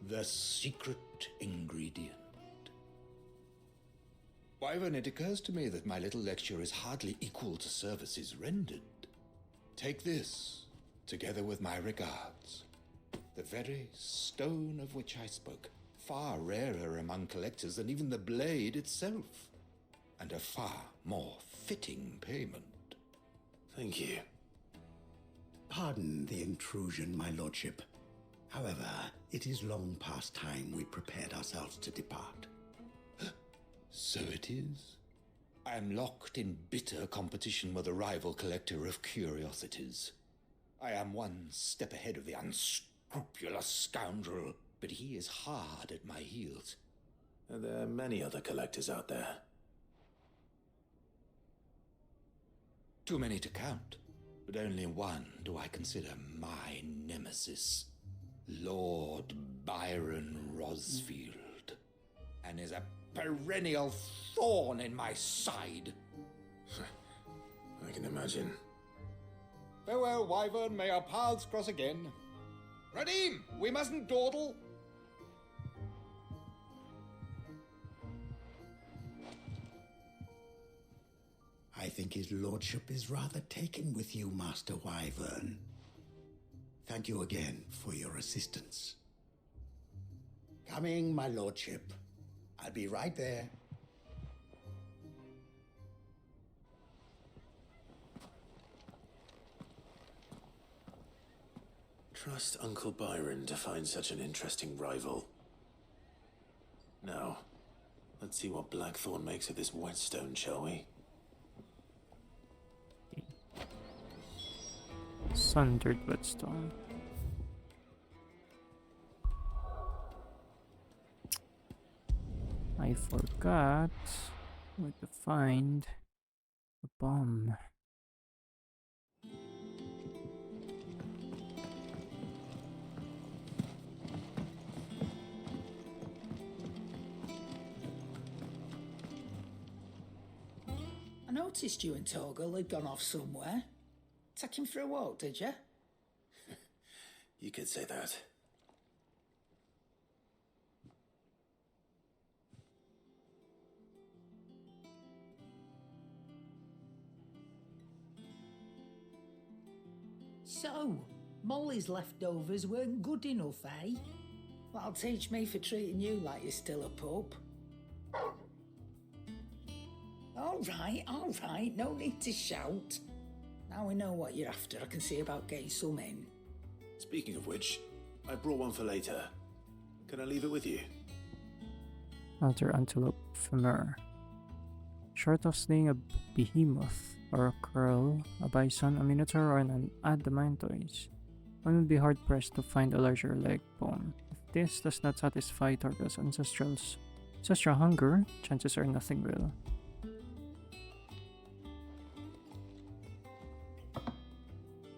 The secret ingredient. Wyvern, it occurs to me that my little lecture is hardly equal to services rendered. Take this, together with my regards. The very stone of which I spoke, far rarer among collectors than even the blade itself, and a far more fitting payment. Thank you. Pardon the intrusion, my lordship. However, it is long past time we prepared ourselves to depart. So it is. I am locked in bitter competition with a rival collector of curiosities. I am one step ahead of the unscrupulous scoundrel, but he is hard at my heels. Are there many other collectors out there? Too many to count, but only one do I consider my nemesis. Lord Byron Rosfield, and is a perennial thorn in my side. I can imagine. Farewell, Wyvern, may our paths cross again. Radim, we mustn't dawdle. I think his lordship is rather taken with you, Master Wyvern. Thank you again for your assistance. Coming, my lordship. I'll be right there. Trust Uncle Byron to find such an interesting rival. Now, let's see what Blackthorn makes of this whetstone, shall we? Sundered whetstone. I forgot where to find a bomb. I noticed you and Torgal had gone off somewhere. Take him for a walk, did you? You could say that. So, Molly's leftovers weren't good enough, eh? That'll teach me for treating you like you're still a pup. All right, no need to shout. Now we know what you're after, I can see about getting some in. Speaking of which, I brought one for later. Can I leave it with you? Alter Antelope Femur. Short of slaying a behemoth or a curl, a bison, a minotaur, or an adamantoise, one would be hard-pressed to find a larger leg bone. If this does not satisfy Torgal's ancestral hunger, chances are nothing will.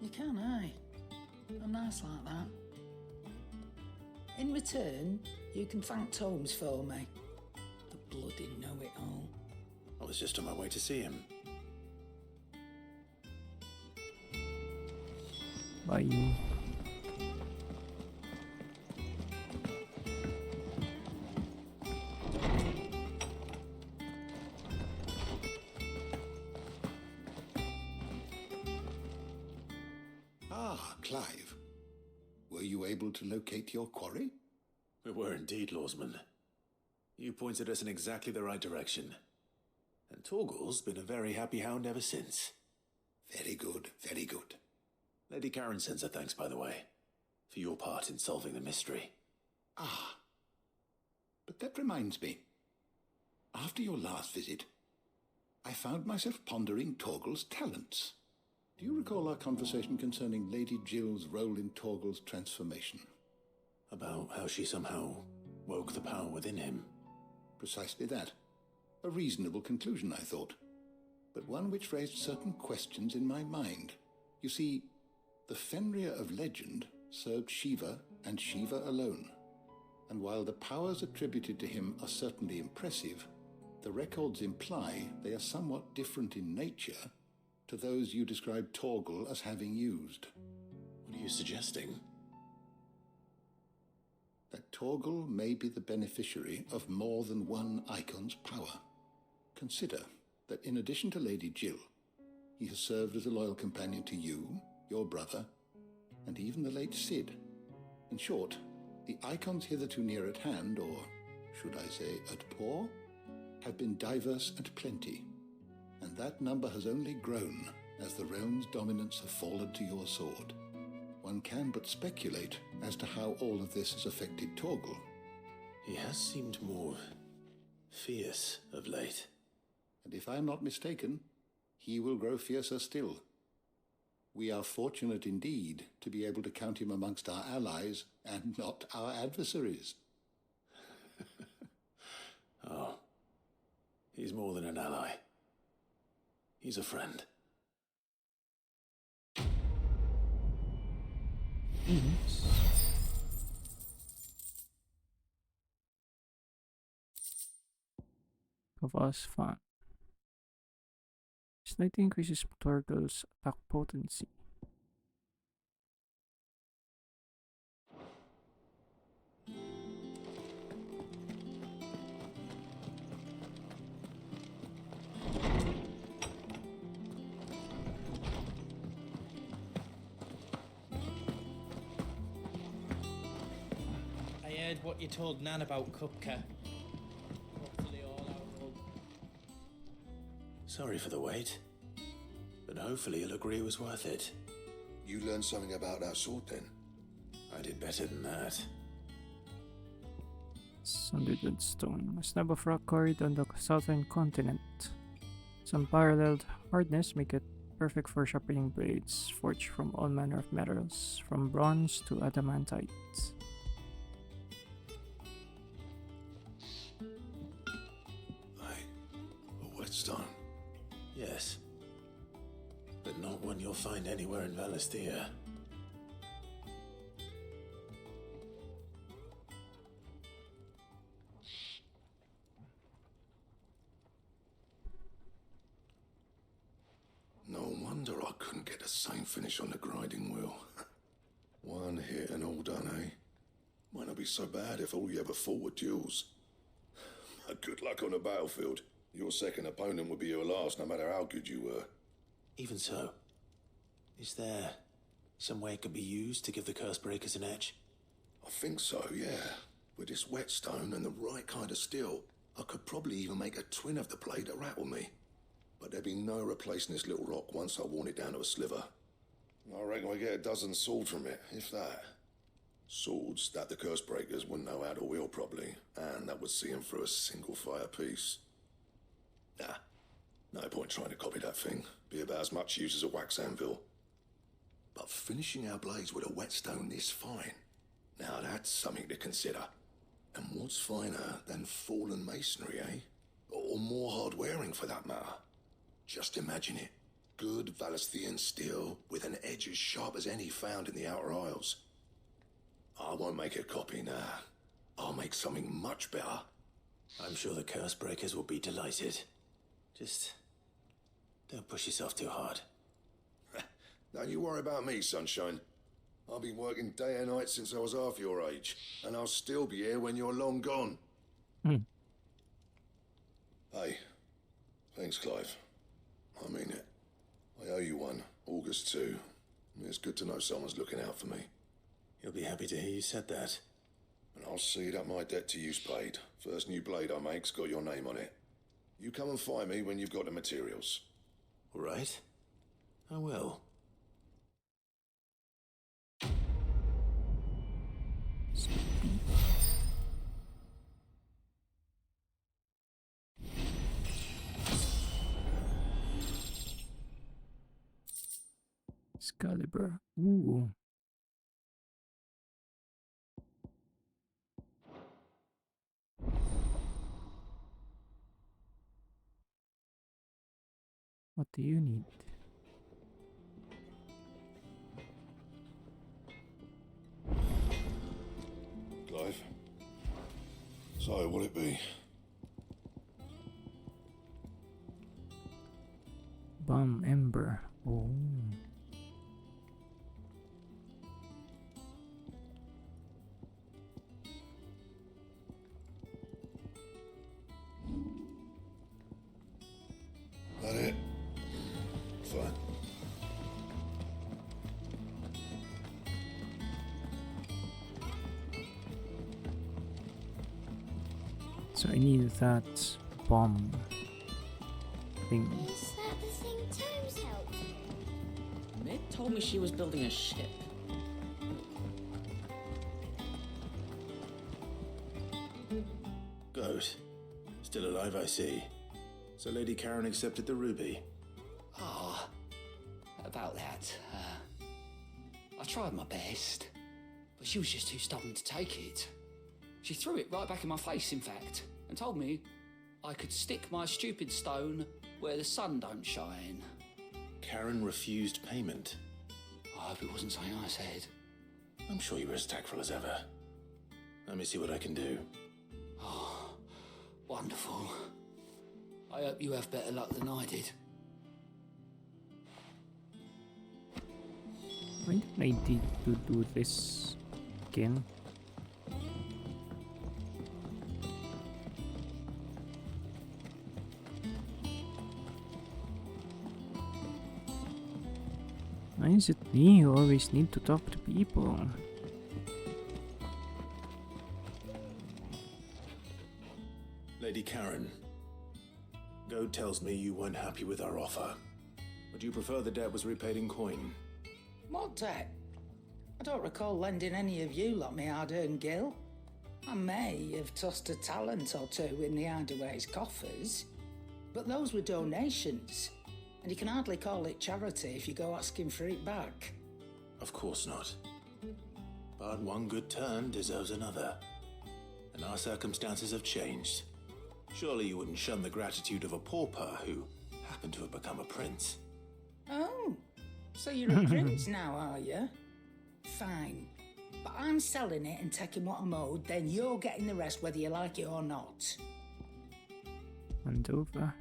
You can, aye. I'm nice like that. In return, you can thank Tomes for me. The bloody know-it-all. I was just on my way to see him. Bye. Ah, Clive. Were you able to locate your quarry? We were indeed, Lawsman. You pointed us in exactly the right direction. And Torgal's been a very happy hound ever since. Very good, very good. Lady Karen sends her thanks, by the way, for your part in solving the mystery. Ah. But that reminds me. After your last visit, I found myself pondering Torgal's talents. Do you recall our conversation concerning Lady Jill's role in Torgal's transformation? About how she somehow woke the power within him. Precisely that. A reasonable conclusion, I thought. But one which raised certain questions in my mind. You see, the Fenrir of legend served Shiva and Shiva alone. And while the powers attributed to him are certainly impressive, the records imply they are somewhat different in nature to those you described Torgal as having used. What are you suggesting? That Torgal may be the beneficiary of more than one icon's power. Consider that in addition to Lady Jill, he has served as a loyal companion to you, your brother, and even the late Cid. In short, the icons hitherto near at hand, or should I say at paw, have been diverse and plenty, and that number has only grown as the realm's dominance have fallen to your sword. One can but speculate as to how all of this has affected Torgal. He has seemed more fierce of late. And if I am not mistaken, he will grow fiercer still. We are fortunate indeed to be able to count him amongst our allies and not our adversaries. Oh, he's more than an ally. He's a friend. Kavas Fan. Slightly increases Torgal's attack potency. I heard what you told Nan about Kupka. Hopefully all our old... Sorry for the wait, but hopefully you'll agree it was worth it. You learned something about that sword then? I did better than that. Sundered stone, a slab of rock quarried on the southern continent. Some paralleled hardness make it perfect for sharpening blades, forged from all manner of metals, from bronze to adamantite. A whetstone? Yes, but not one you'll find anywhere in Valisthea. No wonder I couldn't get the same finish on the grinding wheel. One hit and all done, eh? Might not be so bad if all you ever fought were duels. Good luck on the battlefield. Your second opponent would be your last, no matter how good you were. Even so, is there Somewhere it could be used to give the curse breakers an edge? I think so, yeah. With this whetstone and the right kind of steel, I could probably even make a twin of the blade to rattle me. But there'd be no replacing this little rock once I worn it down to a sliver. I reckon we get a dozen swords from it, if that. Swords that the curse breakers wouldn't know how to wield properly, and that would see them through a single fire piece. Nah, no point trying to copy that thing. Be about as much use as a wax anvil. But finishing our blades with a whetstone this fine, now that's something to consider. And what's finer than fallen masonry, eh? Or more hard-wearing, for that matter. Just imagine it. Good Valesthian steel with an edge as sharp as any found in the Outer Isles. I won't make a copy, nah. I'll make something much better. I'm sure the curse breakers will be delighted. Just don't push yourself too hard. Don't you worry about me, sunshine. I've been working day and night since I was half your age, and I'll still be here when you're long gone. Hey, thanks, Clive. I mean it. I owe you one, August too. It's good to know someone's looking out for me. He'll be happy to hear you said that. And I'll see that my debt to you's paid. First new blade I make's got your name on it. You come and find me when you've got the materials. All right. I will. Excalibur. Ooh. What do you need? Clive? So, will it be? Bomb Ember. Oh. That it? Fine. So I need that bomb thing. Is that the thing Tomes helped? Meg told me she was building a ship. Good. Still alive, I see. So Lady Karen accepted the ruby. Ah, about that. I tried my best, but she was just too stubborn to take it. She threw it right back in my face, in fact, and told me I could stick my stupid stone where the sun don't shine. Karen refused payment. I hope it wasn't something I said. I'm sure you were as tactful as ever. Let me see what I can do. Oh, wonderful. I hope you have better luck than I did. Why did I need to do this again? Why is it me who always need to talk to people? Lady Karen, Goad tells me you weren't happy with our offer. Would you prefer the debt was repaid in coin? What debt? I don't recall lending any of you like me hard-earned gil. I may have tossed a talent or two in the Hideaway's coffers, but those were donations, and you can hardly call it charity if you go asking for it back. Of course not. But one good turn deserves another. And our circumstances have changed. Surely you wouldn't shun the gratitude of a pauper who happened to have become a prince. Oh, so you're a prince now, are you? Fine. But I'm selling it and taking what I'm owed, then you're getting the rest whether you like it or not. And over.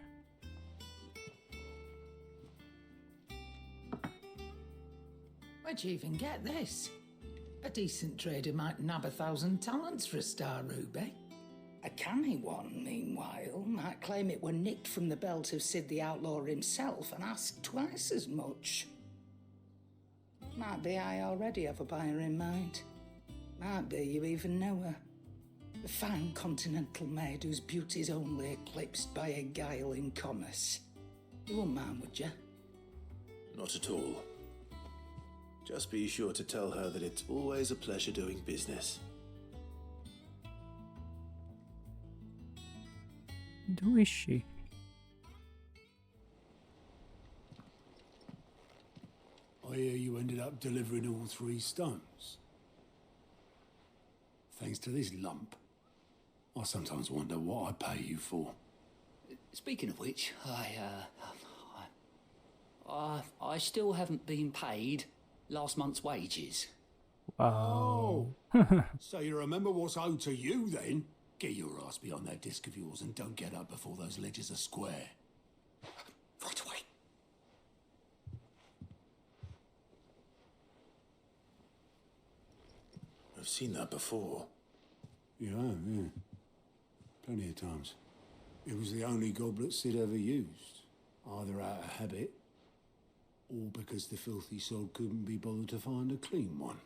Where'd you even get this? A decent trader might nab 1,000 talents for a star ruby. A canny one, meanwhile, might claim it were nicked from the belt of Sid the Outlaw himself and ask twice as much. Might be I already have a buyer in mind. Might be you even know her. A fine continental maid whose beauty's only eclipsed by a guile in commerce. You wouldn't mind, would you? Not at all. Just be sure to tell her that it's always a pleasure doing business. And who is she? I hear you ended up delivering all 3 stones. Thanks to this lump. I sometimes wonder what I pay you for. Speaking of which, I still haven't been paid last month's wages. Wow. So you remember what's owed to you then? Get your ass behind that disc of yours and don't get up before those ledgers are square. Right away. I've seen that before. Yeah, yeah. Plenty of times. It was the only goblet Sid ever used. Either out of habit, or because the filthy soul couldn't be bothered to find a clean one.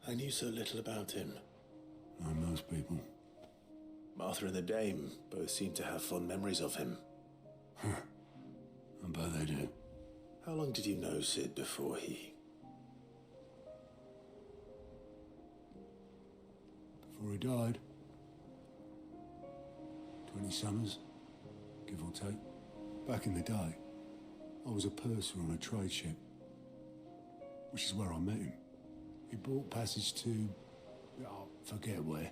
I knew so little about him. Like most people. Martha and the Dame both seem to have fond memories of him. I bet they do. How long did you know Sid before he... Before he died. 20 summers, give or take. Back in the day, I was a purser on a trade ship, which is where I met him. He bought passage to... forget where.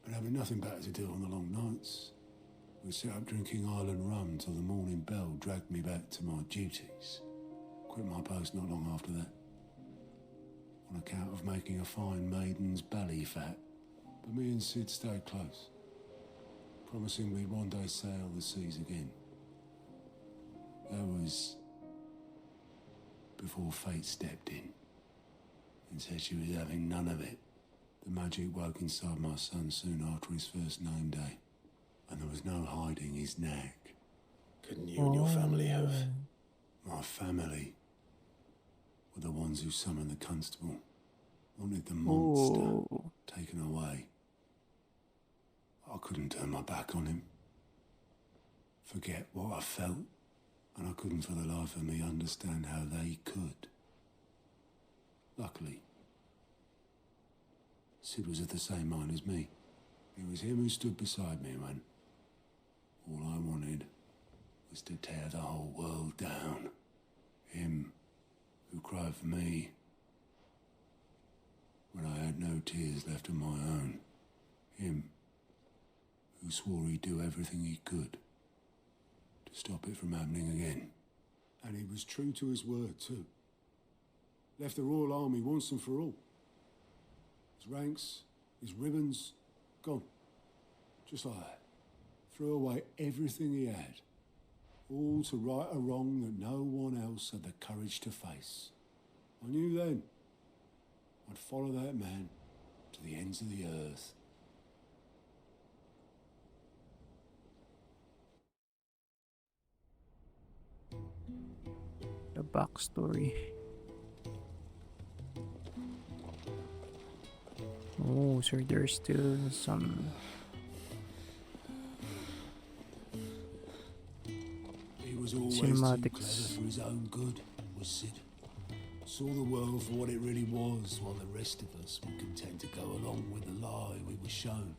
And having nothing better to do on the long nights, we set up drinking island rum till the morning bell dragged me back to my duties. Quit my post not long after that, on account of making a fine maiden's belly fat. But me and Sid stayed close, promising we'd one day sail the seas again. That was before fate stepped in and said she was having none of it. The magic woke inside my son soon after his first name day, and there was no hiding his nag. Couldn't you and your family have... My family were the ones who summoned the constable, wanted the monster taken away. I couldn't turn my back on him, forget what I felt, and I couldn't for the life of me understand how they could. Luckily, Sid was of the same mind as me. It was him who stood beside me when all I wanted was to tear the whole world down. Him who cried for me when I had no tears left of my own. Him who swore he'd do everything he could to stop it from happening again. And he was true to his word, too. Left the Royal Army once and for all. His ranks, his ribbons, gone. Just like that. Threw away everything he had. All to right a wrong that no one else had the courage to face. I knew then I'd follow that man to the ends of the earth. The backstory. Oh, so there's still some... He was always cinematics. too clever for his own good, was Sid. Saw the world for what it really was, while the rest of us were content to go along with the lie we were shown.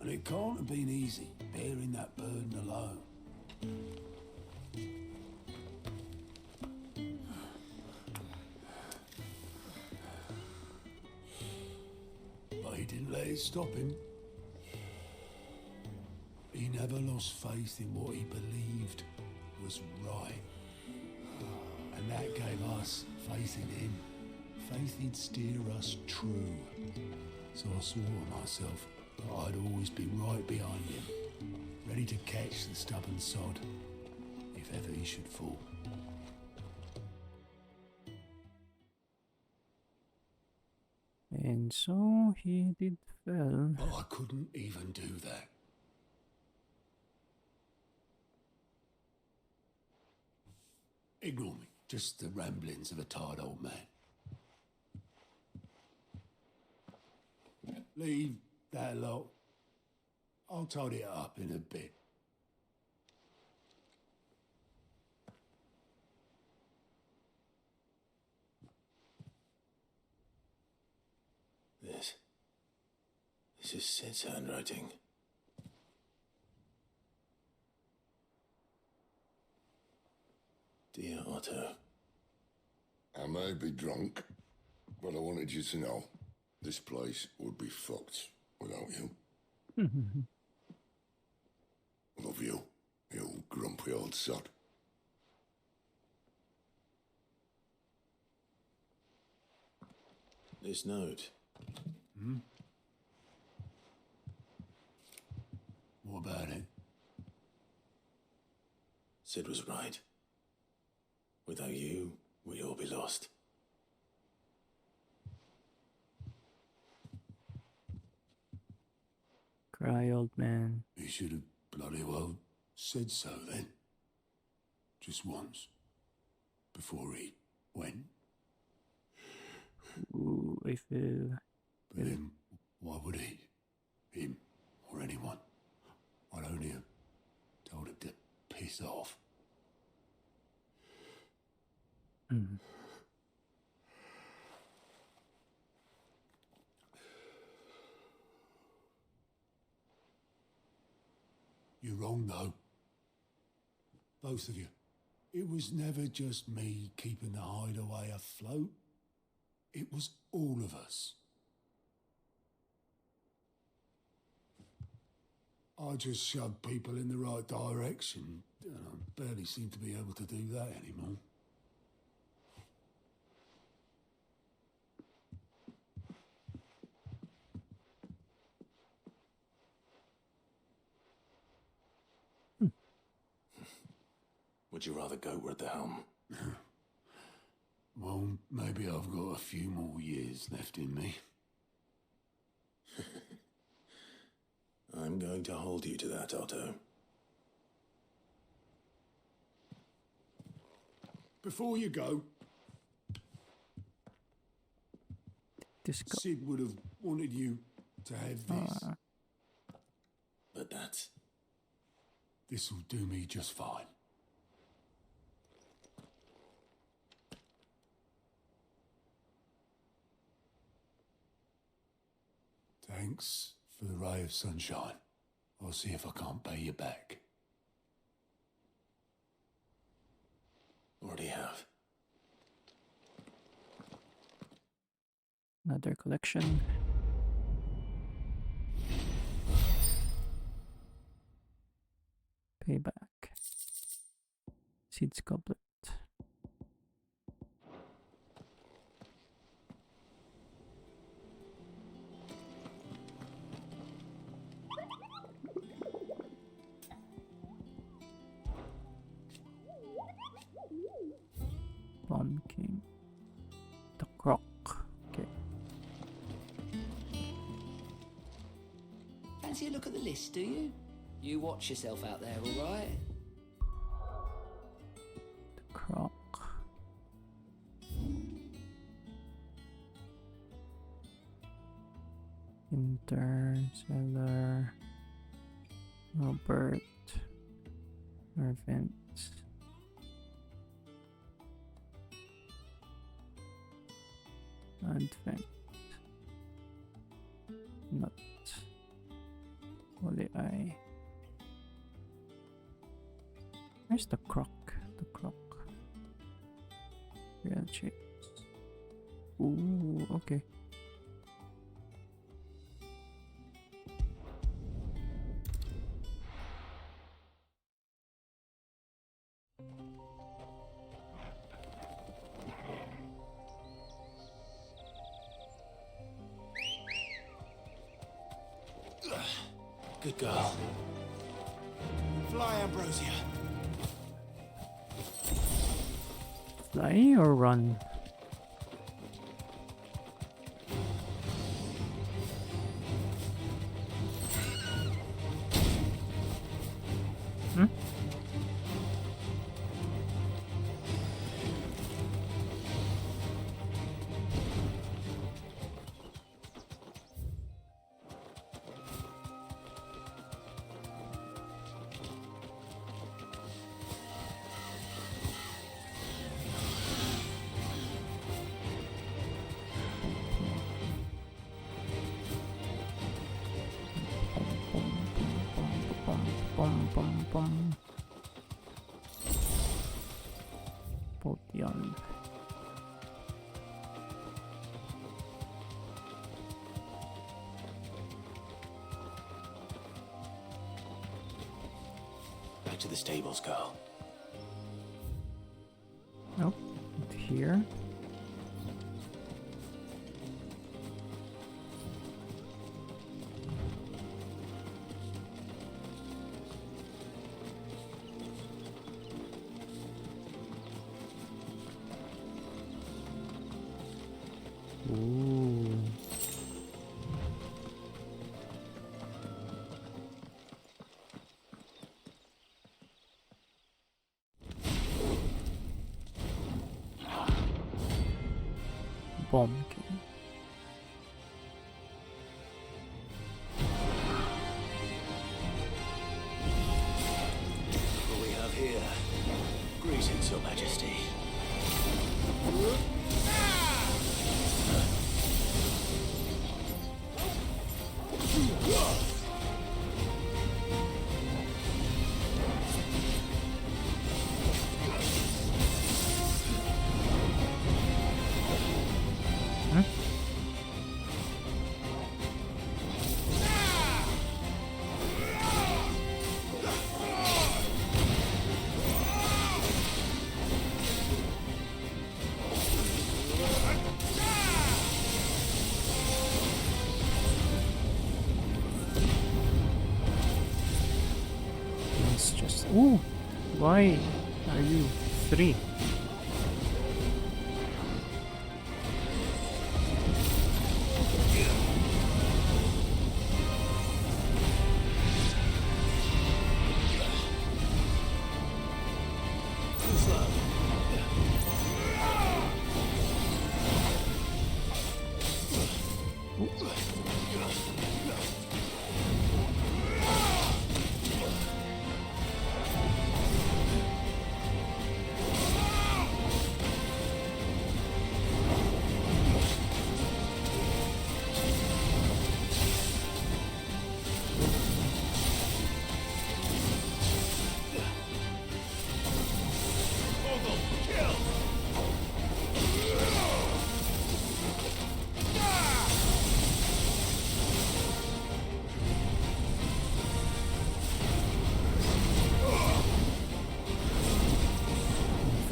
And it can't have been easy, bearing that burden alone. But he didn't let it stop him. He never lost faith in what he believed was right. And that gave us faith in him. Faith he'd steer us true. So I swore to myself that I'd always be right behind him, ready to catch the stubborn sod, if ever he should fall. And so he did fell. But I couldn't even do that. Ignore me. Just the ramblings of a tired old man. Leave that lot. I'll tidy it up in a bit. This is Sid's handwriting. Dear Otto. I may be drunk, but I wanted you to know this place would be fucked without you. Love you, you grumpy old sod. This note. What about it? Sid was right. Without you, we'd all be lost. Cry, old man. He should have bloody well said so then. Just once. Before he went. Ooh, I feel. But then, why would he? Him or anyone? I'd only have told him to piss off. You're wrong, though. Both of you. It was never just me keeping the hideaway afloat. It was all of us. I just shoved people in the right direction, and I barely seem to be able to do that anymore. Would you rather go at the helm? Well, maybe I've got a few more years left in me. I'm going to hold you to that, Otto. Before you go, Sid would have wanted you to have this. But that's... This'll do me just fine. Thanks for the ray of sunshine. I'll see if I can't pay you back. Already have. Another collection. Payback. Seeds goblet. Plum King. The Croc. Okay. Fancy a look at the list, do you? You watch yourself out there, all right? The Croc. Interstellar. Robert. Mervent. Advent. Not. Holy Eye. Where's the Croc? The Croc. Real chips. Ooh, okay. Good girl. Fly, Ambrosia. Fly or run? Potion. Back to the stables, girl. Nope, not here. Ooh. Bomb key. What we have here? Greetings, Your Majesty. It's just. Ooh! Why are you 3?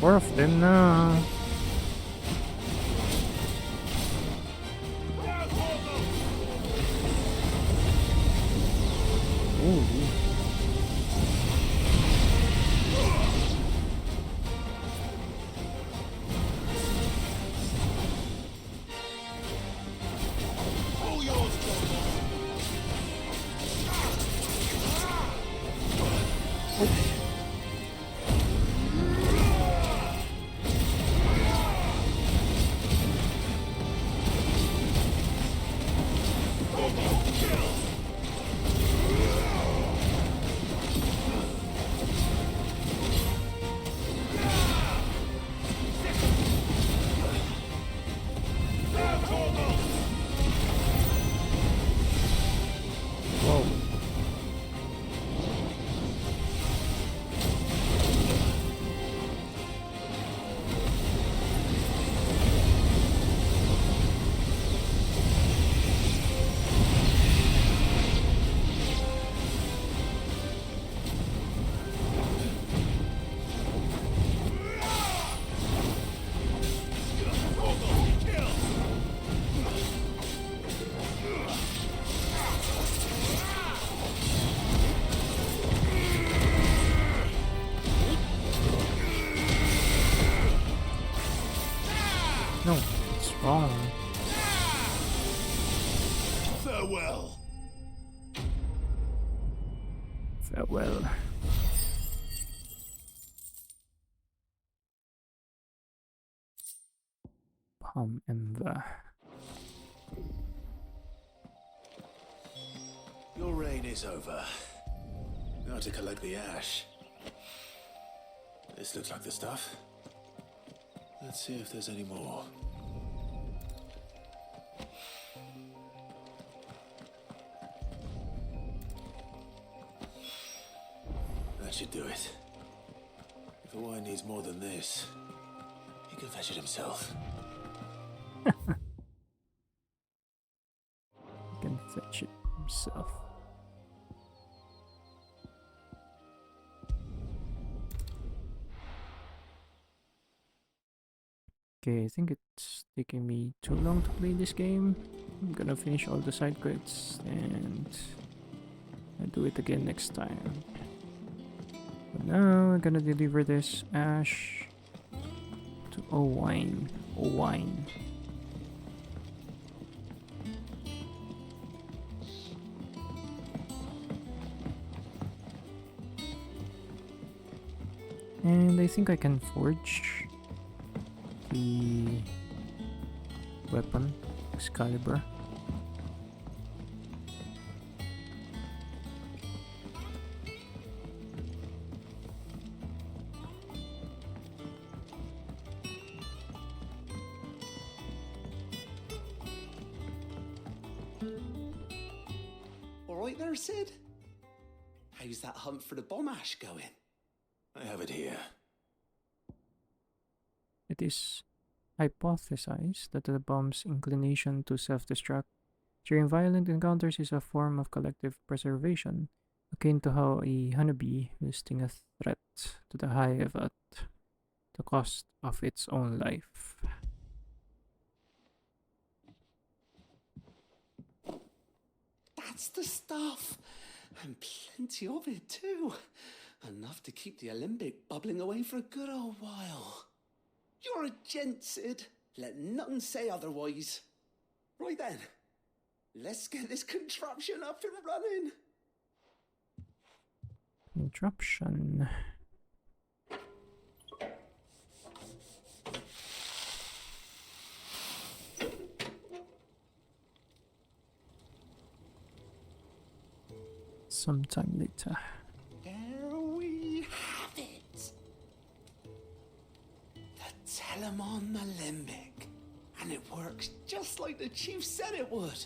Four of them na. Ooh. No, it's wrong. Farewell. Farewell. Palm and the. Your reign is over. Now to collect the ash. This looks like the stuff. Let's see if there's any more. That should do it. If the wine needs more than this, He can fetch it himself. He can fetch it himself. Okay, I think it's taking me too long to play this game. I'm gonna finish all the side quests and I'll do it again next time. But now I'm gonna deliver this ash to Owain. Owain. And I think I can forge the weapon, Excalibur. All right there, Sid? How's that hunt for the bomb ash going? I have it here. It is hypothesized that the bomb's inclination to self-destruct during violent encounters is a form of collective preservation, akin to how a honeybee will sting a threat to the hive at the cost of its own life. That's the stuff! And plenty of it, too. Enough to keep the alembic bubbling away for a good old while. You're a gent, Sid. Let nothing say otherwise. Right then, let's get this contraption up and running. Contraption. Sometime later. There we have it. The Telemon alembic. And it works just like the chief said it would.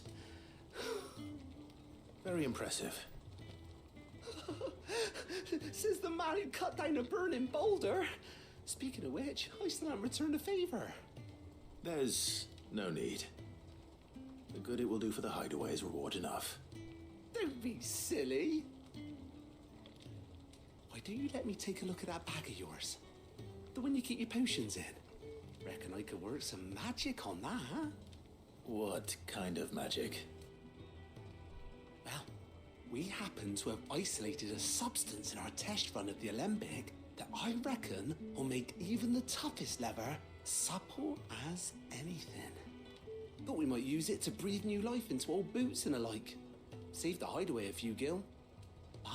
Very impressive. Says the man who cut down a burning boulder. Speaking of which, I still haven't returned the favor. There's no need. The good it will do for the hideaway is reward enough. Don't be silly. Why don't you let me take a look at that bag of yours? The one you keep your potions in. Reckon I could work some magic on that. What kind of magic? Well, we happen to have isolated a substance in our test run of the alembic that I reckon will make even the toughest leather supple as anything. Thought we might use it to breathe new life into old boots and the like. Save the hideaway a few gil. But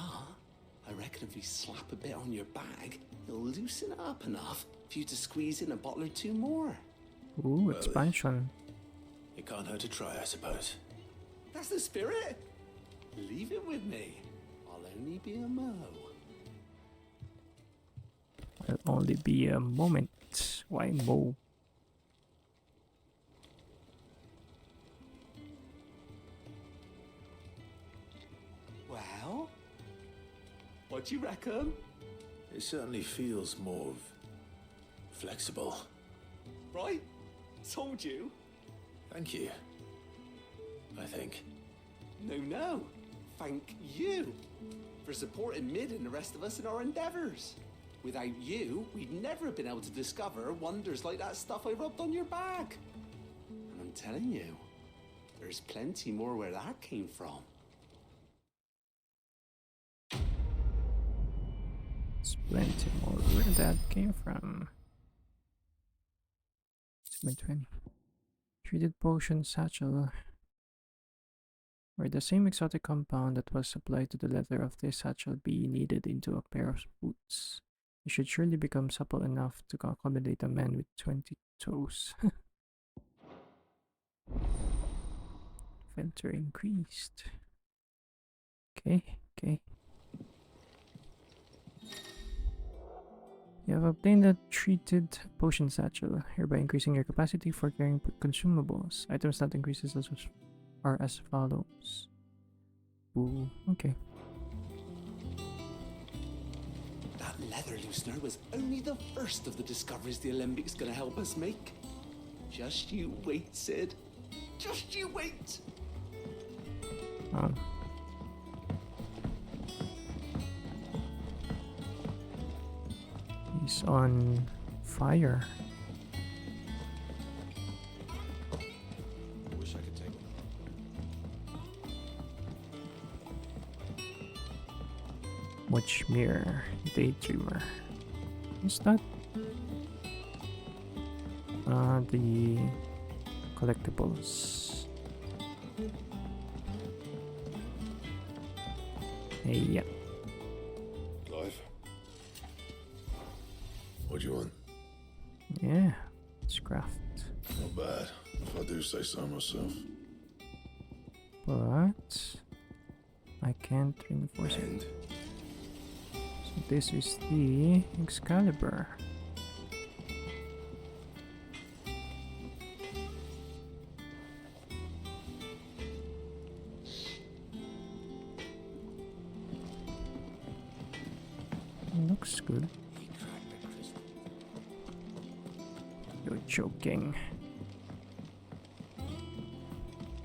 I reckon if we slap a bit on your bag, it'll loosen it up enough for you to squeeze in a bottle or two more. Ooh, expansion. It can't hurt to try, I suppose. That's the spirit. Leave it with me. I'll only be a mo. It'll only be a moment. Why mo? Well, what do you reckon? It certainly feels more flexible. Right? Told you. Thank you. I think. No. Thank you for supporting Mid and the rest of us in our endeavors. Without you, we'd never have been able to discover wonders like that stuff I rubbed on your bag. And I'm telling you, there's plenty more where that came from. There's plenty more where that came from. 20. Treated potion satchel. Where the same exotic compound that was applied to the leather of this satchel be kneaded into a pair of boots. It should surely become supple enough to accommodate a man with 20 toes. Filter increased. Okay. You have obtained a treated potion satchel, hereby increasing your capacity for carrying consumables. Items that increases are as follows. Ooh, okay. That feather loosener was only the first of the discoveries the Alembic's gonna help us make. Just you wait, Sid. Just you wait. Oh. He's on fire. I wish I could take one. Watch mirror, daydreamer. Is that the collectibles? Hey, yeah. Clive? What do you want? Yeah, it's craft. Not bad, if I do say so myself. But I can't reinforce it. So this is the Excalibur. Looks good. You're joking.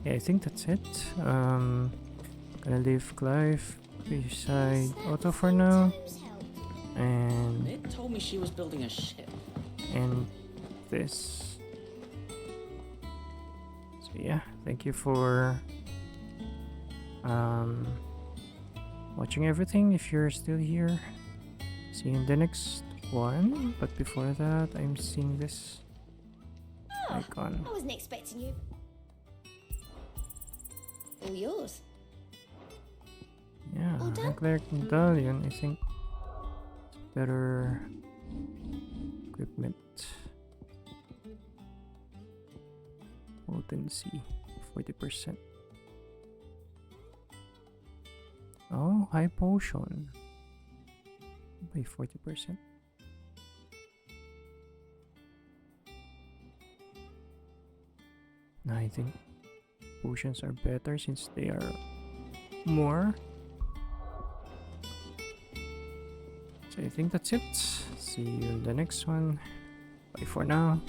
Yeah, I think that's it. Gonna leave Clive beside Otto for now. And It told me she was building a ship. and this. So yeah, thank you for watching everything. If you're still here, see you in the next one. But before that, I'm seeing this icon. I wasn't expecting you. All yours. Yeah, All done? nuclear medallion. I think better equipment. Potency 40%. Oh, high potion by 40%. I think potions are better since they are more. So I think that's it. See you in the next one. Bye for now.